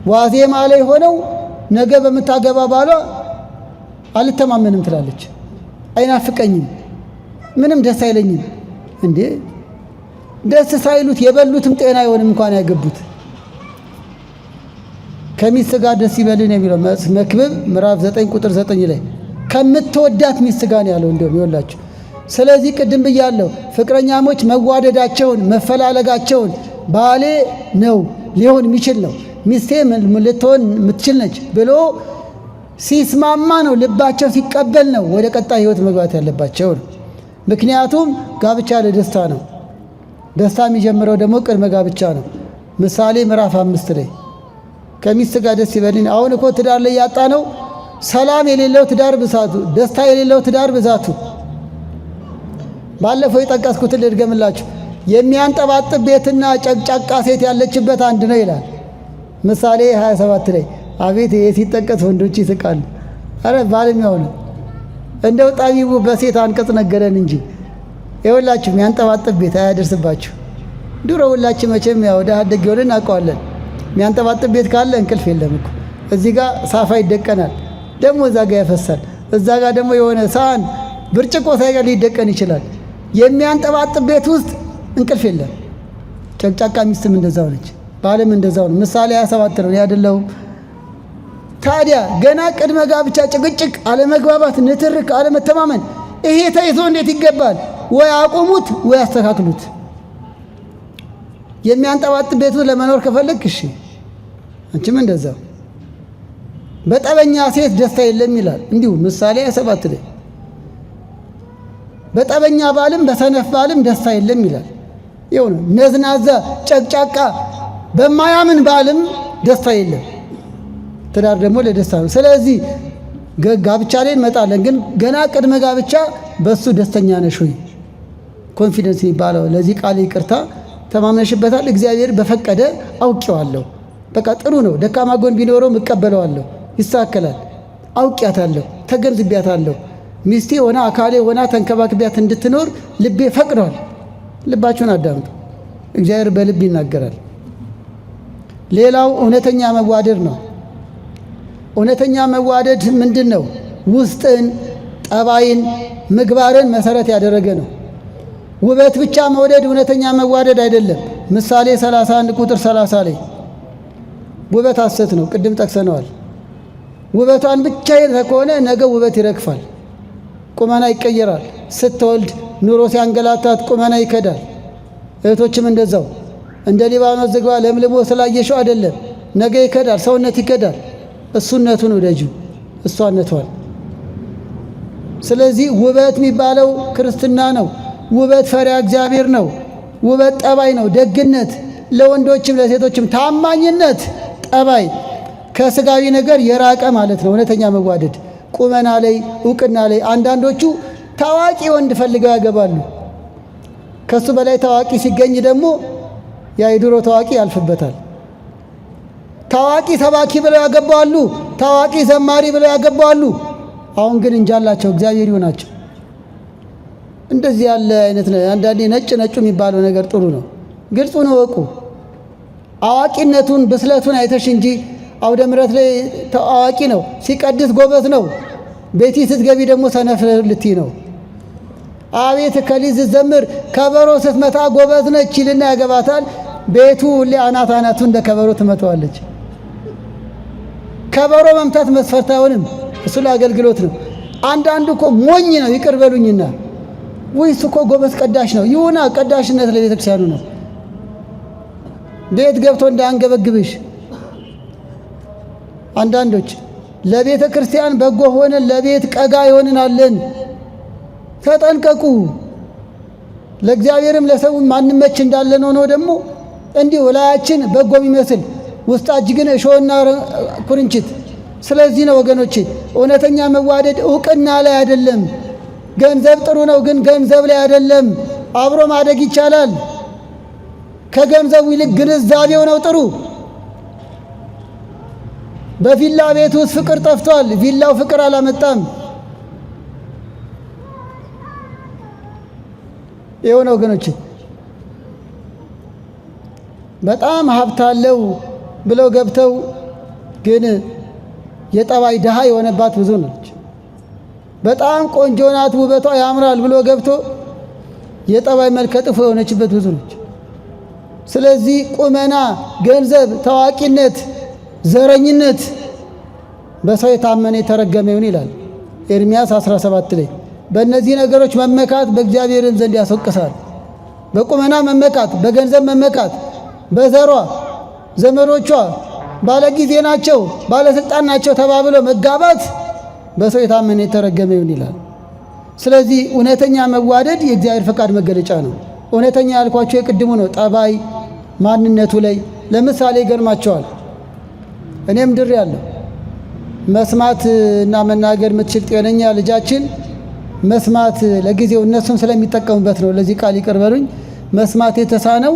ዋዜማ ላይ ሆነው ነገ በምታገባ ባሏ አልተማመንም ትላለች። አይናፍቀኝም፣ ምንም ደስ አይለኝም። እንዴ ደስ ሳይሉት የበሉትም ጤና አይሆንም እንኳን ያገቡት። ከሚስት ጋር ደስ ይበልን የሚለው መክብብ ምዕራፍ 9 ቁጥር 9 ላይ ከምትወዳት ሚስት ጋር ያለው እንደውም ይወላችሁ። ስለዚህ ቅድም ብያለሁ ፍቅረኛሞች መዋደዳቸውን መፈላለጋቸውን ባሌ ነው ሊሆን የሚችል ነው ሚስቴ ልትሆን የምትችል ነች ብሎ ሲስማማ ነው ልባቸው ሲቀበል ነው ወደ ቀጣይ ህይወት መግባት ያለባቸው ነው። ምክንያቱም ጋብቻ ለደስታ ነው። ደስታ የሚጀምረው ደግሞ ቅድመ ጋብቻ ነው። ምሳሌ ምዕራፍ 5 ላይ ከሚስት ጋር ደስ ይበልን። አሁን እኮ ትዳር ላይ ያጣ ነው ሰላም የሌለው ትዳር ብዛቱ፣ ደስታ የሌለው ትዳር ብዛቱ። ባለፈው የጠቀስኩትን ልድገምላችሁ። የሚያንጠባጥብ ቤትና ጨቅጫቃ ሴት ያለችበት አንድ ነው ይላል ምሳሌ 27 ላይ። አቤት ይሄ ሲጠቀስ ወንዶች ይስቃሉ። አረ ባልም ያው ነው። እንደው ጠቢቡ በሴት አንቀጽ ነገረን እንጂ ይኸውላችሁ የሚያንጠባጥብ ቤት አያደርስባችሁ። ድሮ ሁላችን መቼም ያው ወደ አደግ ይወልን እናውቀዋለን። የሚያንጠባጥብ ቤት ካለ እንቅልፍ የለም እኮ። እዚህ ጋር ሳፋ ይደቀናል፣ ደግሞ እዛ ጋር ያፈሳል፣ እዛ ጋር ደግሞ የሆነ ሳህን ብርጭቆ ሳይቀር ሊደቀን ይችላል። የሚያንጠባጥብ ቤት ውስጥ እንቅልፍ የለም። ጨቅጫቃ ሚስትም እንደዛው ነች፣ ባልም እንደዛው ነው። ምሳሌ 27 ነው ያደለው። ታዲያ ገና ቅድመ ጋብቻ ጭቅጭቅ፣ አለመግባባት፣ ንትርክ፣ አለመተማመን ይሄ ተይዞ እንዴት ይገባል? ወይ አቁሙት ወይ አስተካክሉት። የሚያንጠባጥብ ቤት ለመኖር ከፈለክ እሺ፣ አንቺም እንደዛው። በጠበኛ ሴት ደስታ የለም ይላል እንዲሁ ምሳሌ 27 ላይ። በጠበኛ ባልም በሰነፍ ባልም ደስታ የለም ይላል። ይኸው ነው። ነዝናዛ ጨቅጫቃ በማያምን ባልም ደስታ የለም። ትዳር ደግሞ ለደስታ ነው። ስለዚህ ጋብቻ ላይ እንመጣለን። ግን ገና ቅድመ ጋብቻ በሱ ደስተኛ ነሽ ወይ? ኮንፊደንስ የሚባለው ለዚህ ቃል ይቅርታ ተማምነሽበታል? እግዚአብሔር በፈቀደ አውቄዋለሁ፣ በቃ ጥሩ ነው፣ ደካማ ጎን ቢኖረው እቀበለዋለሁ፣ ይስተካከላል፣ አውቄያታለሁ፣ ተገንዝቤያታለሁ፣ ሚስቴ ሆና አካሌ ሆና ተንከባክቢያት እንድትኖር ልቤ ፈቅዷል። ልባችሁን አዳምጡ። እግዚአብሔር በልብ ይናገራል። ሌላው እውነተኛ መዋደድ ነው። እውነተኛ መዋደድ ምንድን ነው? ውስጥን፣ ጠባይን፣ ምግባርን መሰረት ያደረገ ነው። ውበት ብቻ መውደድ እውነተኛ መዋደድ አይደለም። ምሳሌ 31 ቁጥር 30 ላይ ውበት ሐሰት ነው፣ ቅድም ጠቅሰነዋል። ውበቷን ብቻ ከሆነ ነገ ውበት ይረግፋል፣ ቁመና ይቀየራል። ስትወልድ ኑሮ ሲያንገላታት ቁመና ይከዳል። እህቶችም እንደዛው እንደ ሊባኖስ ዝግባ ለምልሞ ስላየሽው አይደለም፣ ነገ ይከዳል፣ ሰውነት ይከዳል። እሱነቱን ወደጁ፣ እሷነቷን። ስለዚህ ውበት የሚባለው ክርስትና ነው። ውበት ፈሪሃ እግዚአብሔር ነው። ውበት ጠባይ ነው፣ ደግነት፣ ለወንዶችም ለሴቶችም ታማኝነት፣ ጠባይ፣ ከስጋዊ ነገር የራቀ ማለት ነው። እውነተኛ መዋደድ ቁመና ላይ፣ እውቅና ላይ። አንዳንዶቹ ታዋቂ ወንድ ፈልገው ያገባሉ። ከሱ በላይ ታዋቂ ሲገኝ ደግሞ ያ የድሮ ታዋቂ ያልፍበታል። ታዋቂ ሰባኪ ብለው ያገባሉ፣ ታዋቂ ዘማሪ ብለው ያገባሉ። አሁን ግን እንጃላቸው እግዚአብሔር ይሆናቸው። እንደዚህ ያለ አይነት ነው። አንዳንዴ ነጭ ነጩ የሚባለው ነገር ጥሩ ነው። ግልጹን እወቁ። አዋቂነቱን ብስለቱን አይተሽ እንጂ አውደ ምሕረት ላይ አዋቂ ነው፣ ሲቀድስ ጎበዝ ነው፣ ቤቲ ስትገቢ ደግሞ ሰነፍ ልትይ ነው። አቤት ከሊዝ ዘምር ከበሮ ስትመታ ጎበዝ ነች ይልና ያገባታል። ቤቱ ሁሌ አናት አናቱ እንደ ከበሮ ትመታዋለች። ከበሮ መምታት መስፈርት አይሆንም። እሱ ለአገልግሎት ነው። አንዳንዱ እኮ ሞኝ ነው፣ ይቅር በሉኝና ወይስ እኮ ጎበዝ ቀዳሽ ነው። ይሁና ቀዳሽነት ለቤተ ክርስቲያኑ ነው። ቤት ገብቶ እንዳያንገበግብሽ። አንዳንዶች ለቤተ ክርስቲያን በጎ ሆነን ለቤት ቀጋ ይሆንናለን። ተጠንቀቁ። ለእግዚአብሔርም ለሰውም ማንመች እንዳለን ሆኖ ደግሞ እንዲሁ ላያችን በጎ የሚመስል ውስጣችን ግን እሾህና ኩርንችት። ስለዚህ ነው ወገኖቼ እውነተኛ መዋደድ ዕውቅና ላይ አይደለም። ገንዘብ ጥሩ ነው፣ ግን ገንዘብ ላይ አይደለም። አብሮ ማደግ ይቻላል። ከገንዘቡ ይልቅ ግንዛቤው ነው ጥሩ። በቪላ ቤት ውስጥ ፍቅር ጠፍቷል። ቪላው ፍቅር አላመጣም። ይኸው ነው ወገኖቼ። በጣም ሀብት አለው ብለው ገብተው ግን የጠባይ ድሃ የሆነባት ብዙ ነች። በጣም ቆንጆ ናት፣ ውበቷ ያምራል ብሎ ገብቶ የጠባይ መልከ ጥፉ የሆነችበት ብዙ ነች። ስለዚህ ቁመና፣ ገንዘብ፣ ታዋቂነት፣ ዘረኝነት በሰው የታመነ የተረገመ ይሁን ይላል ኤርምያስ 17 ላይ። በእነዚህ ነገሮች መመካት በእግዚአብሔርም ዘንድ ያስወቅሳል። በቁመና መመካት፣ በገንዘብ መመካት፣ በዘሯ ዘመዶቿ ባለጊዜ ናቸው ባለስልጣን ናቸው ተባብሎ መጋባት በሰው የታመነ የተረገመ ይሁን ይላል። ስለዚህ እውነተኛ መዋደድ የእግዚአብሔር ፈቃድ መገለጫ ነው። እውነተኛ ያልኳቸው የቅድሙ ነው። ጠባይ ማንነቱ ላይ ለምሳሌ ይገርማቸዋል። እኔም ድር ያለው መስማት እና መናገር የምትችል ጤነኛ ልጃችን መስማት ለጊዜው እነሱም ስለሚጠቀሙበት ነው። ለዚህ ቃል ይቅር በሉኝ። መስማት የተሳነው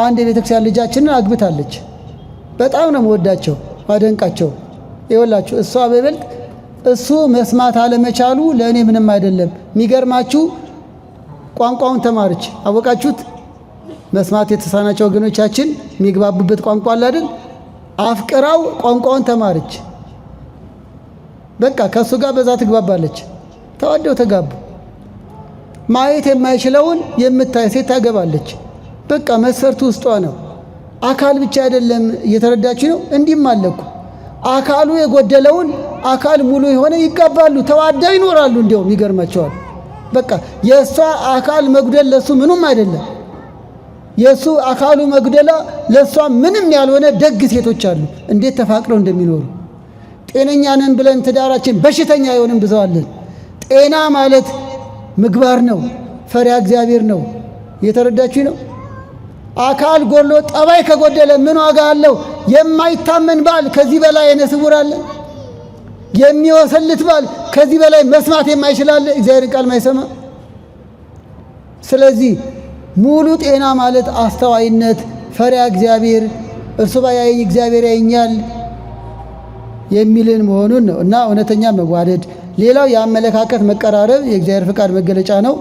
አንድ የቤተክርስቲያን ልጃችንን አግብታለች። በጣም ነው መወዳቸው ማደንቃቸው። ይኸውላችሁ እሷ በይበልጥ እሱ መስማት አለመቻሉ ለእኔ ምንም አይደለም። የሚገርማችሁ ቋንቋውን ተማረች። አወቃችሁት? መስማት የተሳናቸው ወገኖቻችን የሚግባቡበት ቋንቋ አለ አይደል? አፍቅራው ቋንቋውን ተማረች። በቃ ከእሱ ጋር በዛ ትግባባለች። ተዋደው ተጋቡ። ማየት የማይችለውን የምታይ ሴት ታገባለች። በቃ መስፈርቱ ውስጧ ነው። አካል ብቻ አይደለም። እየተረዳችሁ ነው? እንዲህም አለኩ አካሉ የጎደለውን አካል ሙሉ የሆነ ይጋባሉ፣ ተዋደው ይኖራሉ። እንዲያውም ይገርማቸዋል። በቃ የእሷ አካል መጉደል ለሱ ምንም አይደለም። የሱ አካሉ መጉደላ ለሷ ምንም ያልሆነ ደግ ሴቶች አሉ። እንዴት ተፋቅረው እንደሚኖሩ። ጤነኛ ነን ብለን ትዳራችን በሽተኛ የሆንም ብዙዋለን። ጤና ማለት ምግባር ነው፣ ፈሪሃ እግዚአብሔር ነው። እየተረዳችሁ ነው? አካል ጎሎ ጠባይ ከጎደለ ምን ዋጋ አለው? የማይታመን ባል ከዚህ በላይ አይነ ስውር አለ? የሚወሰልት ባል ከዚህ በላይ መስማት የማይችል አለ? እግዚአብሔር ቃል ማይሰማ። ስለዚህ ሙሉ ጤና ማለት አስተዋይነት፣ ፈሪሃ እግዚአብሔር፣ እርሱ ባያየኝ እግዚአብሔር ያየኛል የሚልን መሆኑን ነው። እና እውነተኛ መዋደድ። ሌላው የአመለካከት መቀራረብ የእግዚአብሔር ፍቃድ መገለጫ ነው።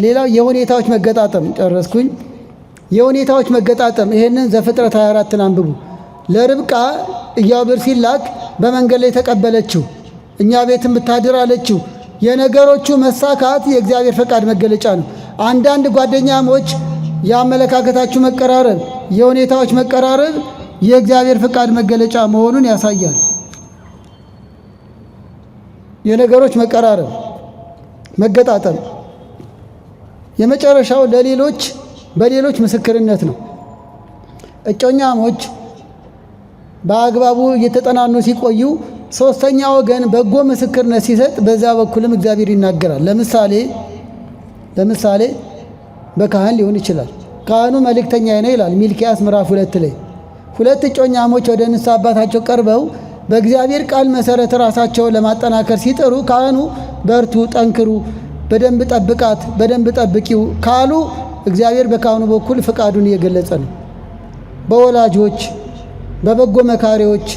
ሌላው የሁኔታዎች መገጣጠም። ጨረስኩኝ። የሁኔታዎች መገጣጠም። ይሄንን ዘፍጥረት 24ን አንብቡ። ለርብቃ ኢያዕር ሲላክ በመንገድ ላይ ተቀበለችው። እኛ ቤት የምታድር አለችው። የነገሮቹ መሳካት የእግዚአብሔር ፈቃድ መገለጫ ነው። አንዳንድ ጓደኛሞች የአመለካከታችሁ መቀራረብ፣ የሁኔታዎች መቀራረብ የእግዚአብሔር ፈቃድ መገለጫ መሆኑን ያሳያል። የነገሮች መቀራረብ መገጣጠም። የመጨረሻው ለሌሎች በሌሎች ምስክርነት ነው። እጮኛሞች በአግባቡ እየተጠናኑ ሲቆዩ ሶስተኛ ወገን በጎ ምስክርነት ሲሰጥ በዛ በኩልም እግዚአብሔር ይናገራል። ለምሳሌ በካህን ሊሆን ይችላል። ካህኑ መልእክተኛ ነው ይላል ሚልክያስ ምዕራፍ 2 ላይ። ሁለት እጮኛሞች ወደ ንስሐ አባታቸው ቀርበው በእግዚአብሔር ቃል መሰረት ራሳቸውን ለማጠናከር ሲጥሩ ካህኑ በርቱ፣ ጠንክሩ፣ በደንብ ጠብቃት፣ በደንብ ጠብቂው ካሉ እግዚአብሔር በካህኑ በኩል ፍቃዱን እየገለጸ ነው። በወላጆች፣ በበጎ መካሪዎች፣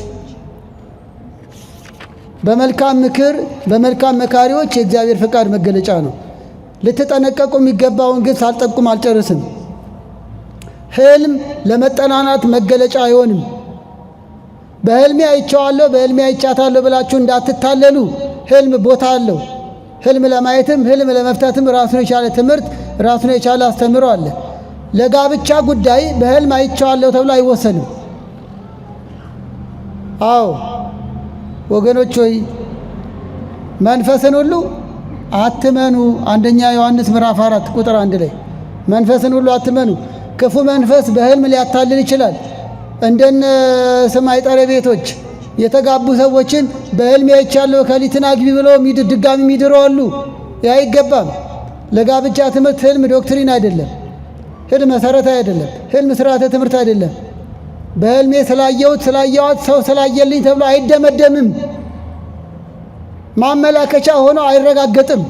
በመልካም ምክር፣ በመልካም መካሪዎች የእግዚአብሔር ፍቃድ መገለጫ ነው። ልትጠነቀቁ የሚገባውን ግን ሳልጠቁም አልጨርስም። ህልም ለመጠናናት መገለጫ አይሆንም። በህልሜ አይቼዋለሁ፣ በህልሜ አይቻታለሁ ብላችሁ እንዳትታለሉ። ህልም ቦታ አለው። ህልም ለማየትም ህልም ለመፍታትም ራሱን የቻለ ትምህርት፣ ራሱን የቻለ አስተምሮ አለ። ለጋብቻ ጉዳይ በህልም አይቼዋለሁ ተብሎ አይወሰንም። አዎ ወገኖች ሆይ መንፈስን ሁሉ አትመኑ። አንደኛ ዮሐንስ ምዕራፍ 4 ቁጥር 1 ላይ መንፈስን ሁሉ አትመኑ፣ ክፉ መንፈስ በሕልም ሊያታልል ይችላል። እንደነ ሰማይ ጠረ ቤቶች የተጋቡ ሰዎችን በሕልም አይቻለሁ ከሊትን አግቢ ብለው ድጋሚ የሚድሩ አሉ። ያ አይገባም። ለጋብቻ ትምህርት ሕልም ዶክትሪን አይደለም። ሕልም መሰረታዊ አይደለም። ሕልም ስርዓተ ትምህርት አይደለም። በሕልሜ ስላየዋት ሰው ስላየልኝ ተብሎ አይደመደምም። ማመላከቻ ሆኖ አይረጋገጥም።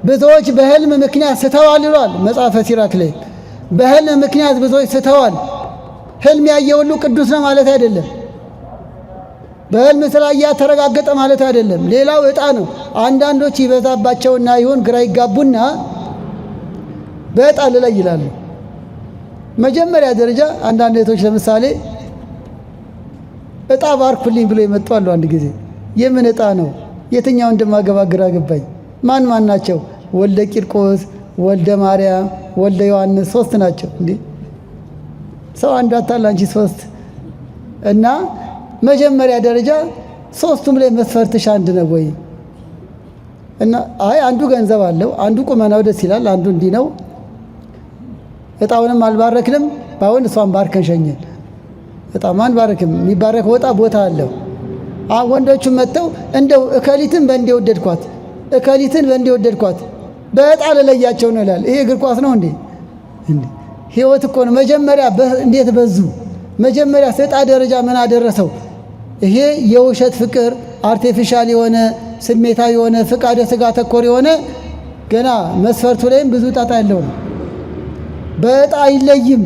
ብዙዎች በሕልም ምክንያት ስተዋል ይሏል መጽሐፈ ሲራክ ላይ። በሕልም ምክንያት ብዙዎች ስተዋል። ሕልም ያየ ሁሉ ቅዱስ ነው ማለት አይደለም። በሕልም ስላያ ተረጋገጠ ማለት አይደለም። ሌላው ዕጣ ነው። አንዳንዶች ይበዛባቸውና ይሁን ግራ ይጋቡና በዕጣ ልለይ ይላሉ። መጀመሪያ ደረጃ አንዳንድ እህቶች ለምሳሌ ዕጣ ባርኩልኝ ብሎ የመጡ አሉ። አንድ ጊዜ የምን ዕጣ ነው? የትኛው እንደማገባ ግራ ገባኝ። ማን ናቸው? ወልደ ቂርቆስ፣ ወልደ ማርያም፣ ወልደ ዮሐንስ 3 ናቸው። እንዴ ሰው አንድ አታል አንቺ 3 እና መጀመሪያ ደረጃ 3ቱም ላይ መስፈርትሽ አንድ ነው ወይ? እና አይ አንዱ ገንዘብ አለው፣ አንዱ ቁመናው ደስ ይላል፣ አንዱ እንዲህ ነው። ዕጣውንም አልባረክንም፣ ባሁን እሷን ባርከን ሸኘን። ዕጣም አንባረክም። የሚባረክ ወጣ ቦታ አለው። ወንዶቹ መጥተው እንደው እከሊትን በእንዴ ወደድኳት፣ እከሊትን በእንዴ ወደድኳት፣ በዕጣ ለለያቸው ነው ይላል። ይሄ እግር ኳስ ነው እንዴ? ሕይወት እኮ ነው። መጀመሪያ እንዴት በዙ? መጀመሪያ ዕጣ ደረጃ ምን አደረሰው? ይሄ የውሸት ፍቅር አርቲፊሻል የሆነ ስሜታዊ የሆነ ፍቃደ ሥጋ ተኮር የሆነ ገና መስፈርቱ ላይም ብዙ ጣጣ ያለው ነው። በዕጣ አይለይም።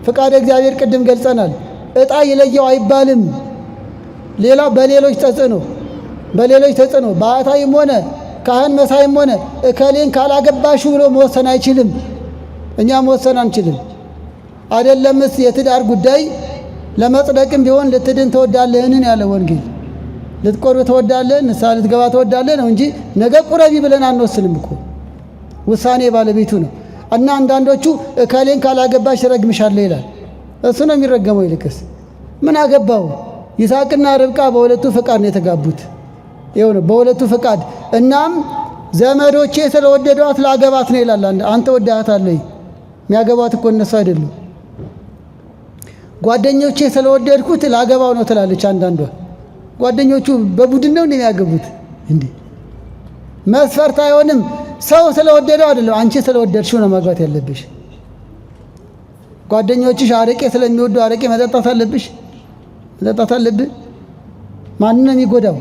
ፍቃደ እግዚአብሔር ቅድም ገልጸናል። ዕጣ ይለየው አይባልም። ሌላው በሌሎች ተጽዕኖ ባህታዊም ሆነ ካህን መሳይም ሆነ እከሌን ካላገባሹ ብሎ መወሰን አይችልም። እኛ መወሰን አንችልም። አይደለምስ የትዳር ጉዳይ ለመጽደቅም ቢሆን ልትድን ተወዳለህን ያለ ወንጌል። ልትቆርብ ተወዳለህ፣ ንስሐ ልትገባ ተወዳለህ ነው እንጂ ነገ ቁረቢ ብለን አንወስንም እኮ። ውሳኔ ባለቤቱ ነው። እና አንዳንዶቹ እከሌን ካላገባሽ ረግምሻለሁ ይላል። እሱ ነው የሚረገመው። ይልቅስ ምን አገባው? ይስሐቅና ርብቃ በሁለቱ ፈቃድ ነው የተጋቡት። ይኸው ነው በሁለቱ ፈቃድ። እናም ዘመዶቼ ስለወደዷት ላገባት ነው ይላል። አንተ ወደሃታለህ? የሚያገባት እኮ እነሱ አይደሉም። ጓደኞቼ ስለወደድኩት ላገባው ነው ትላለች አንዳንዷ። ጓደኞቹ በቡድን ነው እንደሚያገቡት እንዴ? መስፈርት አይሆንም። ሰው ስለወደደው አይደለም፣ አንቺ ስለወደድሽው ነው ማግባት ያለብሽ። ጓደኞችሽ አረቄ ስለሚወዱ አረቄ መጠጣት አለብሽ? መጠጣት አለብህ? ማንን ነው የሚጎዳው?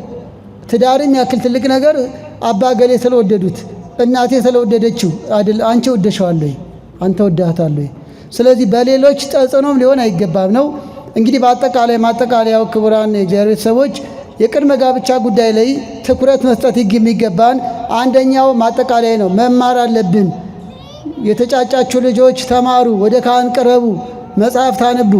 ትዳርም ያክል ትልቅ ነገር አባ ገሌ ስለወደዱት እናቴ ስለወደደችው አይደል? አንቺ ወደሽዋለሁ፣ አንተ ወደሃታለሁ። ስለዚህ በሌሎች ተጽዕኖም ሊሆን አይገባም ነው። እንግዲህ በአጠቃላይ ማጠቃለያው ክቡራን የእግዚአብሔር ቤተሰቦች የቅድመ ጋብቻ ጉዳይ ላይ ትኩረት መስጠት የሚገባን አንደኛው ማጠቃለያ ነው። መማር አለብን። የተጫጫችሁ ልጆች ተማሩ፣ ወደ ካህን ቅረቡ፣ መጽሐፍት አንቡ።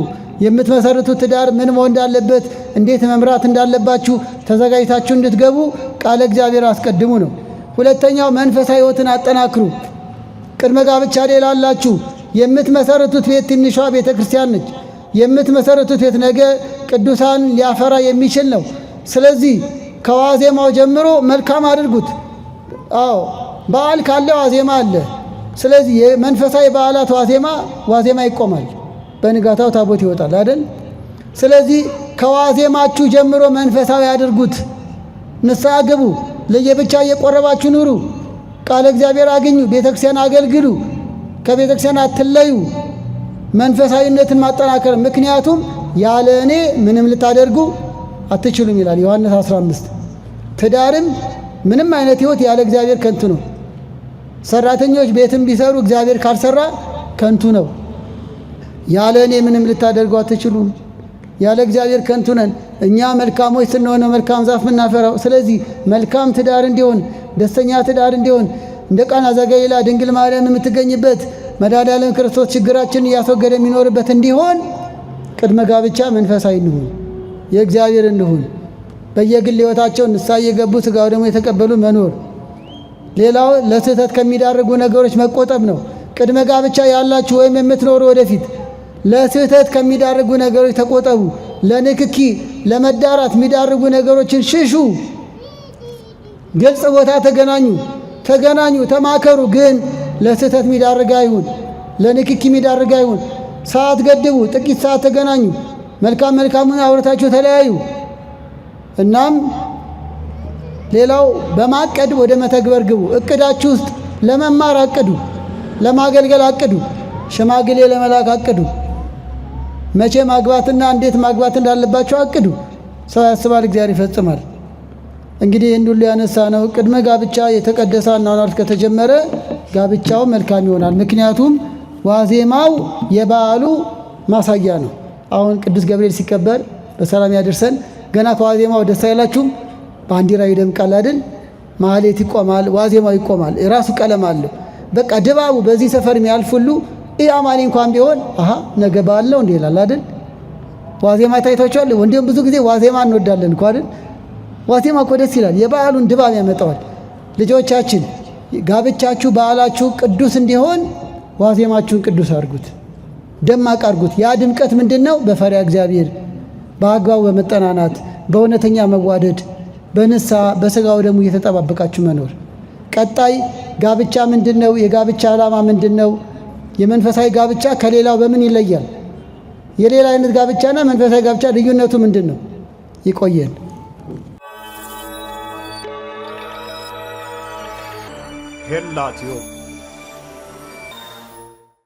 የምትመሰርቱት ትዳር ምን መሆን እንዳለበት፣ እንዴት መምራት እንዳለባችሁ ተዘጋጅታችሁ እንድትገቡ ቃለ እግዚአብሔር አስቀድሙ ነው። ሁለተኛው መንፈሳዊ ሕይወትን አጠናክሩ። ቅድመ ጋብቻ ላይ ላላችሁ የምትመሰርቱት ቤት ትንሿ ቤተ ክርስቲያን ነች። የምትመሰርቱት ቤት ነገ ቅዱሳን ሊያፈራ የሚችል ነው። ስለዚህ ከዋዜማው ጀምሮ መልካም አድርጉት። አዎ በዓል ካለ ዋዜማ አለ። ስለዚህ የመንፈሳዊ በዓላት ዋዜማ ይቆማል። በንጋታው ታቦት ይወጣል አይደል? ስለዚህ ከዋዜማችሁ ጀምሮ መንፈሳዊ አድርጉት። ንስሐ ግቡ። ለየብቻ እየቆረባችሁ ኑሩ። ቃለ እግዚአብሔር አግኙ። ቤተክርስቲያን አገልግሉ። ከቤተክርስቲያን አትለዩ። መንፈሳዊነትን ማጠናከር። ምክንያቱም ያለ እኔ ምንም ልታደርጉ አትችሉም ይላል ዮሐንስ 15። ትዳርም ምንም አይነት ሕይወት ያለ እግዚአብሔር ከንቱ ነው። ሰራተኞች ቤትም ቢሰሩ እግዚአብሔር ካልሰራ ከንቱ ነው። ያለ እኔ ምንም ልታደርጉ አትችሉም። ያለ እግዚአብሔር ከንቱ ነን። እኛ መልካሞች ስንሆነ መልካም ዛፍ ምናፈራው። ስለዚህ መልካም ትዳር እንዲሆን፣ ደስተኛ ትዳር እንዲሆን፣ እንደ ቃና ዘገሊላ ድንግል ማርያም የምትገኝበት መድኃኔዓለም ክርስቶስ ችግራችንን እያስወገደ የሚኖርበት እንዲሆን ቅድመ ጋብቻ መንፈሳዊ እንሁን፣ የእግዚአብሔር እንሁን። በየግል ሕይወታቸው ንስሐ እየገቡ ሥጋው ደግሞ የተቀበሉ መኖር። ሌላው ለስህተት ከሚዳርጉ ነገሮች መቆጠብ ነው። ቅድመ ጋብቻ ያላችሁ ወይም የምትኖሩ ወደፊት ለስህተት ከሚዳርጉ ነገሮች ተቆጠቡ። ለንክኪ ለመዳራት የሚዳርጉ ነገሮችን ሽሹ። ግልጽ ቦታ ተገናኙ፣ ተማከሩ። ግን ለስህተት የሚዳርግ አይሁን፣ ለንክኪ የሚዳርግ አይሁን። ሰዓት ገድቡ፣ ጥቂት ሰዓት ተገናኙ። መልካሙን አውርታችሁ ተለያዩ። እናም ሌላው በማቀድ ወደ መተግበር ግቡ። እቅዳችሁ ውስጥ ለመማር አቅዱ፣ ለማገልገል አቅዱ፣ ሽማግሌ ለመላክ አቅዱ፣ መቼ ማግባትና እንዴት ማግባት እንዳለባቸው አቅዱ። ሰው ያስባል፣ እግዚአብሔር ይፈጽማል። እንግዲህ ይህን ሁሉ ያነሳ ነው ቅድመ ጋብቻ የተቀደሰ አኗኗር ከተጀመረ ጋብቻው መልካም ይሆናል። ምክንያቱም ዋዜማው የበዓሉ ማሳያ ነው። አሁን ቅዱስ ገብርኤል ሲከበር በሰላም ያደርሰን። ገና ከዋዜማው ደስ አይላችሁም? ባንዲራ ይደምቃል አይደል? ማህሌት ይቆማል፣ ዋዜማው ይቆማል። የራሱ ቀለም አለው። በቃ ድባቡ በዚህ ሰፈር የሚያልፍ ሁሉ አማኒ እንኳን ቢሆን ነገ በዓል ነው እንዴ ይላል አይደል? ዋዜማ ታይቷቸዋል። እንዲሁም ብዙ ጊዜ ዋዜማ እንወዳለን እኮ አይደል? ዋዜማ እኮ ደስ ይላል፣ የበዓሉን ድባብ ያመጣዋል። ልጆቻችን ጋብቻችሁ በዓላችሁ ቅዱስ እንዲሆን ዋዜማችሁን ቅዱስ አድርጉት፣ ደማቅ አድርጉት። ያ ድምቀት ምንድን ነው? በፈሪያ እግዚአብሔር፣ በአግባቡ በመጠናናት፣ በእውነተኛ መዋደድ፣ በንስሐ በሥጋው ደግሞ እየተጠባበቃችሁ መኖር። ቀጣይ ጋብቻ ምንድን ነው? የጋብቻ ዓላማ ምንድን ነው? የመንፈሳዊ ጋብቻ ከሌላው በምን ይለያል? የሌላ አይነት ጋብቻና መንፈሳዊ ጋብቻ ልዩነቱ ምንድን ነው? ይቆየን። ሄላቲዮ